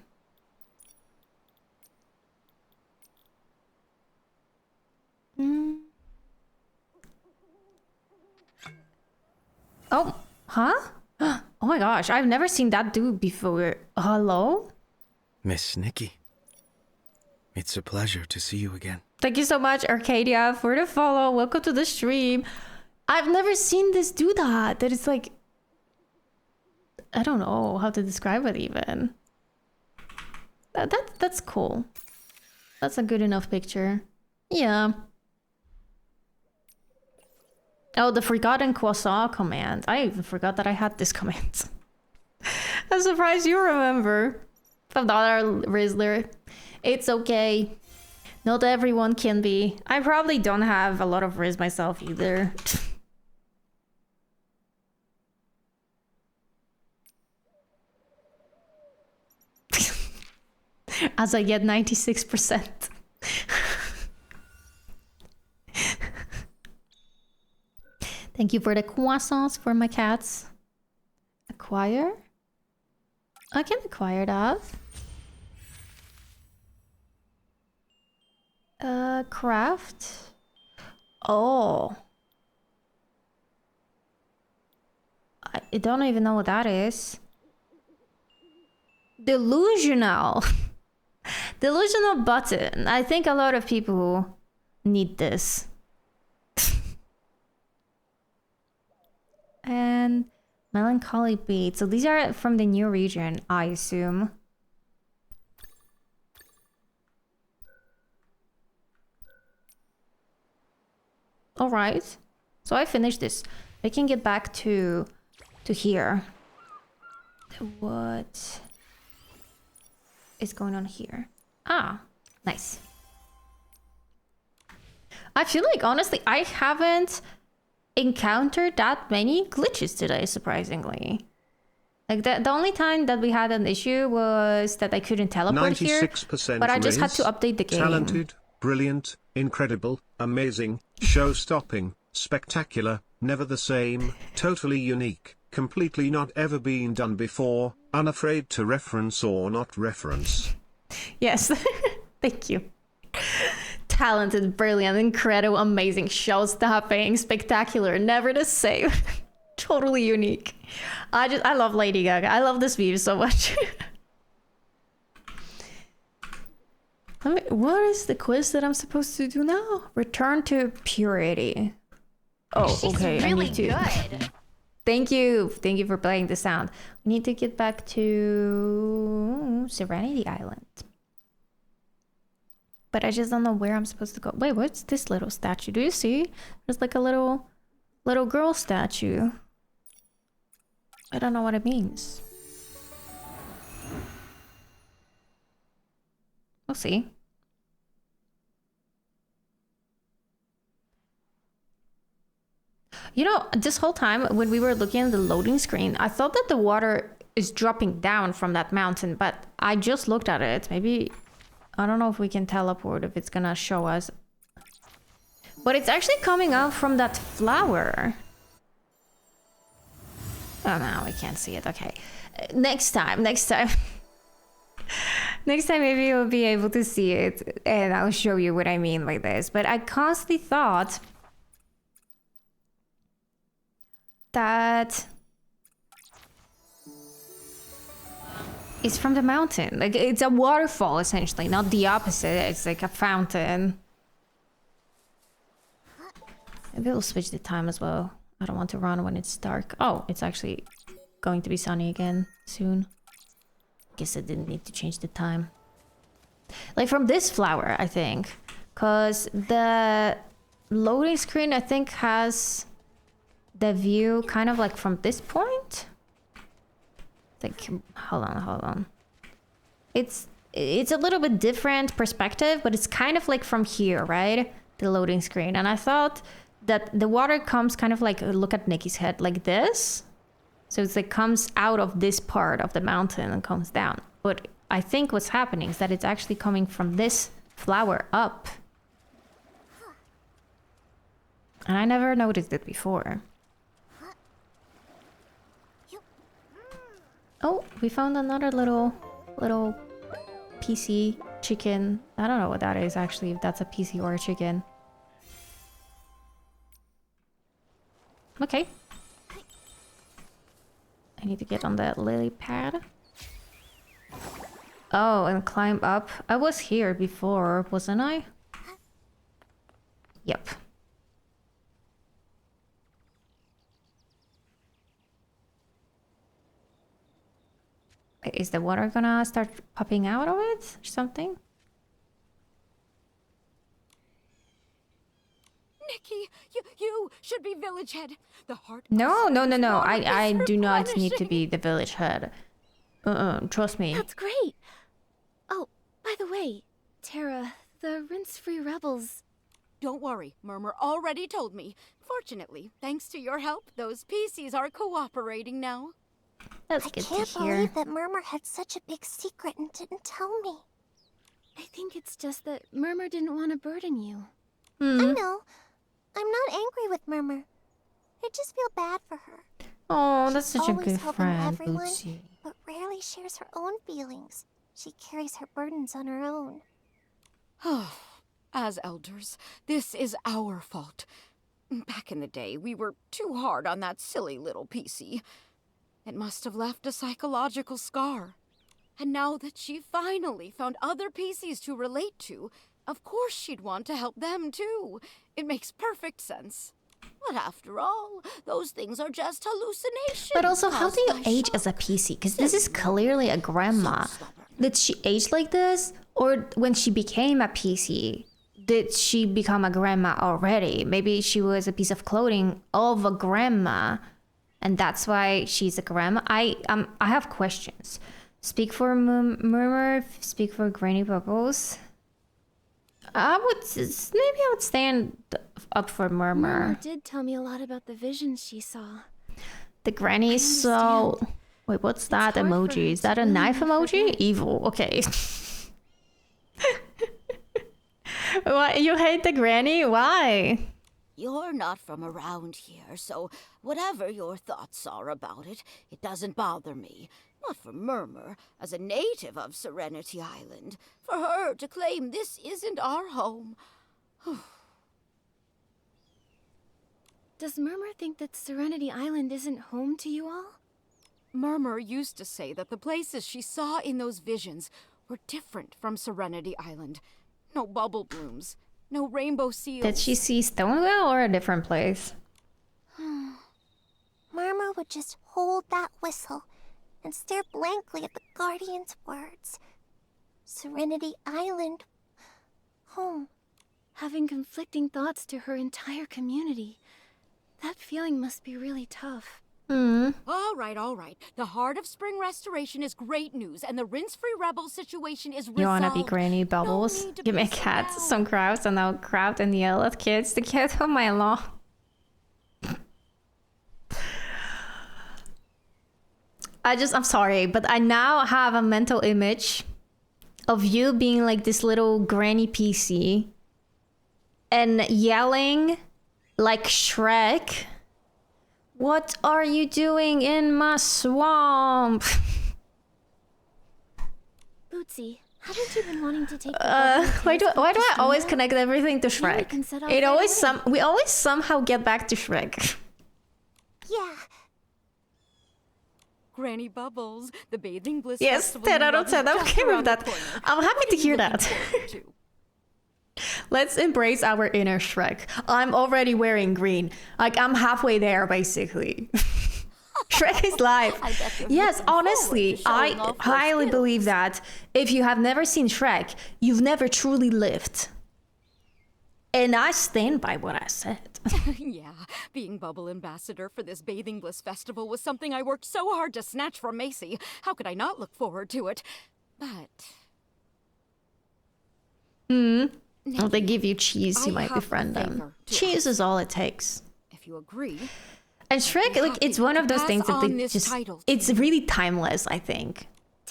Speaker 1: Oh, huh? Oh my gosh, I've never seen that dude before. Hello?
Speaker 5: Miss Nikki. It's a pleasure to see you again.
Speaker 1: Thank you so much, Arcadia, for the follow. Welcome to the stream. I've never seen this do that. That is like... I don't know how to describe it even. That's cool. That's a good enough picture. Yeah. Oh, the forgotten croissant command. I even forgot that I had this command. I'm surprised you remember. $5 Rizzler. It's okay. Not everyone can be. I probably don't have a lot of Riz myself either. As I get 96%. Thank you for the croissants for my cats. Acquire? I can acquire that. Craft? Oh. I don't even know what that is. Delusional. Delusional button. I think a lot of people need this. And melancholy beat. So these are from the new region, I assume. All right. So I finished this. I can get back to here. What is going on here? Ah, nice. I feel like, honestly, I haven't encountered that many glitches today, surprisingly. Like, the only time that we had an issue was that I couldn't teleport here.
Speaker 4: 96%
Speaker 1: but I just had
Speaker 4: Riz,
Speaker 1: to update the game.
Speaker 4: Talented, brilliant, incredible, amazing, show-stopping, spectacular, never the same, totally unique, completely not ever been done before, unafraid to reference or not reference.
Speaker 1: Yes, thank you. Talented, brilliant, incredible, amazing, show-stopping, spectacular, never the same. Totally unique. I love Lady Gaga. I love this view so much. What is the quiz that I'm supposed to do now? Return to purity. Oh, okay.
Speaker 6: She's really
Speaker 1: I need to.
Speaker 6: good.
Speaker 1: Thank you for playing the sound. We need to get back to Serenity Island. But I just don't know where I'm supposed to go. Wait, what's this little statue? Do you see? There's like a little girl statue. I don't know what it means. We'll see. You know, this whole time when we were looking at the loading screen, I thought that the water is dropping down from that mountain, but I just looked at it. Maybe, I don't know if we can teleport, if it's gonna show us. But it's actually coming out from that flower. Oh no, we can't see it. Okay. Next time. Next time maybe you'll be able to see it and I'll show you what I mean by this. But I constantly thought that it's from the mountain. Like, it's a waterfall essentially, not the opposite. It's like a fountain. Maybe we'll switch the time as well. I don't want to run when it's dark. Oh, it's actually going to be sunny again soon. Guess I didn't need to change the time. Like from this flower, I think. Because the loading screen, I think, has the view kind of like from this point. Like, hold on. It's a little bit different perspective, but it's kind of like from here, right? The loading screen. And I thought that the water comes kind of like, look at Nikki's head, like this. So it's like comes out of this part of the mountain and comes down. But I think what's happening is that it's actually coming from this flower up. And I never noticed it before. Oh, we found another little PC chicken. I don't know what that is actually, if that's a PC or a chicken. Okay. I need to get on that lily pad. Oh, and climb up. I was here before, wasn't I? Yep. Is the water gonna start popping out of it or something?
Speaker 7: Nikki, you should be village head. The heart.
Speaker 1: No. I do not need to be the village head. Trust me.
Speaker 6: That's great. Oh, by the way, Tara, the rinse-free rebels.
Speaker 7: Don't worry, Murmur already told me. Fortunately, thanks to your help, those PCs are cooperating now.
Speaker 1: That's
Speaker 3: I
Speaker 1: good
Speaker 3: can't
Speaker 1: to hear.
Speaker 3: believe that Murmur had such a big secret and didn't tell me.
Speaker 6: I think it's just that Murmur didn't want to burden you.
Speaker 3: I know. I'm not angry with Murmur. I just feel bad for her.
Speaker 1: Oh, that's
Speaker 3: She's
Speaker 1: such a
Speaker 3: always
Speaker 1: good
Speaker 3: helping
Speaker 1: friend,
Speaker 3: everyone,
Speaker 1: Bootsy.
Speaker 3: but rarely shares her own feelings. She carries her burdens on her own.
Speaker 7: As elders, this is our fault. Back in the day, we were too hard on that silly little PC. It must have left a psychological scar. And now that she finally found other PCs to relate to, of course she'd want to help them too. It makes perfect sense. But after all, those things are just hallucinations.
Speaker 1: But also, how do you
Speaker 7: caused by
Speaker 1: age as a
Speaker 7: shock.
Speaker 1: PC? Because this is clearly a grandma.
Speaker 7: So stubborn.
Speaker 1: Did she age like this? Or when she became a PC, did she become a grandma already? Maybe she was a piece of clothing of a grandma, and that's why she's a grandma. I have questions. Speak for Murmur, speak for Granny Bubbles. Maybe I would stand up for Murmur.
Speaker 6: Murmur did tell me a lot about the visions she saw.
Speaker 1: The granny so... Wait, what's that
Speaker 6: hard for her
Speaker 1: emoji? Is that
Speaker 6: to
Speaker 1: a knife
Speaker 6: really
Speaker 1: emoji?
Speaker 6: forget.
Speaker 1: Evil. Okay. What? You hate the granny? Why?
Speaker 8: You're not from around here, so whatever your thoughts are about it, it doesn't bother me. Not for Murmur, as a native of Serenity Island. For her to claim this isn't our home.
Speaker 6: Does Murmur think that Serenity Island isn't home to you all?
Speaker 7: Murmur used to say that the places she saw in those visions were different from Serenity Island. No bubble blooms, no rainbow seals.
Speaker 1: Did she see Stonewell or a different place?
Speaker 3: Murmur would just hold that whistle and stare blankly at the Guardian's words. Serenity Island. Home.
Speaker 6: Having conflicting thoughts to her entire community. That feeling must be really tough.
Speaker 7: All right. The Heart of Spring restoration is great news, and the rinse-free rebel situation is resolved.
Speaker 1: You wanna be Granny Bubbles?
Speaker 7: need to
Speaker 1: Give me a
Speaker 7: be so
Speaker 1: cat,
Speaker 7: loud.
Speaker 1: some crowds, and I'll crowd and yell at kids to get on my lawn. I'm sorry, but I now have a mental image of you being like this little granny PC and yelling like Shrek. What are you doing in my swamp?
Speaker 6: Tootsie, haven't you been wanting to take the
Speaker 1: why do I always
Speaker 6: Shrek?
Speaker 1: connect everything to
Speaker 6: Yeah, we
Speaker 1: Shrek?
Speaker 6: can set off
Speaker 1: It
Speaker 6: right
Speaker 1: always
Speaker 6: away.
Speaker 1: we always somehow get back to Shrek.
Speaker 3: Yeah,
Speaker 7: Granny Bubbles, the Bathing Bliss
Speaker 1: Yes,
Speaker 7: Festival
Speaker 1: 10
Speaker 7: you
Speaker 1: out of
Speaker 7: love is
Speaker 1: 10. I'm
Speaker 7: just
Speaker 1: okay with
Speaker 7: around the
Speaker 1: that.
Speaker 7: corner.
Speaker 1: I'm happy
Speaker 7: What
Speaker 1: to
Speaker 7: are you
Speaker 1: hear
Speaker 7: looking
Speaker 1: that.
Speaker 7: forward to?
Speaker 1: Let's embrace our inner Shrek. I'm already wearing green. Like, I'm halfway there, basically. Shrek is life.
Speaker 8: I bet you're
Speaker 1: Yes,
Speaker 8: looking forward
Speaker 1: honestly,
Speaker 8: to showing
Speaker 1: I
Speaker 8: off your
Speaker 1: highly
Speaker 8: skills.
Speaker 1: believe that if you have never seen Shrek, you've never truly lived. And I stand by what I said.
Speaker 7: Yeah, being Bubble Ambassador for this Bathing Bliss Festival was something I worked so hard to snatch from Macy. How could I not look forward to it? But...
Speaker 1: If they give you cheese, you
Speaker 7: I
Speaker 1: might
Speaker 7: have a
Speaker 1: befriend them.
Speaker 7: favor to
Speaker 1: Cheese is all it takes.
Speaker 7: if you agree,
Speaker 1: And Shrek, like, it's one of those
Speaker 7: Pass
Speaker 1: things that
Speaker 7: on
Speaker 1: they
Speaker 7: this
Speaker 1: just,
Speaker 7: title to
Speaker 1: it's
Speaker 7: you.
Speaker 1: really timeless, I think.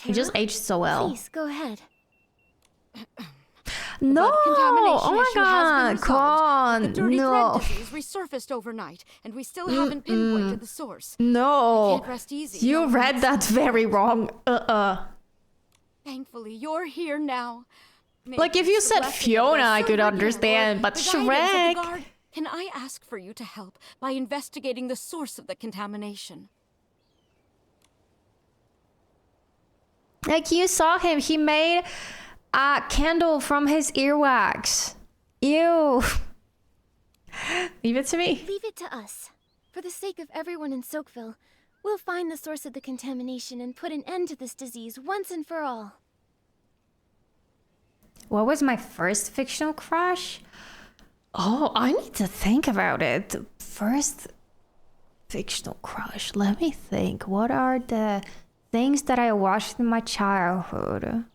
Speaker 1: It just
Speaker 6: Tara?
Speaker 1: aged so well.
Speaker 6: Please, go ahead.
Speaker 1: No!
Speaker 7: contamination
Speaker 1: Oh my
Speaker 7: issue has been
Speaker 1: god, come on!
Speaker 7: The dirty
Speaker 1: No.
Speaker 7: thread disease resurfaced overnight, and we still haven't pinpointed the source.
Speaker 1: No.
Speaker 7: Can't rest easy.
Speaker 1: You
Speaker 7: No
Speaker 1: read
Speaker 7: one's-
Speaker 1: that very wrong.
Speaker 7: Thankfully, you're here now.
Speaker 1: Like, if
Speaker 7: Maybe
Speaker 1: you
Speaker 7: it's the
Speaker 1: said
Speaker 7: blessing of
Speaker 1: Fiona,
Speaker 7: the
Speaker 1: I could
Speaker 7: silver
Speaker 1: understand,
Speaker 7: deal,
Speaker 1: but
Speaker 7: or the guidance of the
Speaker 1: Shrek-
Speaker 7: guard. Can I ask for you to help by investigating the source of the contamination?
Speaker 1: Like, you saw him, he made a candle from his earwax. Ew. Leave it to me.
Speaker 6: Leave it to us. For the sake of everyone in Soakville, we'll find the source of the contamination and put an end to this disease once and for all.
Speaker 1: What was my first fictional crush? Oh, I need to think about it. First fictional crush. Let me think. What are the things that I watched in my childhood?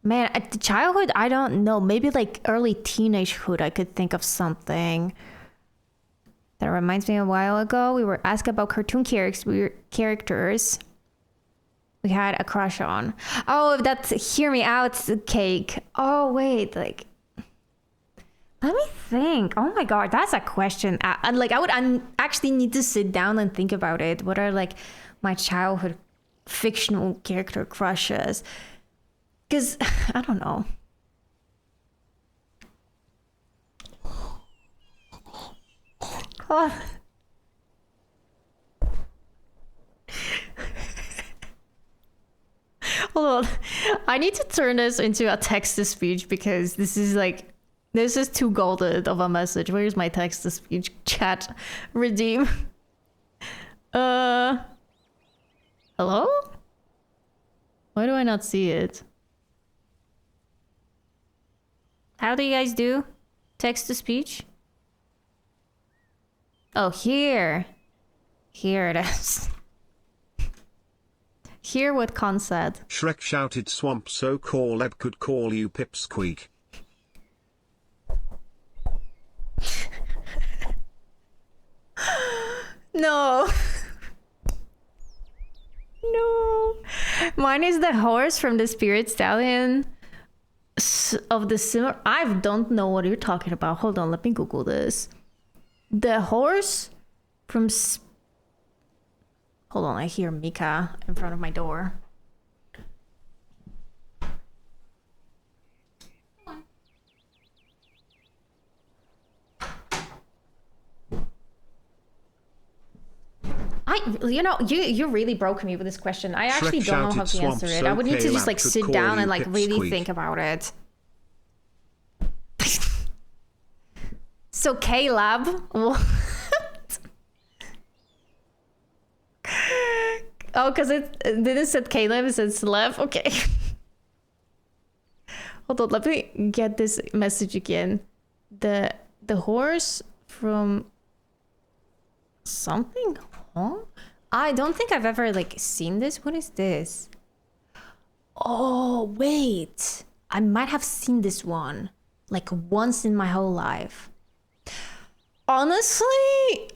Speaker 1: Man, at the childhood, I don't know. Maybe like early teenagehood, I could think of something. That reminds me a while ago, we were asked about cartoon characters we had a crush on. Oh, that's Hear Me Out Cake. Oh, wait, like... Let me think. Oh my god, that's a question. I actually need to sit down and think about it. What are like my childhood fictional character crushes? Because, I don't know. Oh. Hold on. I need to turn this into a text-to-speech because this is too golden of a message. Where's my text-to-speech chat? Redeem. Hello? Why do I not see it? How do you guys do text-to-speech? Oh, here. Here it is. Hear what Con said.
Speaker 4: Shrek shouted swamp so Corleb could call you Pipsqueak.
Speaker 1: No. No. Mine is the horse from the Spirit Stallion of the Simmer. I don't know what you're talking about. Hold on, let me Google this. The horse from... Hold on, I hear Mika in front of my door. You really broke me with this question. I actually don't know how to answer it. I would need to just like sit down and like really think about it. So Caleb, what? Oh, because it didn't say Caleb, it said Slev. Okay. Hold on, let me get this message again. The horse from something? Huh? I don't think I've ever like seen this. What is this? Oh, wait. I might have seen this one like once in my whole life. Honestly,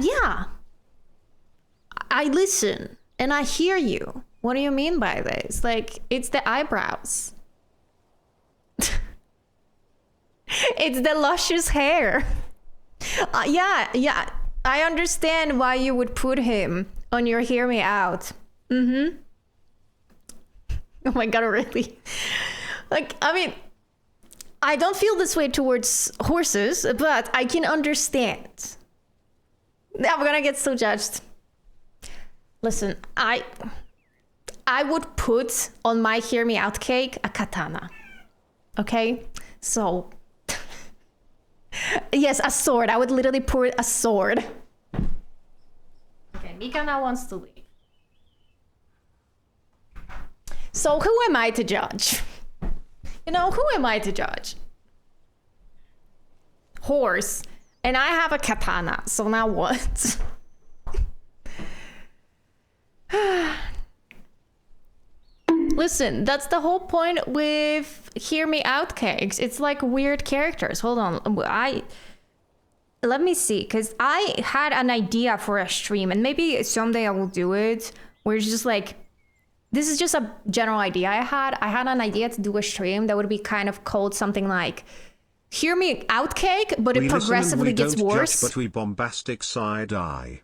Speaker 1: yeah. I listen and I hear you. What do you mean by this? Like, it's the eyebrows. It's the luscious hair. Yeah. I understand why you would put him on your hear me out. Oh my god, really? Like, I mean, I don't feel this way towards horses, but I can understand. I'm gonna get so judged. Listen, I would put on my hear me out cake a katana. Okay? So, yes, a sword. I would literally put a sword. Okay, Mika now wants to leave. So who am I to judge? You know, who am I to judge? Horse. And I have a katana, so now what? Listen, that's the whole point with Hear Me Out cakes. It's like weird characters. Hold on. Let me see, because I had an idea for a stream, and maybe someday I will do it, where it's just like, this is just a general idea I had. I had an idea to do a stream that would be kind of called something like Hear Me Out cake, but it progressively gets worse.
Speaker 4: Judge, but we bombastic side eye.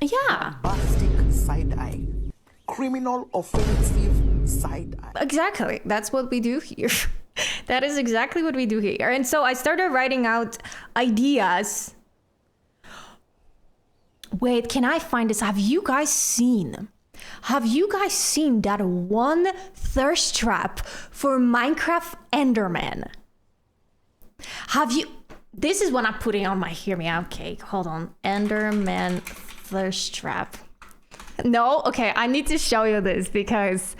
Speaker 1: Yeah.
Speaker 9: Bombastic side eye. Criminal offensive side eye.
Speaker 1: Exactly. That's what we do here. That is exactly what we do here. And so I started writing out ideas. Wait, can I find this? Have you guys seen that one thirst trap for Minecraft Enderman? This is what I'm putting on my Hear Me Out cake. Hold on. Enderman thirst trap. No? Okay, I need to show you this because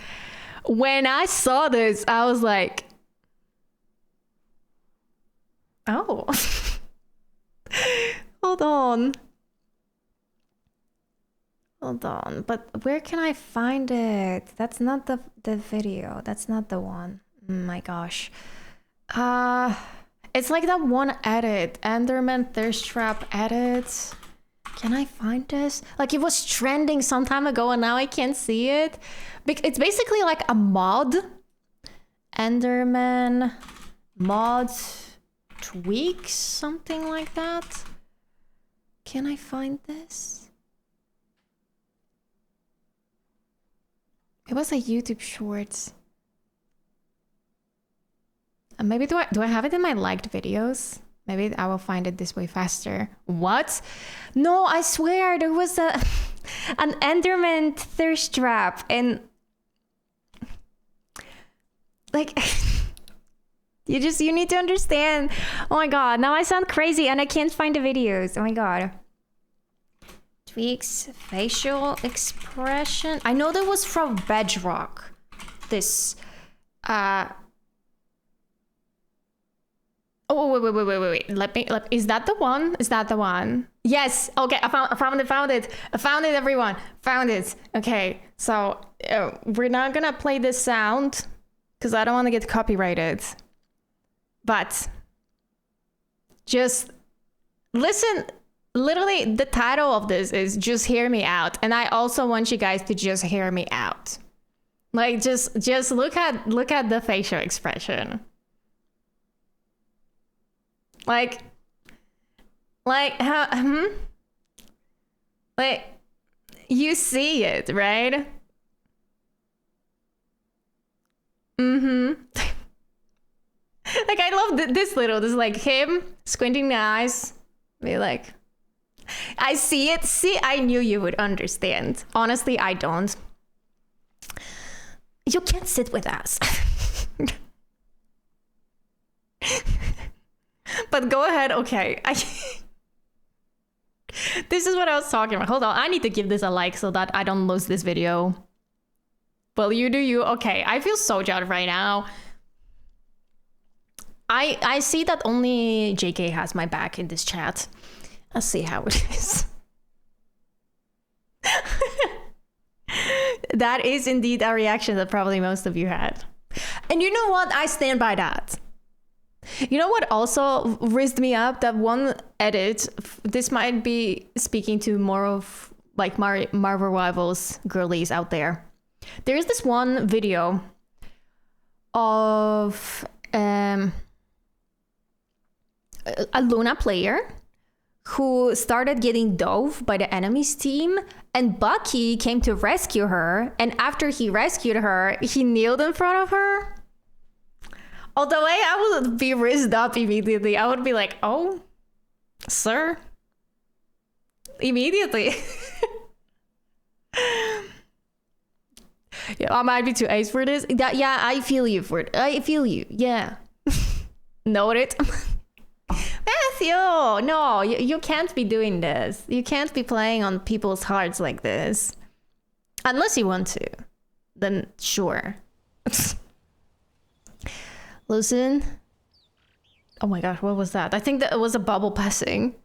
Speaker 1: when I saw this, I was like, oh. Hold on. But where can I find it? That's not the video. That's not the one. My gosh. It's like that one edit. Enderman Thirst Trap edit. Can I find this? Like, it was trending some time ago and now I can't see it. It's basically like a mod. Enderman mod tweaks, something like that. Can I find this? It was a YouTube shorts. Maybe do I have it in my liked videos? Maybe I will find it this way faster. What? No, I swear there was an Enderman thirst trap and like you need to understand. Oh my god, now I sound crazy and I can't find the videos. Oh my god. Tweaks facial expression. I know that was from Bedrock. This Oh, wait. Let me, is that the one? Is that the one? Yes. Okay, I found it, everyone. Found it. Okay, so we're not gonna play this sound because I don't want to get copyrighted. But just listen. Literally, the title of this is Just Hear Me Out. And I also want you guys to just hear me out. Like, just look at the facial expression. Like how, like, you see it, right? Like, I love this like him squinting the eyes. Be like, I see it. See, I knew you would understand. Honestly, I don't. You can't sit with us. But go ahead. Okay. This is what I was talking about. Hold on. I need to give this a like so that I don't lose this video. Well, you do you. Okay. I feel so judged right now. I see that only JK has my back in this chat. Let's see how it is. That is indeed a reaction that probably most of you had. And you know what? I stand by that. You know what also rizzed me up? That one edit, this might be speaking to more of like Marvel Rivals girlies out there. There's this one video of a Luna player who started getting dove by the enemy's team, and Bucky came to rescue her, and after he rescued her, he kneeled in front of her. Oh, the way I would be raised up immediately, I would be like, oh, sir. Immediately. Yeah, I might be too ace for this. Yeah, I feel you for it. I feel you. Yeah. Noted. Matthew, no, you can't be doing this. You can't be playing on people's hearts like this. Unless you want to. Then sure. Listen. Oh my gosh, what was that? I think that it was a bubble passing.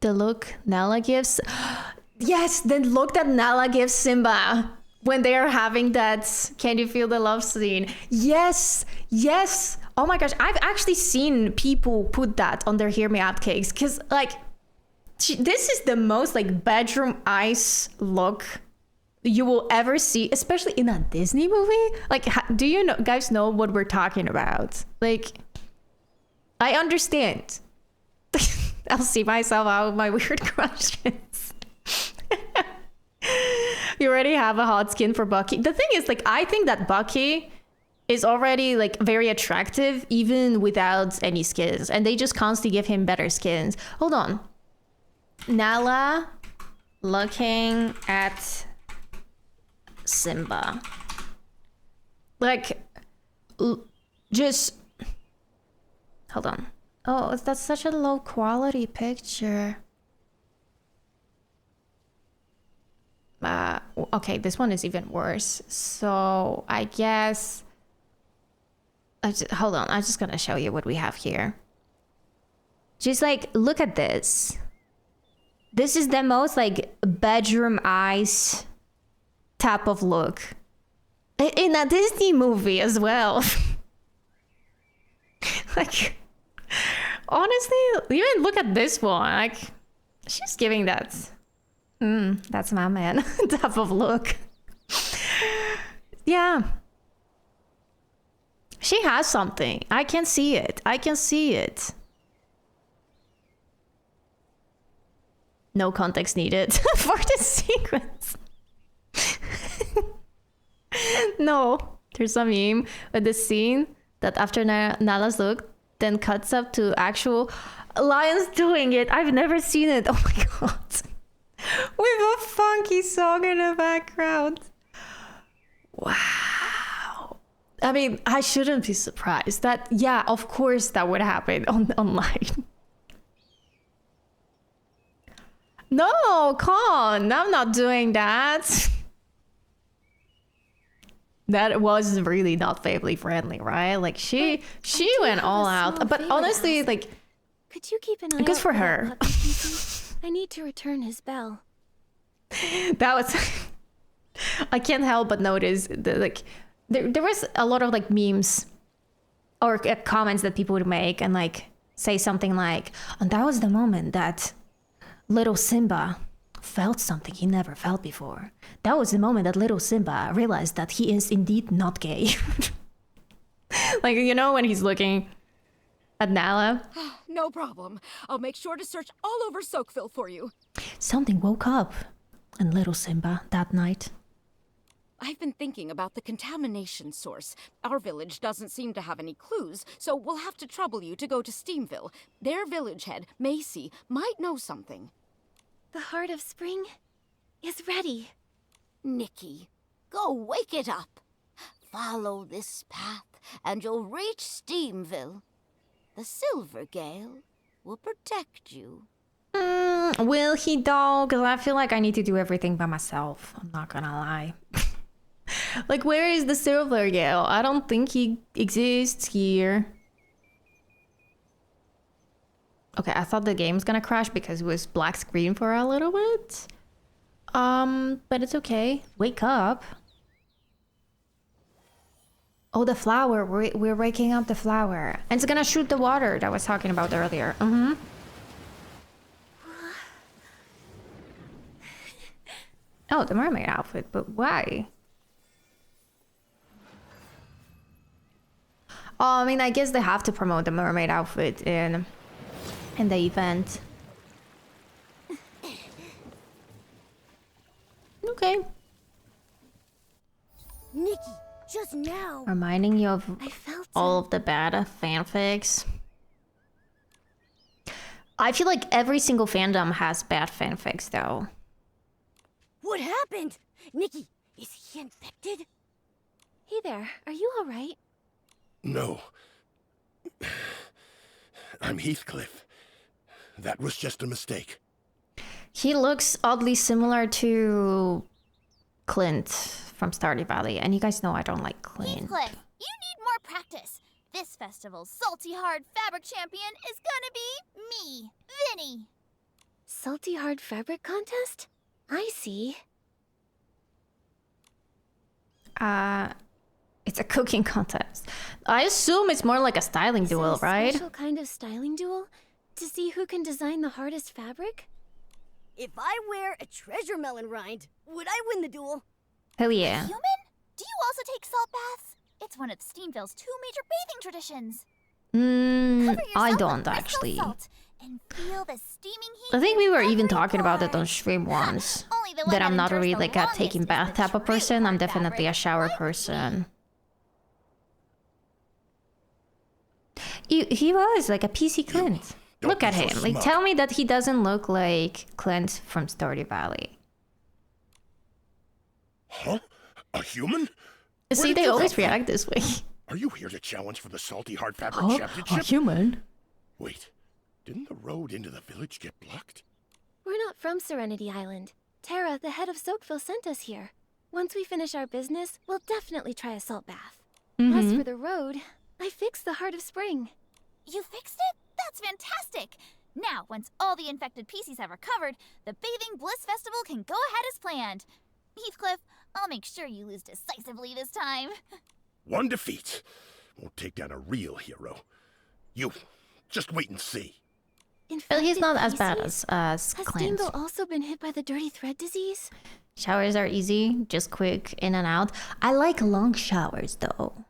Speaker 1: The look Nala gives. Yes, the look that Nala gives Simba when they are having that "Can you feel the love" scene. Yes, yes. Oh my gosh, I've actually seen people put that on their Hear Me Out cakes, because like this is the most like bedroom eyes look you will ever see, especially in a Disney movie. Like, do you know, guys know what we're talking about? Like, I understand. I'll see myself out with my weird questions. You already have a hot skin for Bucky. The thing is, like, I think that Bucky is already like very attractive even without any skins, and they just constantly give him better skins. Hold on. Nala looking at Simba. Like, just hold on. Oh, that's such a low quality picture. Okay, this one is even worse. So I guess hold on, I'm just gonna show you what we have here. Just like, look at this. This is the most like bedroom eyes type of look in a Disney movie as well. Like, honestly, even look at this one. Like, she's giving that that's my man type of look. Yeah, she has something. I can see it. I can see it. No context needed for this sequence. No, there's a meme with the scene that after Nala's look then cuts up to actual lions doing it. I've never seen it. Oh my god. With a funky song in the background. Wow. I mean, I shouldn't be surprised. That, yeah, of course that would happen online. No, come on. I'm not doing that. That was really not family friendly, right? Like, she went all out. But honestly, like,
Speaker 6: could you keep an eye
Speaker 1: good
Speaker 6: out
Speaker 1: for
Speaker 6: that
Speaker 1: her.
Speaker 6: puppy, Kiki? I need to return his bell.
Speaker 1: That was I can't help but notice that, like, there was a lot of like memes or comments that people would make and like say something like, and that was the moment that little Simba felt something he never felt before. That was the moment that little Simba realized that he is indeed not gay. Like, you know, when he's looking at Nala.
Speaker 7: No problem. I'll make sure to search all over Soakville for you.
Speaker 1: Something woke up in little Simba that night.
Speaker 7: I've been thinking about the contamination source. Our village doesn't seem to have any clues, so we'll have to trouble you to go to Steamville. Their village head, Macy, might know something.
Speaker 6: The heart of spring is ready.
Speaker 8: Nikki, go wake it up. Follow this path, and you'll reach Steamville. The Silver Gale will protect you.
Speaker 1: Will he though? Because I feel like I need to do everything by myself. I'm not gonna lie. Like, where is the Silver Gale? I don't think he exists here. Okay, I thought the game was gonna crash because it was black screen for a little bit. But it's okay. Wake up. Oh, the flower. We're waking up the flower. And it's gonna shoot the water that I was talking about earlier. Oh, the mermaid outfit, but why? Oh, I mean, I guess they have to promote the mermaid outfit in in the event. Okay.
Speaker 2: Nikki, just now.
Speaker 1: Reminding you of
Speaker 6: I felt
Speaker 1: all of the bad fanfics. I feel like every single fandom has bad fanfics, though.
Speaker 2: What happened? Nikki, is he infected?
Speaker 6: Hey there, are you alright?
Speaker 10: No. I'm Heathcliff. That was just a mistake.
Speaker 1: He looks oddly similar to Clint from Stardew Valley, and you guys know I don't like Clint.
Speaker 3: Heathcliff, you need more practice. This festival's salty hard fabric champion is gonna be me, Vinny.
Speaker 6: Salty hard fabric contest? I see.
Speaker 1: It's a cooking contest. I assume it's more like a styling duel, right?
Speaker 6: Special kind of styling duel to see who can design the hardest fabric?
Speaker 2: If I wear a treasure melon rind, would I win the duel?
Speaker 1: Hell yeah.
Speaker 3: Human? Do you also take salt baths? It's one of Steamville's 2 major bathing traditions. Cover
Speaker 1: I
Speaker 3: yourself
Speaker 1: don't
Speaker 3: with crystal
Speaker 1: actually.
Speaker 3: salt and feel the steaming heat
Speaker 1: I think we were
Speaker 3: in
Speaker 1: even
Speaker 3: every
Speaker 1: talking about it on
Speaker 3: pore.
Speaker 1: stream once.
Speaker 3: Only the one
Speaker 1: That I'm not
Speaker 3: endures
Speaker 1: really
Speaker 3: the
Speaker 1: like a
Speaker 3: longest
Speaker 1: taking
Speaker 3: is
Speaker 1: bath
Speaker 3: the
Speaker 1: type of
Speaker 3: true
Speaker 1: person. I'm
Speaker 3: hard
Speaker 1: definitely a
Speaker 3: fabric.
Speaker 1: shower
Speaker 3: Like
Speaker 1: person. He was like a PC Clint.
Speaker 10: Don't
Speaker 1: Look at
Speaker 10: be so
Speaker 1: him. Like,
Speaker 10: smug.
Speaker 1: tell me that he doesn't look like Clint from Stardew Valley.
Speaker 10: Huh? A human?
Speaker 1: See,
Speaker 10: did
Speaker 1: they
Speaker 10: you
Speaker 1: always
Speaker 10: come from?
Speaker 1: react this way.
Speaker 10: Are you here to challenge for the Salty Hard Fabric
Speaker 1: Oh,
Speaker 10: Championship?
Speaker 1: human?
Speaker 10: Wait, didn't the road into the village get blocked?
Speaker 6: We're not from Serenity Island. Tara, the head of Soakville, sent us here. Once we finish our business, we'll definitely try a salt bath. As for the road, I fixed the Heart of Spring.
Speaker 3: You fixed it? That's fantastic! Now, once all the infected PCs have recovered, the Bathing Bliss Festival can go ahead as planned. Heathcliff, I'll make sure you lose decisively this time.
Speaker 10: One defeat won't take down a real hero. You, just wait and see.
Speaker 1: But he's
Speaker 6: Infected
Speaker 1: not as bad
Speaker 6: PCs?
Speaker 1: as
Speaker 6: Has
Speaker 1: Clint.
Speaker 6: Steamville also been hit by the dirty thread disease?
Speaker 1: Showers are easy, just quick, in and out. I like long showers though.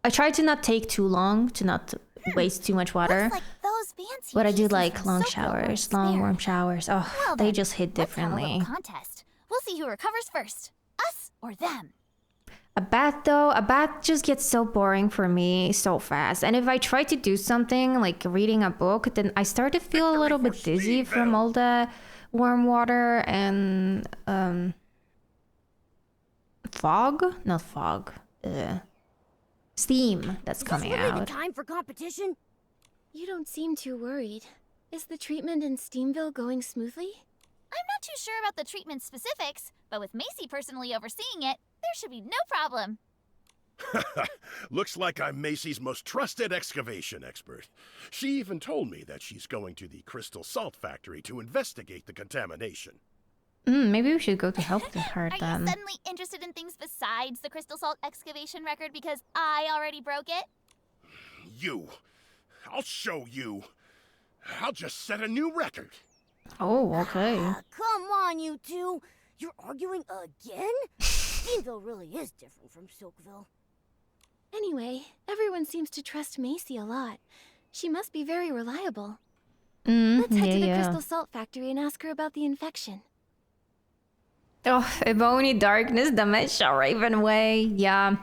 Speaker 1: I try to not take too long, to not waste too much water.
Speaker 3: Looks like those fancy
Speaker 1: But I do
Speaker 3: PCs
Speaker 1: like
Speaker 3: from
Speaker 1: long
Speaker 3: Soakville weren't
Speaker 1: showers, long
Speaker 3: spared.
Speaker 1: warm showers. Oh,
Speaker 3: Well
Speaker 1: they
Speaker 3: then,
Speaker 1: just hit
Speaker 3: let's have a
Speaker 1: differently.
Speaker 3: little contest. We'll see who recovers first, us or them.
Speaker 1: A bath though, a bath just gets so boring for me so fast. And if I try to do something like reading a book, then I start to feel a little bit dizzy from all the warm water and fog? Not fog. Steam that's coming
Speaker 2: Is this really
Speaker 1: out.
Speaker 2: the time for competition?
Speaker 6: You don't seem too worried. Is the treatment in Steamville going smoothly?
Speaker 3: I'm not too sure about the treatment specifics, but with Macy personally overseeing it, there should be no problem.
Speaker 10: Looks like I'm Macy's most trusted excavation expert. She even told me that she's going to the Crystal Salt Factory to investigate the contamination.
Speaker 1: Maybe we should go to help her
Speaker 3: Are you
Speaker 1: then.
Speaker 3: suddenly interested in things besides the crystal salt excavation record because I already broke it?
Speaker 10: You. I'll show you. I'll just set a new record.
Speaker 1: Oh, okay.
Speaker 2: Come on, you two. You're arguing again? Steamville really is different from Soakville.
Speaker 6: Anyway, everyone seems to trust Macy a lot. She must be very reliable.
Speaker 1: Mm,
Speaker 6: Let's head to the
Speaker 1: yeah.
Speaker 6: Crystal Salt Factory and ask her about the infection.
Speaker 1: Oh, if only darkness dementia Raven way. Yeah.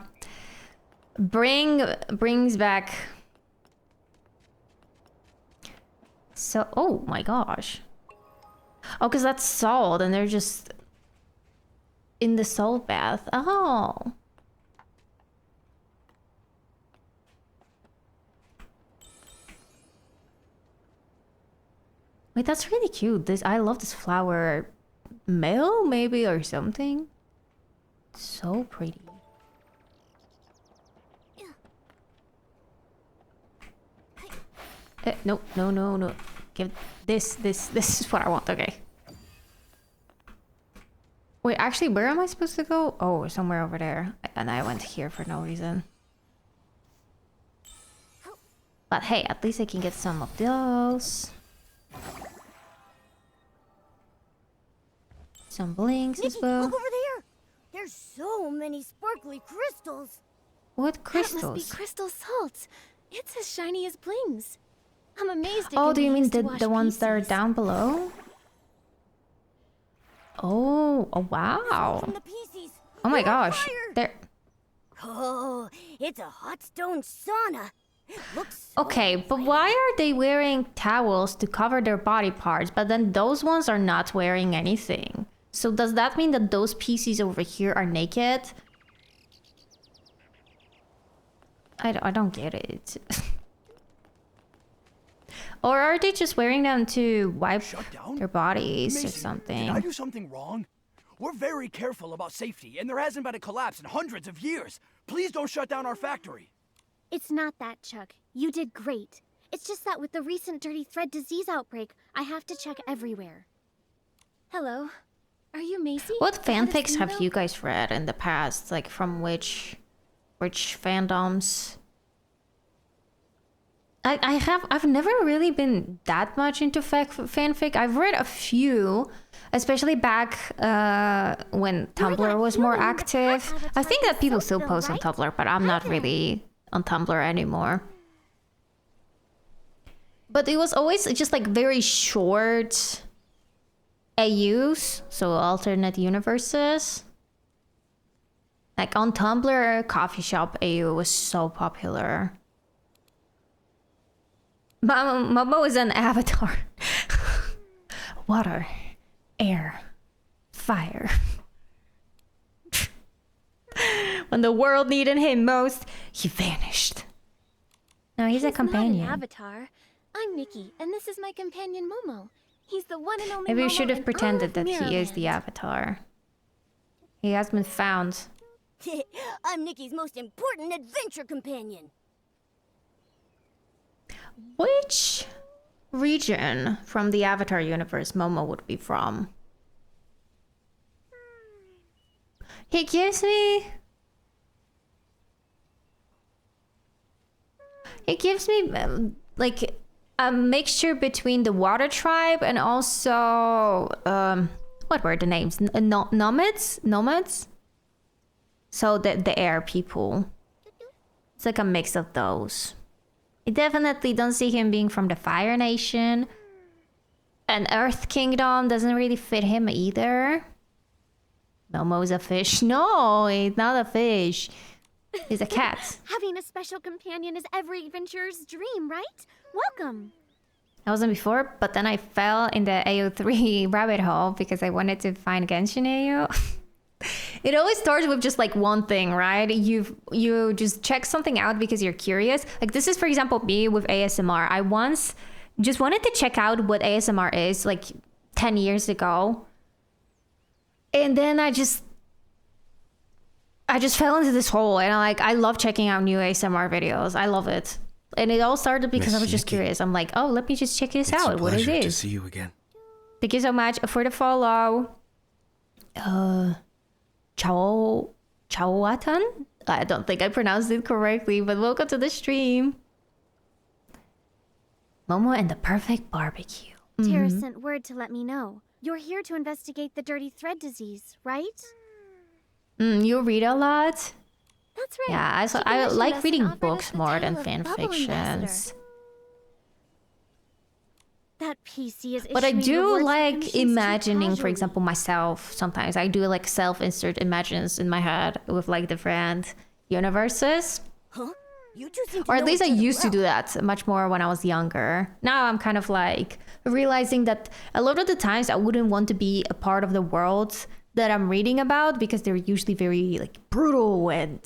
Speaker 1: Brings back. So, oh my gosh. Oh, because that's salt and they're just in the salt bath. Oh. Wait, that's really cute. I love this flower. Male, maybe, or something. So pretty. No. Give this is what I want. Okay. Wait, actually, where am I supposed to go? Oh, somewhere over there. And I went here for no reason. But hey, at least I can get some of those. Some blinks as
Speaker 2: Nikki,
Speaker 1: well.
Speaker 2: look over there. There's so many sparkly crystals.
Speaker 1: What
Speaker 6: That
Speaker 1: crystals?
Speaker 6: must be crystal salt. It's as shiny as blings. I'm amazed.
Speaker 1: Oh, do you mean the ones that are down below? Oh, oh wow.
Speaker 2: From the pieces.
Speaker 1: Oh my
Speaker 2: You're on
Speaker 1: gosh.
Speaker 2: fire.
Speaker 1: They're
Speaker 2: Oh, it's a hot stone sauna. Looks so
Speaker 1: okay, but
Speaker 2: inviting.
Speaker 1: why are they wearing towels to cover their body parts, but then those ones are not wearing anything? So does that mean that those pieces over here are naked? I don't get it. Or are they just wearing them to wipe their bodies or
Speaker 5: Macy,
Speaker 1: something?
Speaker 5: Did I do something wrong? We're very careful about safety, and there hasn't been a collapse in hundreds of years. Please don't shut down our factory.
Speaker 3: It's not that, Chuck. You did great. It's just that with the recent dirty thread disease outbreak, I have to check everywhere.
Speaker 6: Hello. Are you Macy?
Speaker 1: What
Speaker 6: The head of
Speaker 1: fanfics have
Speaker 6: Steamville?
Speaker 1: you guys read in the past? Like from which fandoms? I've never really been that much into fanfic. I've read a few, especially back when Tumblr was more active. I think that people still post on Tumblr, but I'm not really on Tumblr anymore. But it was always just like very short AUs, so alternate universes. Like on Tumblr, coffee shop AU was so popular. Momo is an avatar. Water, air, fire. When the world needed him most, he vanished. No, he's a companion.
Speaker 6: Not an avatar. I'm Nikki, and this is my companion Momo. He's the one and only
Speaker 1: Maybe we
Speaker 6: Momo
Speaker 1: should have
Speaker 6: in all
Speaker 1: pretended
Speaker 6: of
Speaker 1: that he is the
Speaker 6: Mirrorland.
Speaker 1: avatar. He has been found.
Speaker 2: I'm Nikki's most important adventure companion.
Speaker 1: Which region from the Avatar universe Momo would be from? He gives me... It gives me like a mixture between the Water Tribe and also what were the names? Nomads. So the air people. It's like a mix of those. I definitely don't see him being from the Fire Nation. And Earth Kingdom doesn't really fit him either. Momo's a fish. No, he's not a fish. He's a cat.
Speaker 3: Having a special companion is every adventurer's dream, right? Welcome.
Speaker 1: I wasn't before, but then I fell in the AO3 rabbit hole because I wanted to find Genshin AO. It always starts with just like one thing, right? You just check something out because you're curious. Like this is, for example, me with ASMR. I once just wanted to check out what ASMR is like 10 years ago. And then I just fell into this hole, and I love checking out new ASMR videos. I love it. And it all started because I was just curious. I'm like, oh, let me just check this out. What it is.
Speaker 11: to see you again.
Speaker 1: Thank you so much for the follow. Chawatan? I don't think I pronounced it correctly, but welcome to the stream. Momo and the perfect barbecue.
Speaker 3: Tara sent word to let me know. You're here to investigate the dirty thread disease, right?
Speaker 1: You read a lot?
Speaker 3: That's right.
Speaker 1: Yeah,
Speaker 3: She
Speaker 1: I
Speaker 3: commissioned
Speaker 1: like
Speaker 3: us
Speaker 1: reading
Speaker 3: and offered
Speaker 1: books
Speaker 3: us the
Speaker 1: more
Speaker 3: title
Speaker 1: than
Speaker 3: of
Speaker 1: fan
Speaker 3: Bubble
Speaker 1: fictions.
Speaker 3: Ambassador. That PC is
Speaker 1: But I
Speaker 3: issuing
Speaker 1: do
Speaker 3: rewards for
Speaker 1: like
Speaker 3: commissions too
Speaker 1: imagining, for
Speaker 3: casually.
Speaker 1: example, myself. Sometimes I do like self-insert images in my head with like different universes.
Speaker 2: Huh? You two seem to
Speaker 1: Or at
Speaker 2: know
Speaker 1: least I
Speaker 2: each other
Speaker 1: used to
Speaker 2: well.
Speaker 1: do that much more when I was younger. Now I'm kind of like realizing that a lot of the times I wouldn't want to be a part of the world that I'm reading about because they're usually very like brutal and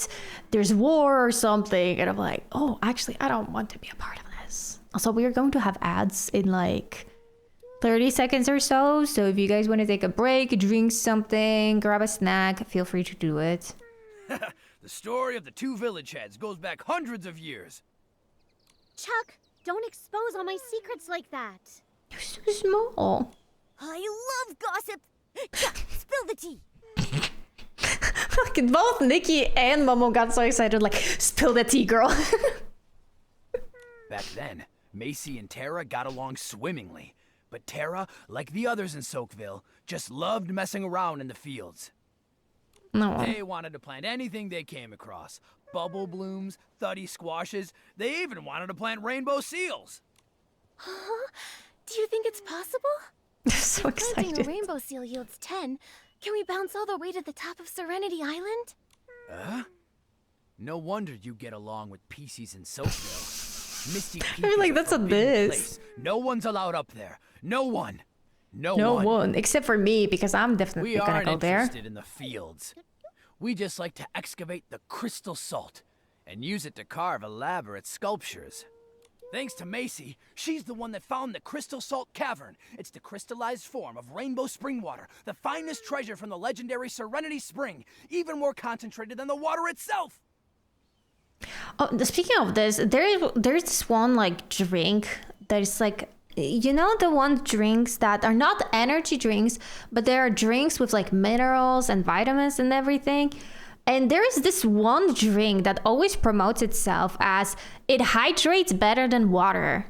Speaker 1: there's war or something. And I'm like, oh, actually, I don't want to be a part of this. Also, we are going to have ads in like 30 seconds or so. So if you guys want to take a break, drink something, grab a snack, feel free to do it.
Speaker 5: The story of the two village heads goes back hundreds of years.
Speaker 3: Chuck, don't expose all my secrets like that.
Speaker 1: You're so small.
Speaker 2: I love gossip. Chuck, spill the tea.
Speaker 1: Fucking both Nikki and Momo got so excited, like, spill the tea, girl.
Speaker 5: Back then, Macy and Tara got along swimmingly. But Tara, like the others in Soakville, just loved messing around in the fields.
Speaker 1: No.
Speaker 5: They wanted to plant anything they came across. Bubble blooms, thuddy squashes, they even wanted to plant rainbow seals.
Speaker 6: Huh? Do you think it's possible?
Speaker 1: So
Speaker 6: Planting a
Speaker 1: excited.
Speaker 6: rainbow seal yields 10. Can we bounce all the way to the top of Serenity Island?
Speaker 5: No wonder you get along with PCs in Soapville. Misty Peak
Speaker 1: I feel like
Speaker 5: is
Speaker 1: that's a
Speaker 5: forbidden
Speaker 1: diss.
Speaker 5: place. No one's allowed up there. No one. No
Speaker 1: No
Speaker 5: one.
Speaker 1: one, except for me, because I'm definitely
Speaker 5: We
Speaker 1: gonna
Speaker 5: aren't
Speaker 1: go there.
Speaker 5: interested in the fields. We just like to excavate the crystal salt and use it to carve elaborate sculptures. Thanks to Macy, she's the one that found the crystal salt cavern. It's the crystallized form of rainbow spring water, the finest treasure from the legendary Serenity Spring, even more concentrated than the water itself.
Speaker 1: Oh, speaking of this, there's this one like drink that is like, you know, the one drinks that are not energy drinks, but there are drinks with like minerals and vitamins and everything. And there is this one drink that always promotes itself as it hydrates better than water.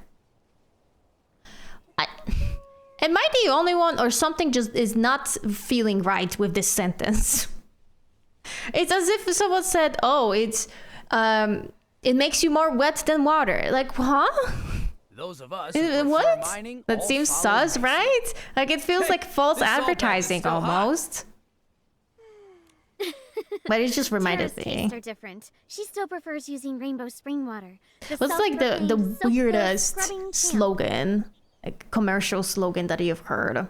Speaker 1: It might be the only one, or something just is not feeling right with this sentence. It's as if someone said, "Oh, it makes you more wet than water." Like, huh?
Speaker 5: Those of us who prefer
Speaker 1: What?
Speaker 5: mining
Speaker 1: That
Speaker 5: all
Speaker 1: seems
Speaker 5: follow
Speaker 1: sus,
Speaker 5: Macy.
Speaker 1: right? Like it feels like false
Speaker 5: this salt pack is
Speaker 1: advertising
Speaker 5: still hot.
Speaker 1: almost. But it just reminded
Speaker 3: Tara's
Speaker 1: me.
Speaker 3: tastes are different. She still prefers using rainbow spring water.
Speaker 1: What's like the
Speaker 3: self-proclaimed soap
Speaker 1: weirdest
Speaker 3: scrubbing champ.
Speaker 1: slogan, like commercial slogan that you've heard?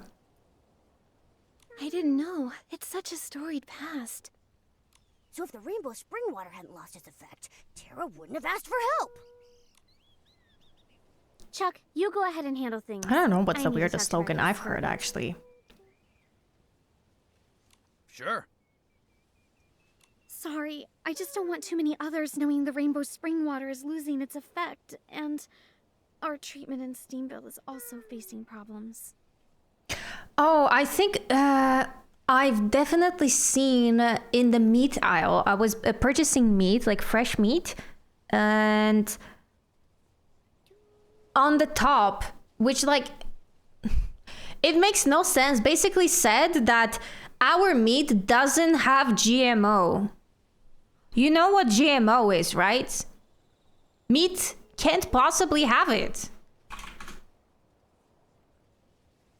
Speaker 6: I didn't know. It's such a storied past.
Speaker 2: So if the rainbow spring water hadn't lost its effect, Tara wouldn't have asked for help.
Speaker 3: Chuck, you go ahead and handle things.
Speaker 1: I don't know what's
Speaker 3: I
Speaker 1: the
Speaker 3: need to
Speaker 1: weirdest
Speaker 3: talk to
Speaker 1: slogan
Speaker 3: Ernest
Speaker 1: I've heard
Speaker 3: first.
Speaker 1: actually.
Speaker 5: Sure.
Speaker 3: Sorry, I just don't want too many others knowing the rainbow spring water is losing its effect, and our treatment in Steamville is also facing problems.
Speaker 1: Oh, I think I've definitely seen in the meat aisle. I was purchasing meat, like fresh meat, and on the top, which like it makes no sense, basically said that our meat doesn't have GMO. You know what GMO is, right? Meat can't possibly have it.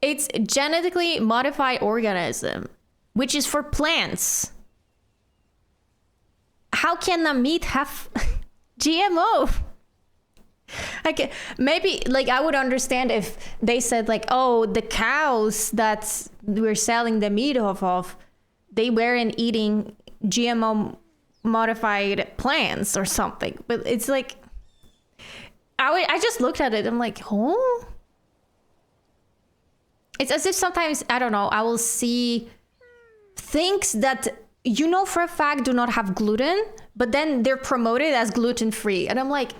Speaker 1: It's genetically modified organism, which is for plants. How can a meat have GMO? Like maybe like I would understand if they said like, oh, the cows that we're selling the meat off of, they weren't eating GMO modified plants or something. But it's like I just looked at it, I'm like, oh. It's as if sometimes, I don't know, I will see things that you know for a fact do not have gluten, but then they're promoted as gluten-free. And I'm like,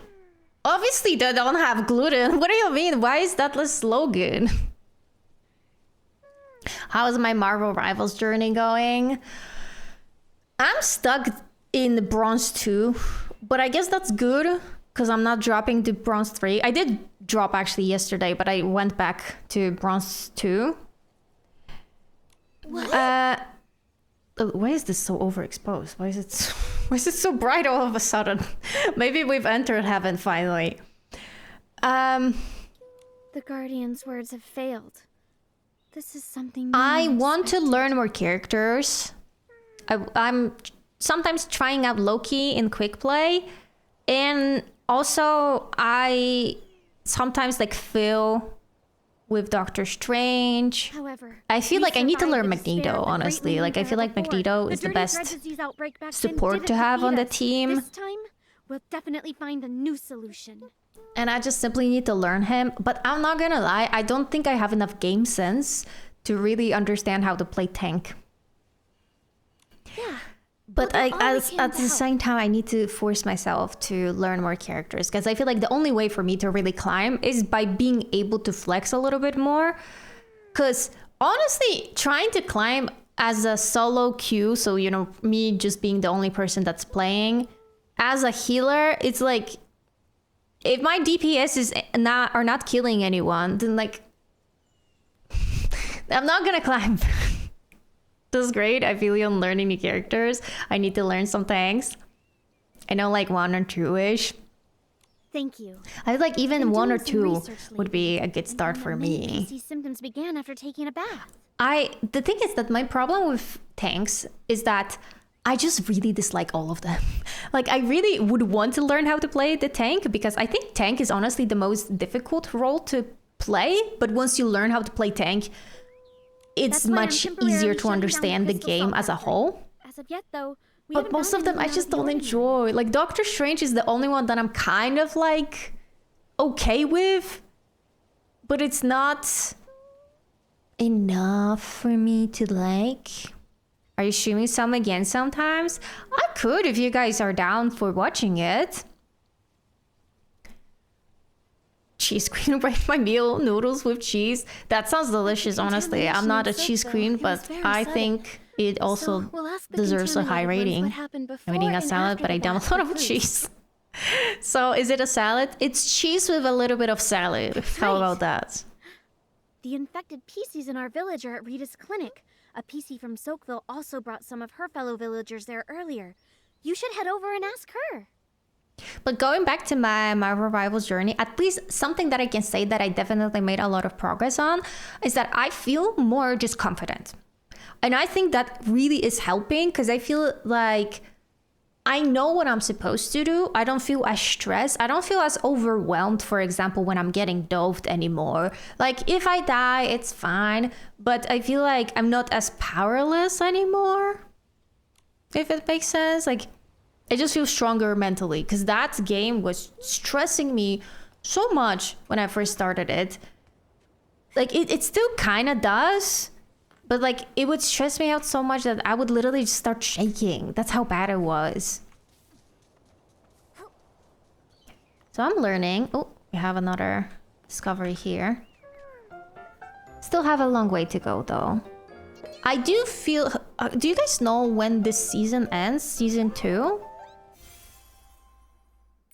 Speaker 1: obviously they don't have gluten. What do you mean? Why is that the slogan? How is my Marvel Rivals journey going? I'm stuck in the Bronze 2, but I guess that's good because I'm not dropping to Bronze 3. I did drop actually yesterday, but I went back to Bronze 2. Why is this so overexposed? Why is it so bright all of a sudden? Maybe we've entered heaven finally.
Speaker 3: The Guardian's words have failed. This is something new
Speaker 1: I
Speaker 3: and
Speaker 1: want to
Speaker 3: unexpected.
Speaker 1: learn more characters. I'm sometimes trying out Loki in quick play, and also I sometimes like feel with Doctor Strange.
Speaker 3: However,
Speaker 1: I feel
Speaker 3: we
Speaker 1: like I need to
Speaker 3: survived
Speaker 1: learn
Speaker 3: the despair
Speaker 1: Magneto,
Speaker 3: of the Great
Speaker 1: honestly.
Speaker 3: League
Speaker 1: Like I feel
Speaker 3: Era
Speaker 1: like
Speaker 3: before.
Speaker 1: Magneto is the
Speaker 3: dirty
Speaker 1: best
Speaker 3: dread disease outbreak back then
Speaker 1: support
Speaker 3: didn't
Speaker 1: to have on the
Speaker 3: defeat us.
Speaker 1: team.
Speaker 3: This time, we'll definitely find a new solution.
Speaker 1: And I just simply need to learn him. But I'm not gonna lie, I don't think I have enough game sense to really understand how to play tank.
Speaker 3: Yeah.
Speaker 1: But
Speaker 3: We'll do all we can
Speaker 1: at
Speaker 3: to
Speaker 1: the
Speaker 3: help.
Speaker 1: same time, I need to force myself to learn more characters because I feel like the only way for me to really climb is by being able to flex a little bit more. Because honestly, trying to climb as a solo queue, so you know, me just being the only person that's playing as a healer, it's like if my DPS is not killing anyone, then like I'm not gonna climb. This is great. I feel you on learning new characters. I need to learn some things. I know like 1 or 2-ish.
Speaker 6: Thank you.
Speaker 1: I feel like even
Speaker 6: Been
Speaker 1: 1 or
Speaker 6: doing some
Speaker 1: 2
Speaker 6: research
Speaker 1: would be a good
Speaker 6: and
Speaker 1: start
Speaker 6: found
Speaker 1: for
Speaker 6: that many
Speaker 1: me.
Speaker 6: PC symptoms began after taking a bath.
Speaker 1: The thing is that my problem with tanks is that I just really dislike all of them. Like, I really would want to learn how to play the tank because I think tank is honestly the most difficult role to play. But once you learn how to play tank, it's much easier to understand the game as a whole.
Speaker 6: As of yet, though,
Speaker 1: But most of them I just don't enjoy. Like, Doctor Strange is the only one that I'm kind of like okay with, but it's not enough for me to like. Are you streaming some again sometimes? I could if you guys are down for watching it. Cheese queen, write my meal, noodles with cheese. That sounds delicious, honestly. I'm not a cheese queen, but I think it also deserves a high rating. I'm eating a salad, but I dump a lot of cheese. So is it a salad? It's cheese with a little bit of salad. How about that?
Speaker 6: The infected PCs in our village are at Rita's clinic. A PC from Soakville also brought some of her fellow villagers there earlier. You should head over and ask her.
Speaker 1: But going back to my revival journey, at least something that I can say that I definitely made a lot of progress on is that I feel more just confident. And I think that really is helping because I feel like I know what I'm supposed to do. I don't feel as stressed. I don't feel as overwhelmed, for example, when I'm getting doved anymore. Like, if I die, it's fine. But I feel like I'm not as powerless anymore. If it makes sense. Like, I just feel stronger mentally. Because that game was stressing me so much when I first started it. Like, it still kind of does. But, like, it would stress me out so much that I would literally just start shaking. That's how bad it was. So I'm learning. Oh, we have another discovery here. Still have a long way to go, though. I do feel... do you guys know when this season ends? Season 2?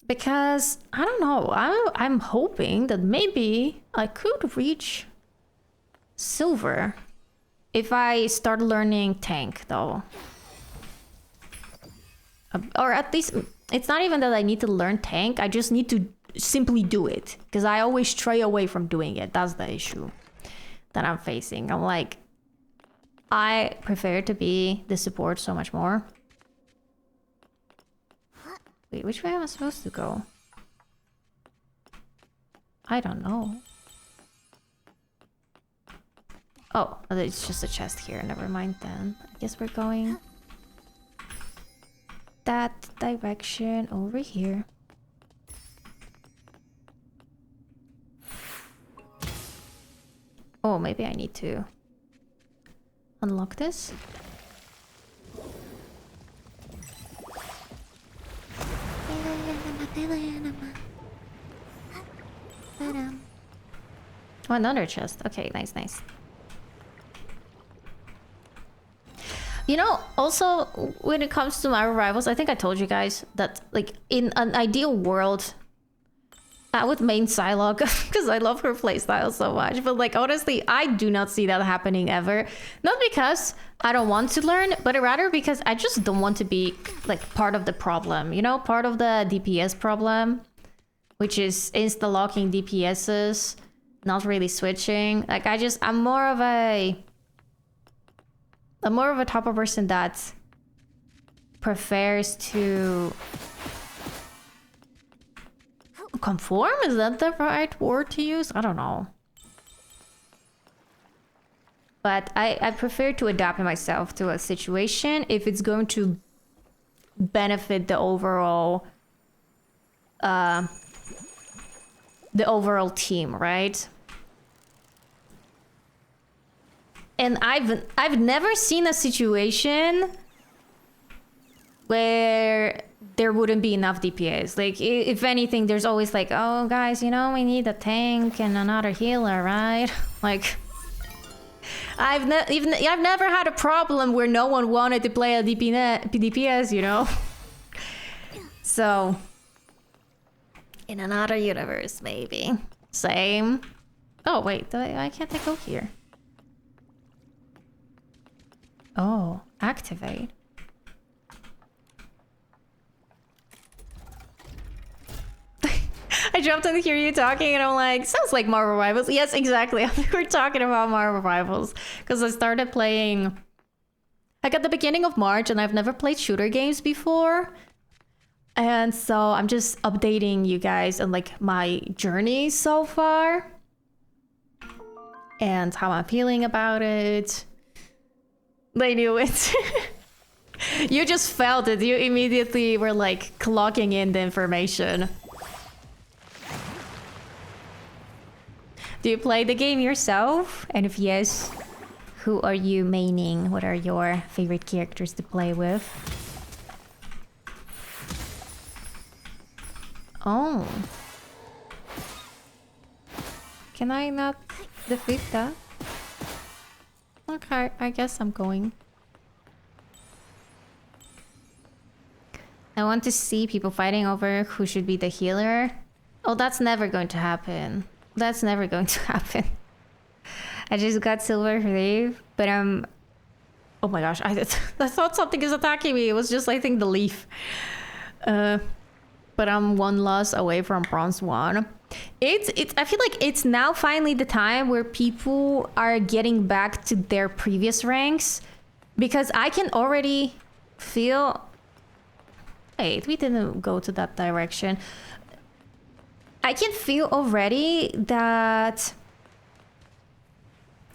Speaker 1: Because, I don't know. I'm hoping that maybe I could reach silver. If I start learning tank, though. Or at least, it's not even that I need to learn tank. I just need to simply do it. Because I always stray away from doing it. That's the issue that I'm facing. I'm like, I prefer to be the support so much more. Wait, which way am I supposed to go? I don't know. Oh, it's just a chest here. Never mind then. I guess we're going that direction over here. Oh, maybe I need to unlock this. Oh, another chest. Okay, nice, nice. You know, also, when it comes to my rivals, I think I told you guys that, like, in an ideal world, I would main Psylocke because I love her playstyle so much. But, like, honestly, I do not see that happening ever. Not because I don't want to learn, but rather because I just don't want to be, like, part of the problem. You know, part of the DPS problem, which is insta-locking DPSs, not really switching. Like, I'm more of a type of person that prefers to conform? Is that the right word to use? I don't know. But I prefer to adapt myself to a situation if it's going to benefit the overall team, right? And I've never seen a situation where there wouldn't be enough DPS. Like, if anything, there's always like, oh guys, you know, we need a tank and another healer, right? Like, I've never had a problem where no one wanted to play a DPS, you know. So, in another universe, maybe. Same. Oh wait, why can't I go here? Oh, activate. I jumped in to hear you talking and I'm like, sounds like Marvel Rivals. Yes, exactly. We're talking about Marvel Rivals. Because I started playing like at the beginning of March and I've never played shooter games before. And so I'm just updating you guys on like my journey so far. And how I'm feeling about it. They knew it. You just felt it. You immediately were like clocking in the information. Do you play the game yourself? And if yes, who are you maining? What are your favorite characters to play with? Oh. Can I not defeat that? Okay, I guess I'm going. I want to see people fighting over who should be the healer. Oh, that's never going to happen. That's never going to happen. I just got silver leaf, but I'm... Oh my gosh, I thought something is attacking me. It was just, I think, the leaf. But I'm one loss away from bronze 1. I feel like it's now finally the time where people are getting back to their previous ranks. Because I can already feel... Wait, we didn't go to that direction. I can feel already that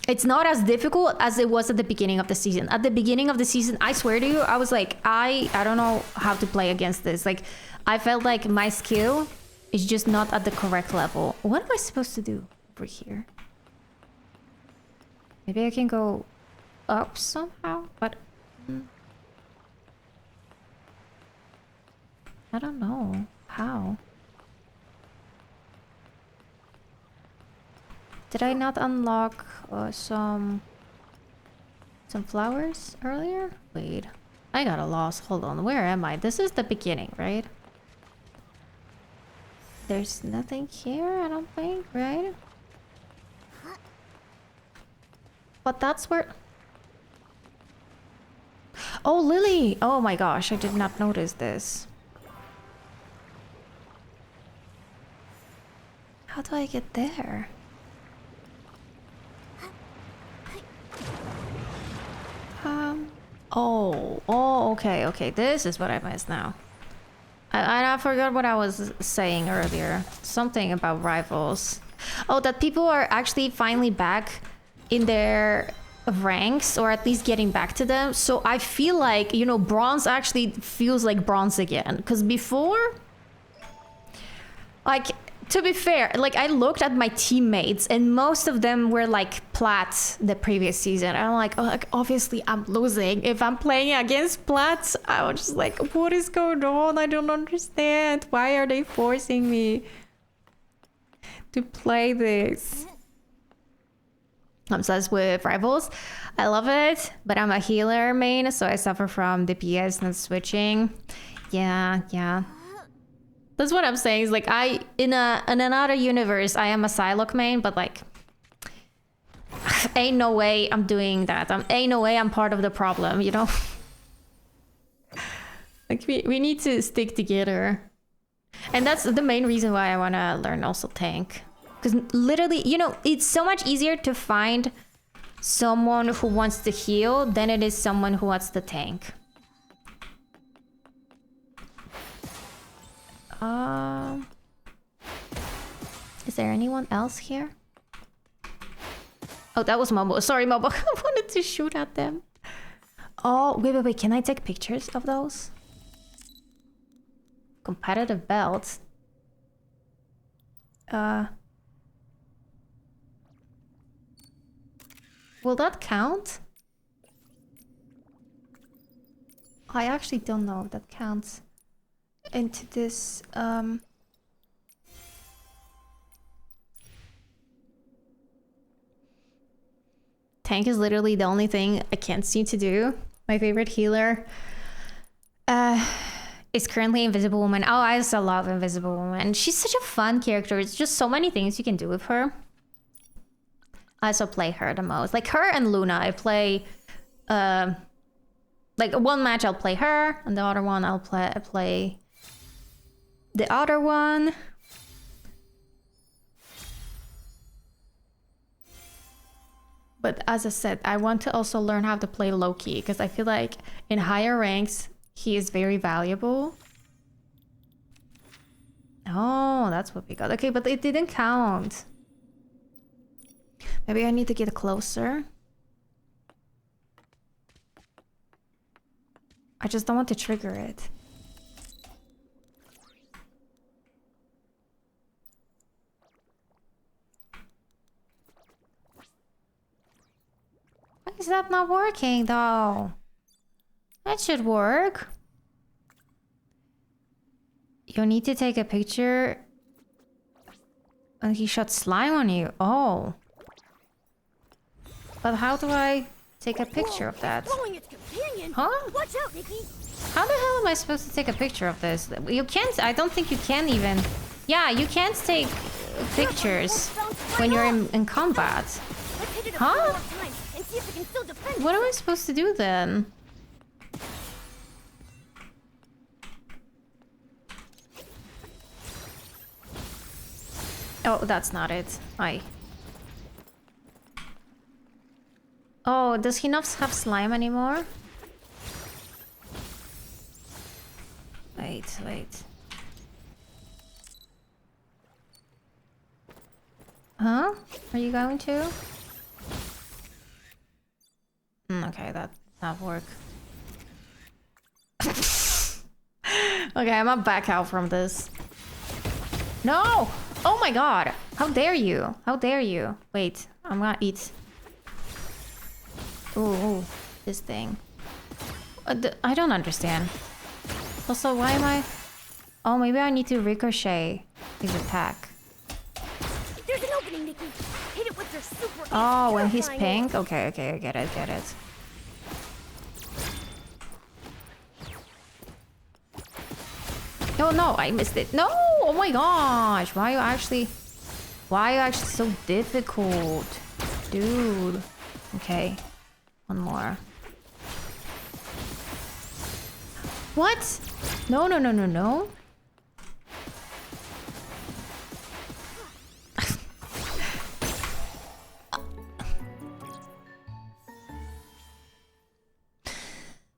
Speaker 1: it's not as difficult as it was at the beginning of the season. At the beginning of the season, I swear to you, I was like, I don't know how to play against this. Like, I felt like my skill is just not at the correct level. What am I supposed to do over here? Maybe I can go up somehow, but... I don't know. How? Did I not unlock some flowers earlier? Wait. I got a loss. Hold on. Where am I? This is the beginning, right? There's nothing here, I don't think, right? But that's where... Oh, Lily! Oh my gosh, I did not notice this. How do I get there? Oh, okay. This is what I missed now. I forgot what I was saying earlier. Something about rivals. Oh, that people are actually finally back in their ranks, or at least getting back to them. So I feel like, you know, bronze actually feels like bronze again. Because before, like, to be fair, like, I looked at my teammates and most of them were like plats the previous season. I'm like, oh, like, obviously I'm losing. If I'm playing against plats, I was just like, what is going on? I don't understand. Why are they forcing me to play this? I'm obsessed with rivals. I love it, but I'm a healer main, so I suffer from DPS and switching. Yeah. That's what I'm saying. Is like, in another universe, I am a Psylocke main, but like, ain't no way I'm doing that. Ain't no way I'm part of the problem, you know? Like, we need to stick together. And that's the main reason why I want to learn also tank. Because literally, you know, it's so much easier to find someone who wants to heal than it is someone who wants to tank. Is there anyone else here? Oh, that was Momo. Sorry, Momo. I wanted to shoot at them. Oh, wait. Can I take pictures of those? Competitive belts. Will that count? I actually don't know if that counts into this. Tank is literally the only thing I can't seem to do. My favorite healer is currently Invisible Woman. Oh, I also love Invisible Woman. She's such a fun character. It's just so many things you can do with her. I also play her the most. Like her and Luna, I play... like one match I'll play her, and the other one I play the other one. But as I said, I want to also learn how to play Loki because I feel like in higher ranks, he is very valuable. Oh, that's what we got. Okay, but it didn't count. Maybe I need to get closer. I just don't want to trigger it. Why is that not working though? That should work. You need to take a picture. And he shot slime on you. Oh. But how do I take a picture of that? Huh?
Speaker 2: Watch out, Nikki.
Speaker 1: How the hell am I supposed to take a picture of this? You can't. I don't think you can even. Yeah, you can't take pictures when you're in combat. Huh? What am I supposed to do then? Oh, that's not it. Oh, does he not have slime anymore? Wait. Huh? Are you going to? Okay, that work. Okay, I'm gonna back out from this. No! Oh my god! How dare you? How dare you? Wait, I'm gonna eat. Ooh, this thing. I don't understand. Also, why am I... Oh, maybe I need to ricochet his attack.
Speaker 2: There's an opening, Nikki. Hit it with your super.
Speaker 1: Oh, when he's pink? Okay, I get it. No, I missed it. No! Oh my gosh! Why are you actually so difficult? Dude. Okay. One more. What? No.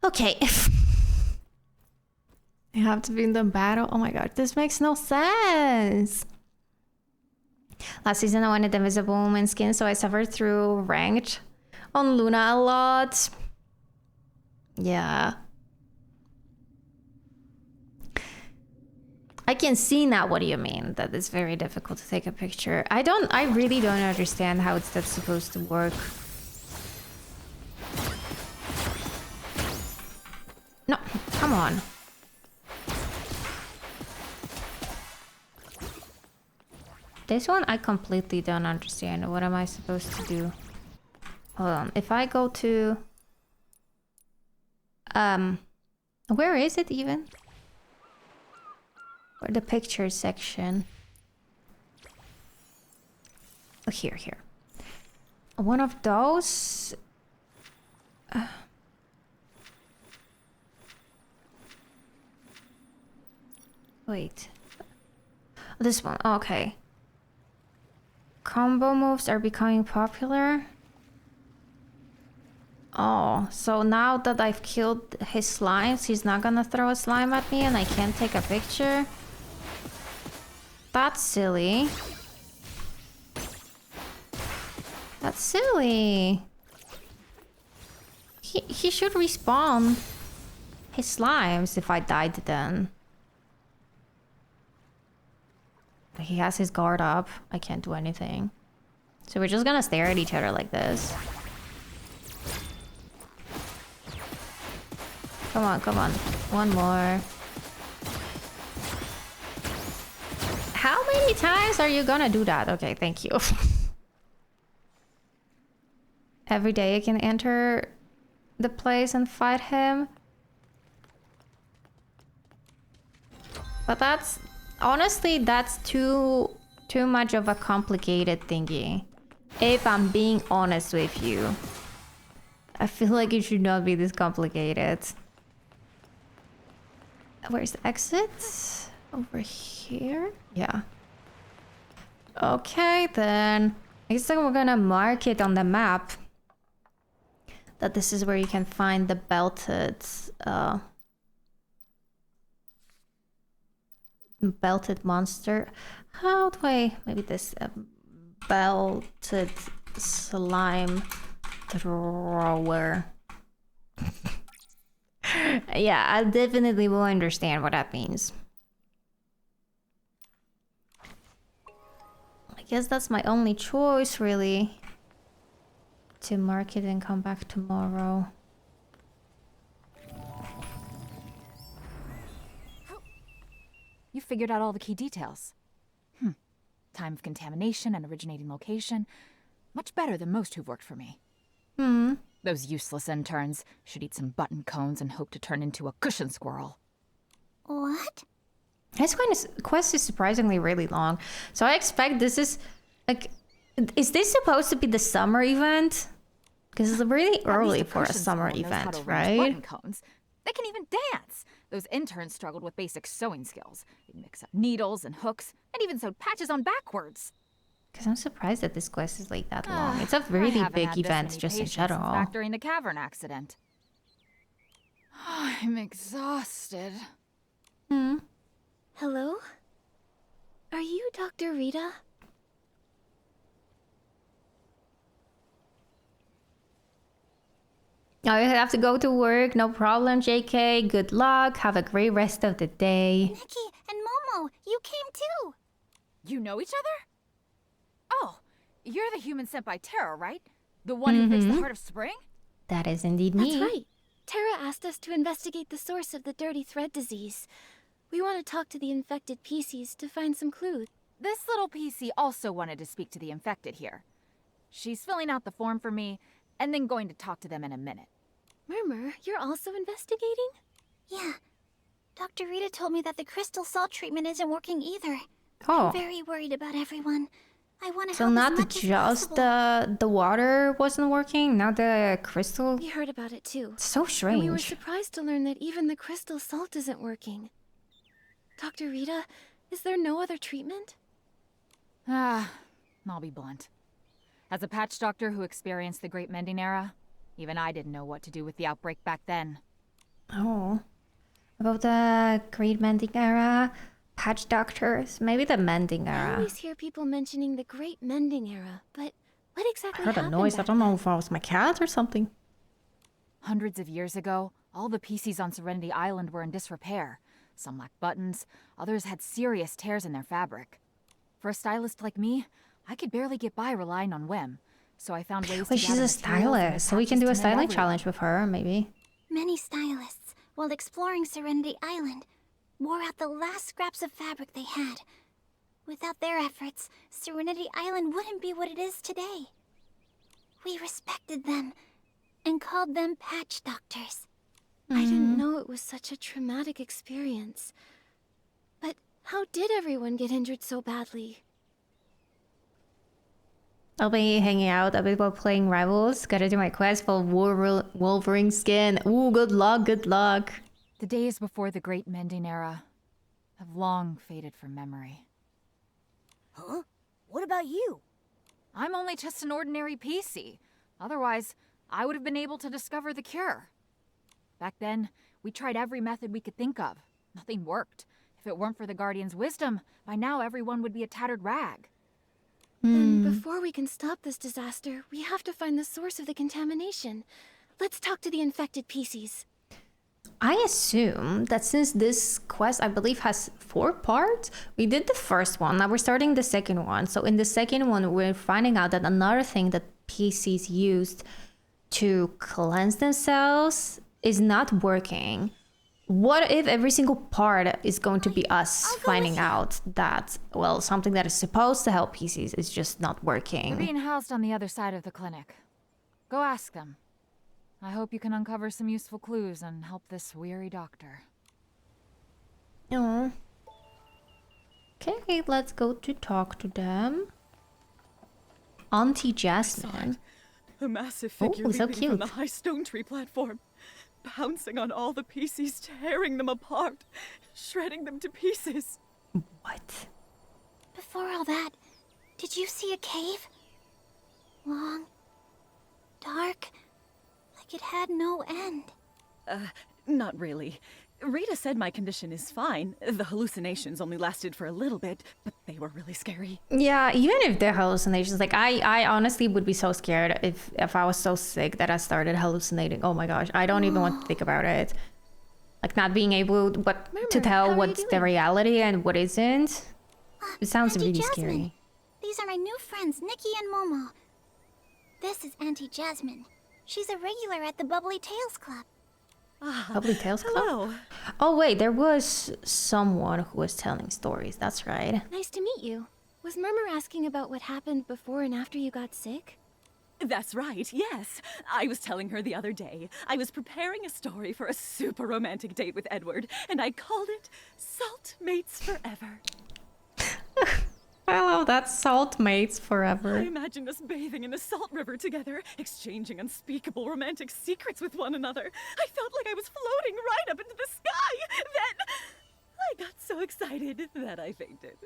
Speaker 1: Okay. You have to be in the battle. Oh my god, this makes no sense. Last season I wanted the Invisible Woman skin, so I suffered through ranked on Luna a lot. Yeah. I can see now what you mean, that it's very difficult to take a picture. I really don't understand how that's supposed to work. No, come on. This one I completely don't understand. What am I supposed to do? Hold on. If I go to... Where is it even? Where the picture section? Oh, here. One of those... Wait. This one. Okay. Combo moves are becoming popular. Oh, so now that I've killed his slimes, he's not gonna throw a slime at me and I can't take a picture? That's silly. That's silly. He should respawn his slimes if I died then. He has his guard up. I can't do anything. So we're just gonna stare at each other like this. Come on. One more. How many times are you gonna do that? Okay, thank you. Every day I can enter the place and fight him. But that's... Honestly, that's too much of a complicated thingy. If I'm being honest with you. I feel like it should not be this complicated. Where's the exit? Over here? Yeah. Okay, then. I guess we're gonna mark it on the map. that this is where you can find the belted monster. How do I... Maybe this belted slime thrower. Yeah, I definitely will understand what that means. I guess that's my only choice, really. To mark it and come back tomorrow.
Speaker 11: You figured out all the key details. Time of contamination and originating location. Much better than most who've worked for me. Those useless interns should eat some button cones and hope to turn into a cushion squirrel.
Speaker 3: What?
Speaker 1: This quest is surprisingly really long. So I expect this is... like... Is this supposed to be the summer event? Because it's really early for a summer event, right?
Speaker 11: Button cones. They can even dance. Those interns struggled with basic sewing skills. They'd mix up needles and hooks, and even sewed patches on backwards.
Speaker 1: Because I'm surprised that this quest is like that long. It's a really big event just in general.
Speaker 11: Back during the cavern accident. I'm exhausted.
Speaker 6: Hello? Are you Dr. Rita?
Speaker 1: I have to go to work. No problem, JK. Good luck. Have a great rest of the day.
Speaker 3: Nikki and Momo, you came too.
Speaker 11: You know each other? Oh, you're the human sent by Tara, right? The one who fixed the Heart of Spring?
Speaker 1: That is indeed me.
Speaker 6: That's right. Tara asked us to investigate the source of the dirty thread disease. We want to talk to the infected PCs to find some clues.
Speaker 11: This little PC also wanted to speak to the infected here. She's filling out the form for me, and then going to talk to them in a minute.
Speaker 6: Murmur, you're also investigating?
Speaker 3: Yeah. Dr. Rita told me that the crystal salt treatment isn't working either.
Speaker 1: Oh.
Speaker 3: I'm very worried about everyone. I want to
Speaker 1: So
Speaker 3: help
Speaker 1: not
Speaker 3: as much as
Speaker 1: just
Speaker 3: possible.
Speaker 1: the water wasn't working, now the crystal...
Speaker 6: We heard about it too.
Speaker 1: So strange.
Speaker 6: And we were surprised to learn that even the crystal salt isn't working. Dr. Rita, is there no other treatment?
Speaker 11: I'll be blunt. As a patch doctor who experienced the Great Mending Era, even I didn't know what to do with the outbreak back then.
Speaker 1: Oh. About the Great Mending Era, patch doctors, maybe the Mending
Speaker 6: I
Speaker 1: Era.
Speaker 6: always hear people mentioning the Great Mending Era, but what exactly
Speaker 1: I heard a
Speaker 6: happened
Speaker 1: noise. I
Speaker 6: back
Speaker 1: don't know
Speaker 6: then?
Speaker 1: if it was my cat or something.
Speaker 11: Hundreds of years ago, all the PCs on Serenity Island were in disrepair. Some lacked buttons, others had serious tears in their fabric. For a stylist like me, I could barely get by relying on whim. So I found ways to
Speaker 1: Wait, she's
Speaker 11: gather
Speaker 1: a
Speaker 11: materials and
Speaker 1: stylist, so we can do a
Speaker 11: patches to mend
Speaker 1: styling
Speaker 11: everyone.
Speaker 1: challenge with her, maybe.
Speaker 3: Many stylists, while exploring Serenity Island, wore out the last scraps of fabric they had. Without their efforts, Serenity Island wouldn't be what it is today. We respected them and called them patch doctors.
Speaker 6: I didn't know it was such a traumatic experience. But how did everyone get injured so badly?
Speaker 1: I'll be hanging out a bit while playing Rivals. Gotta do my quest for Wolverine skin. Ooh, good luck, good luck.
Speaker 11: The days before the Great Mending Era have long faded from memory.
Speaker 2: Huh? What about you?
Speaker 11: I'm only just an ordinary PC. Otherwise, I would have been able to discover the cure. Back then, we tried every method we could think of. Nothing worked. If it weren't for the Guardian's wisdom, by now everyone would be a tattered rag.
Speaker 6: Then before we can stop this disaster, we have to find the source of the contamination. Let's talk to the infected PCs.
Speaker 1: I assume that since this quest, I believe, has 4 parts, we did the first one, now we're starting the second one. So in the second one, we're finding out that another thing that PCs used to cleanse themselves is not working. What if every single part is going to be us finding out that, well, something that is supposed to help PCs is just not
Speaker 11: They're
Speaker 1: working?
Speaker 11: being housed on the other side of the clinic. Go ask them. I hope you can uncover some useful clues and help this weary doctor.
Speaker 1: Oh. Okay, let's go to talk to them. Auntie Jasmine.
Speaker 12: A massive
Speaker 1: Oh,
Speaker 12: figure
Speaker 1: so
Speaker 12: leaping from the
Speaker 1: cute.
Speaker 12: high stone tree platform, pouncing on all the PCs, tearing them apart, shredding them to pieces.
Speaker 1: What?
Speaker 3: Before all that, did you see a cave? Long, dark, like like it had no end.
Speaker 12: Not really. Rita said my condition is fine. The hallucinations only lasted for a little bit, but they were really scary.
Speaker 1: Yeah, even if they're hallucinations, like I honestly would be so scared if I was so sick that I started hallucinating. Oh my gosh, I don't even want to think about it. Like not being able to tell what's the reality and what isn't. It sounds
Speaker 3: Auntie
Speaker 1: really
Speaker 3: Jasmine.
Speaker 1: scary.
Speaker 3: These are my new friends, Nikki and Momo. This is Auntie Jasmine. She's a regular at the Bubbly Tales Club.
Speaker 1: Bubbly Tales Club?
Speaker 12: Hello.
Speaker 1: Oh wait, there was someone who was telling stories. That's right.
Speaker 6: Nice to meet you. Was Murmur asking about what happened before and after you got sick?
Speaker 12: That's right, yes. I was telling her the other day. I was preparing a story for a super romantic date with Edward, and I called it Salt Mates Forever.
Speaker 1: I love that, salt mates
Speaker 12: I
Speaker 1: forever.
Speaker 12: imagined us bathing in the salt river together, exchanging unspeakable romantic secrets with one another. I felt like I was floating right up into the sky. Then I got so excited that I fainted.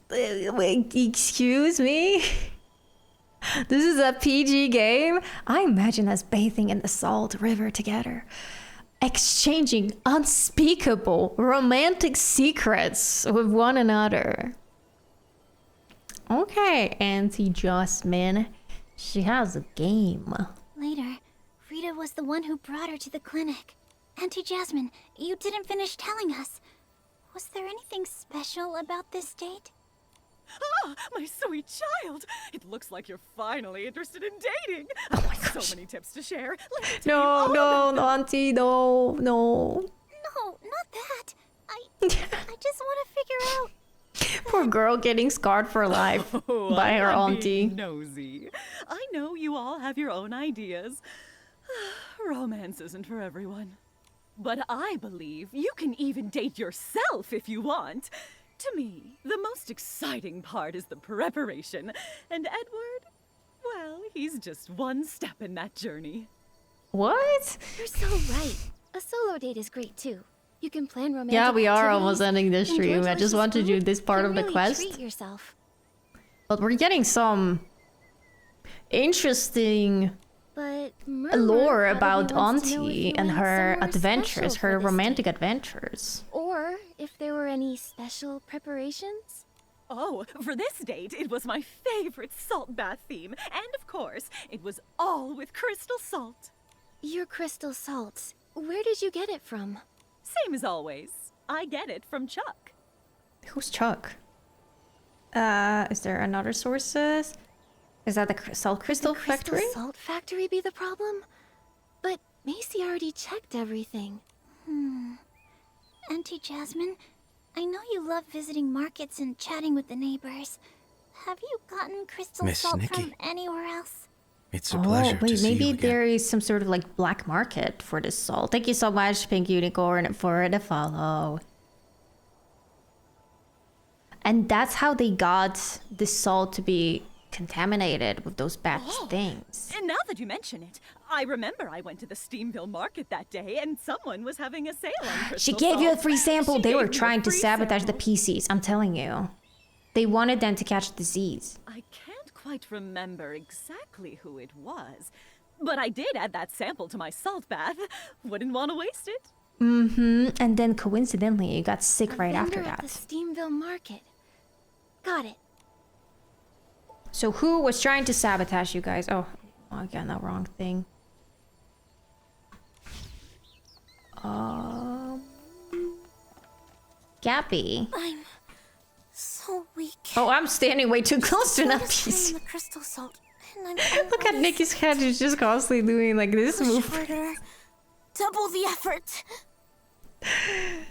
Speaker 1: Wait, excuse me? This is a PG game? I imagine us bathing in the salt river together, exchanging unspeakable romantic secrets with one another. Okay, Auntie Jasmine. She has a game.
Speaker 3: Later, Rita was the one who brought her to the clinic. Auntie Jasmine, you didn't finish telling us. Was there anything special about this date?
Speaker 12: Ah, my sweet child! It looks like you're finally interested in dating.
Speaker 1: Oh my
Speaker 12: So
Speaker 1: gosh.
Speaker 12: many tips to share. Let me tell you all
Speaker 1: No,
Speaker 12: about
Speaker 1: no, Auntie, no, no.
Speaker 3: No, not that. I just want to figure out.
Speaker 1: Poor girl getting scarred for life
Speaker 12: Oh,
Speaker 1: by
Speaker 12: I'm
Speaker 1: her
Speaker 12: not
Speaker 1: auntie.
Speaker 12: being nosy. I know you all have your own ideas. Romance isn't for everyone. But I believe you can even date yourself if you want. To me, the most exciting part is the preparation. And Edward, well, he's just one step in that journey.
Speaker 1: What?
Speaker 6: You're so right. A solo date is great too. You can plan romantic
Speaker 1: Yeah, we are
Speaker 6: activities,
Speaker 1: almost ending this
Speaker 6: enjoy
Speaker 1: stream. I just
Speaker 6: delicious
Speaker 1: want to do
Speaker 6: food,
Speaker 1: this part
Speaker 6: and
Speaker 1: of the
Speaker 6: really
Speaker 1: quest.
Speaker 6: treat yourself.
Speaker 1: But we're getting some interesting
Speaker 6: But Murmur
Speaker 1: lore
Speaker 6: probably
Speaker 1: about
Speaker 6: wants to know if
Speaker 1: Auntie
Speaker 6: you
Speaker 1: and
Speaker 6: went
Speaker 1: her
Speaker 6: somewhere
Speaker 1: adventures,
Speaker 6: special for
Speaker 1: her
Speaker 6: this
Speaker 1: romantic
Speaker 6: date.
Speaker 1: adventures.
Speaker 6: Or if there were any special preparations.
Speaker 12: Oh, for this date, it was my favorite salt bath theme. And of course, it was all with crystal salt.
Speaker 6: Your crystal salts. Where did you get it from?
Speaker 12: Same as always. I get it from Chuck.
Speaker 1: Who's Chuck? Is there another sources? Is that the salt crystal
Speaker 6: the crystal
Speaker 1: factory?
Speaker 6: salt factory be the problem? But Macy already checked everything.
Speaker 3: Auntie Jasmine, I know you love visiting markets and chatting with the neighbors. Have you gotten crystal
Speaker 13: Miss
Speaker 3: salt
Speaker 13: Nikki.
Speaker 3: from anywhere else?
Speaker 13: It's a
Speaker 1: Oh,
Speaker 13: pleasure to
Speaker 1: wait,
Speaker 13: see
Speaker 1: maybe
Speaker 13: you again.
Speaker 1: there is some sort of like black market for this salt. Thank you so much, Pink Unicorn, for the follow. And that's how they got the salt to be contaminated with those bad things.
Speaker 12: And now that you mention it, I remember I went to the Steamville market that day and someone was having a sale on crystal
Speaker 1: She gave you a
Speaker 12: salt.
Speaker 1: free sample.
Speaker 12: She
Speaker 1: They were
Speaker 12: gave me a
Speaker 1: trying to
Speaker 12: free
Speaker 1: sabotage the
Speaker 12: sample.
Speaker 1: PCs, I'm telling you. They wanted them to catch disease.
Speaker 12: I can't quite remember exactly who it was, but I did add that sample to my salt bath. Wouldn't want to waste it.
Speaker 1: And then coincidentally, you got sick right after
Speaker 6: Vendor at the
Speaker 1: that.
Speaker 6: Steamville market. Got it.
Speaker 1: So who was trying to sabotage you guys? Oh, again, the wrong thing. Gabby.
Speaker 3: I'm so weak.
Speaker 1: Oh, I'm standing way too close to that
Speaker 3: Noticing
Speaker 1: piece.
Speaker 3: the crystal salt, and I'm
Speaker 1: Look at Nikki's head. She's just constantly doing like this
Speaker 3: push
Speaker 1: move.
Speaker 3: harder. Double the effort.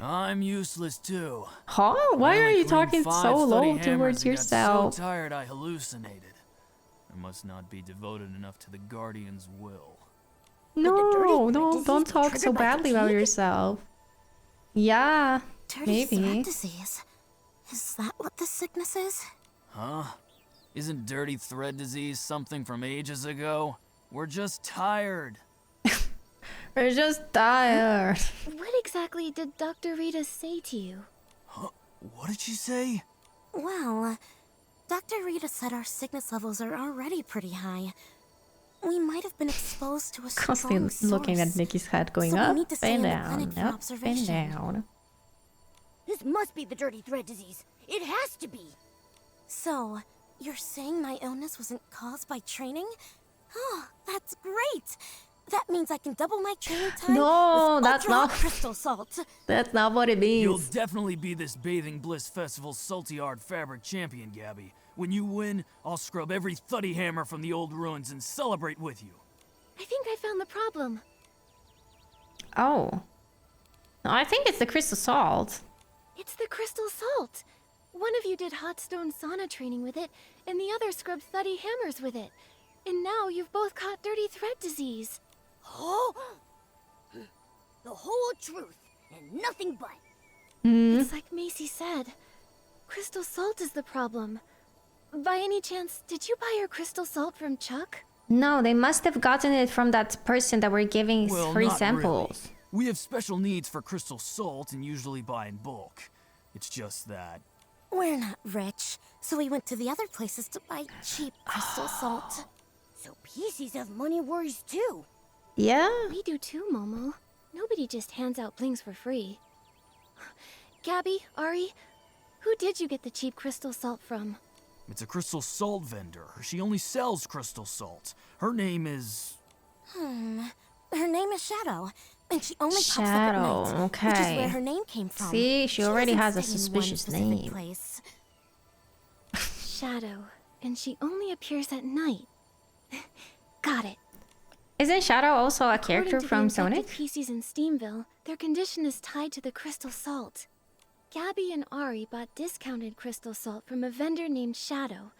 Speaker 14: I'm useless too.
Speaker 1: Huh? Why
Speaker 14: I
Speaker 1: are
Speaker 14: only
Speaker 1: you
Speaker 14: cleaned
Speaker 1: talking
Speaker 14: 5
Speaker 1: so
Speaker 14: study
Speaker 1: low
Speaker 14: hammers
Speaker 1: towards
Speaker 14: and got
Speaker 1: yourself?
Speaker 14: So tired I hallucinated. I must not be devoted enough to the Guardian's will.
Speaker 1: No, don't talk so badly about yourself. Yeah,
Speaker 3: Dirty thread
Speaker 1: maybe.
Speaker 3: disease. Is that what this sickness is?
Speaker 14: Huh? Isn't dirty thread disease something from ages ago? We're just tired.
Speaker 1: We're just tired.
Speaker 6: What exactly did Dr. Rita say to you?
Speaker 14: Huh? What did she say?
Speaker 3: Well, Dr. Rita said our sickness levels are already pretty high.
Speaker 13: We might have been exposed to a
Speaker 1: Constantly
Speaker 13: strong
Speaker 1: looking at
Speaker 13: source.
Speaker 1: Nikki's head going
Speaker 13: So we
Speaker 1: up
Speaker 13: need to stay
Speaker 1: and
Speaker 13: in the
Speaker 1: down,
Speaker 13: clinic for
Speaker 1: up and
Speaker 13: observation.
Speaker 1: down.
Speaker 2: This must be the dirty thread disease. It has to be.
Speaker 13: So, you're saying my illness wasn't caused by training? Oh, that's great! That means I can double my training time
Speaker 1: No,
Speaker 13: with
Speaker 1: that's not
Speaker 13: crystal salt.
Speaker 1: That's not what it
Speaker 14: You'll
Speaker 1: means.
Speaker 14: definitely be this Bathing Bliss Festival's Salty Art Fabric champion, Gabby. When you win, I'll scrub every thuddy hammer from the old ruins and celebrate with you.
Speaker 6: I think I found the problem.
Speaker 1: Oh. No, I think it's the crystal salt.
Speaker 6: It's the crystal salt. One of you did hot stone sauna training with it, and the other scrubbed thuddy hammers with it. And now you've both caught dirty thread disease.
Speaker 2: Oh, the whole truth and nothing but.
Speaker 6: It's like Macy said. Crystal salt is the problem. By any chance, did you buy your crystal salt from Chuck?
Speaker 1: No, they must have gotten it from that person that we're giving
Speaker 14: Well,
Speaker 1: free
Speaker 14: not
Speaker 1: samples.
Speaker 14: really. We have special needs for crystal salt and usually buy in bulk. It's just that...
Speaker 13: We're not rich, so we went to the other places to buy cheap crystal salt.
Speaker 2: So PCs have money worries too.
Speaker 1: Yeah?
Speaker 6: We do too, Momo. Nobody just hands out blings for free. Gabby, Ari, who did you get the cheap crystal salt from?
Speaker 14: It's a crystal salt vendor. She only sells crystal salt. Her name is...
Speaker 13: Her name is Shadow, and she only pops up at
Speaker 1: Shadow,
Speaker 13: night, which is
Speaker 1: okay.
Speaker 13: where her name came from.
Speaker 1: See, she already
Speaker 13: doesn't
Speaker 1: has a
Speaker 13: stay in one
Speaker 1: suspicious
Speaker 13: specific
Speaker 1: name.
Speaker 13: place.
Speaker 6: Shadow, and she only appears at night. Got it.
Speaker 1: Isn't Shadow also a character
Speaker 6: According to
Speaker 1: from
Speaker 6: the
Speaker 1: Sonic?
Speaker 6: infected PCs in Steamville, their condition is tied to the crystal salt. Gabby and Ari bought discounted crystal salt from a vendor named Shadow,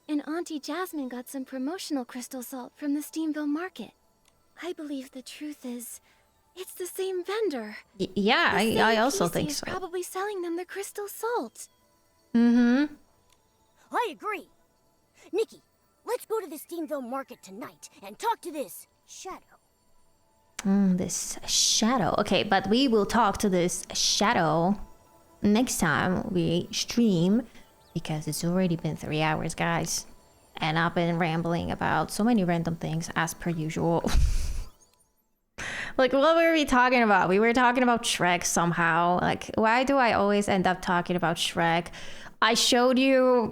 Speaker 6: and Auntie Jasmine got some promotional crystal salt from the Steamville market. I believe the truth is, it's the same vendor.
Speaker 1: Yeah,
Speaker 6: The
Speaker 1: I
Speaker 6: same
Speaker 1: also
Speaker 6: PC
Speaker 1: think
Speaker 6: is
Speaker 1: so.
Speaker 6: probably selling them the crystal salt.
Speaker 1: Mm-hmm.
Speaker 2: I agree. Nikki, let's go to the Steamville market tonight and talk to this Shadow.
Speaker 1: This Shadow. Okay, but we will talk to this Shadow next time we stream, because it's already been 3 hours, guys. And I've been rambling about so many random things as per usual. Like, what were we talking about? We were talking about Shrek somehow. Like, why do I always end up talking about Shrek? I showed you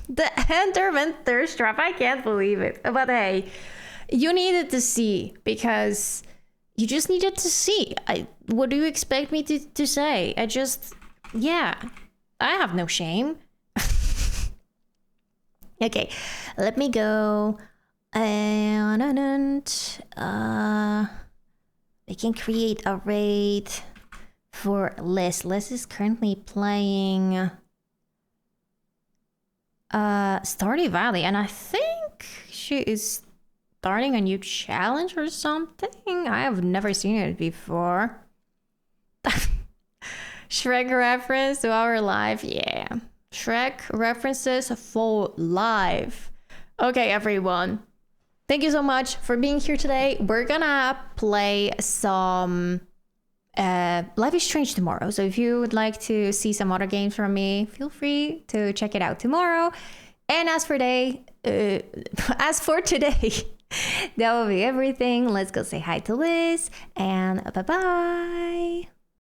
Speaker 1: the Enderman thirst trap. I can't believe it. But hey, you needed to see, because you just needed to see. What do you expect me to say? Yeah, I have no shame. Okay, let me go. We can create a raid for Liz. Liz is currently playing Stardew Valley, and I think she is starting a new challenge or something. I have never seen it before. Shrek reference to our live, yeah. Shrek references for live. Okay, everyone. Thank you so much for being here today. We're gonna play some Life is Strange tomorrow. So if you would like to see some other games from me, feel free to check it out tomorrow. And as for today, that will be everything. Let's go say hi to Liz, and bye-bye.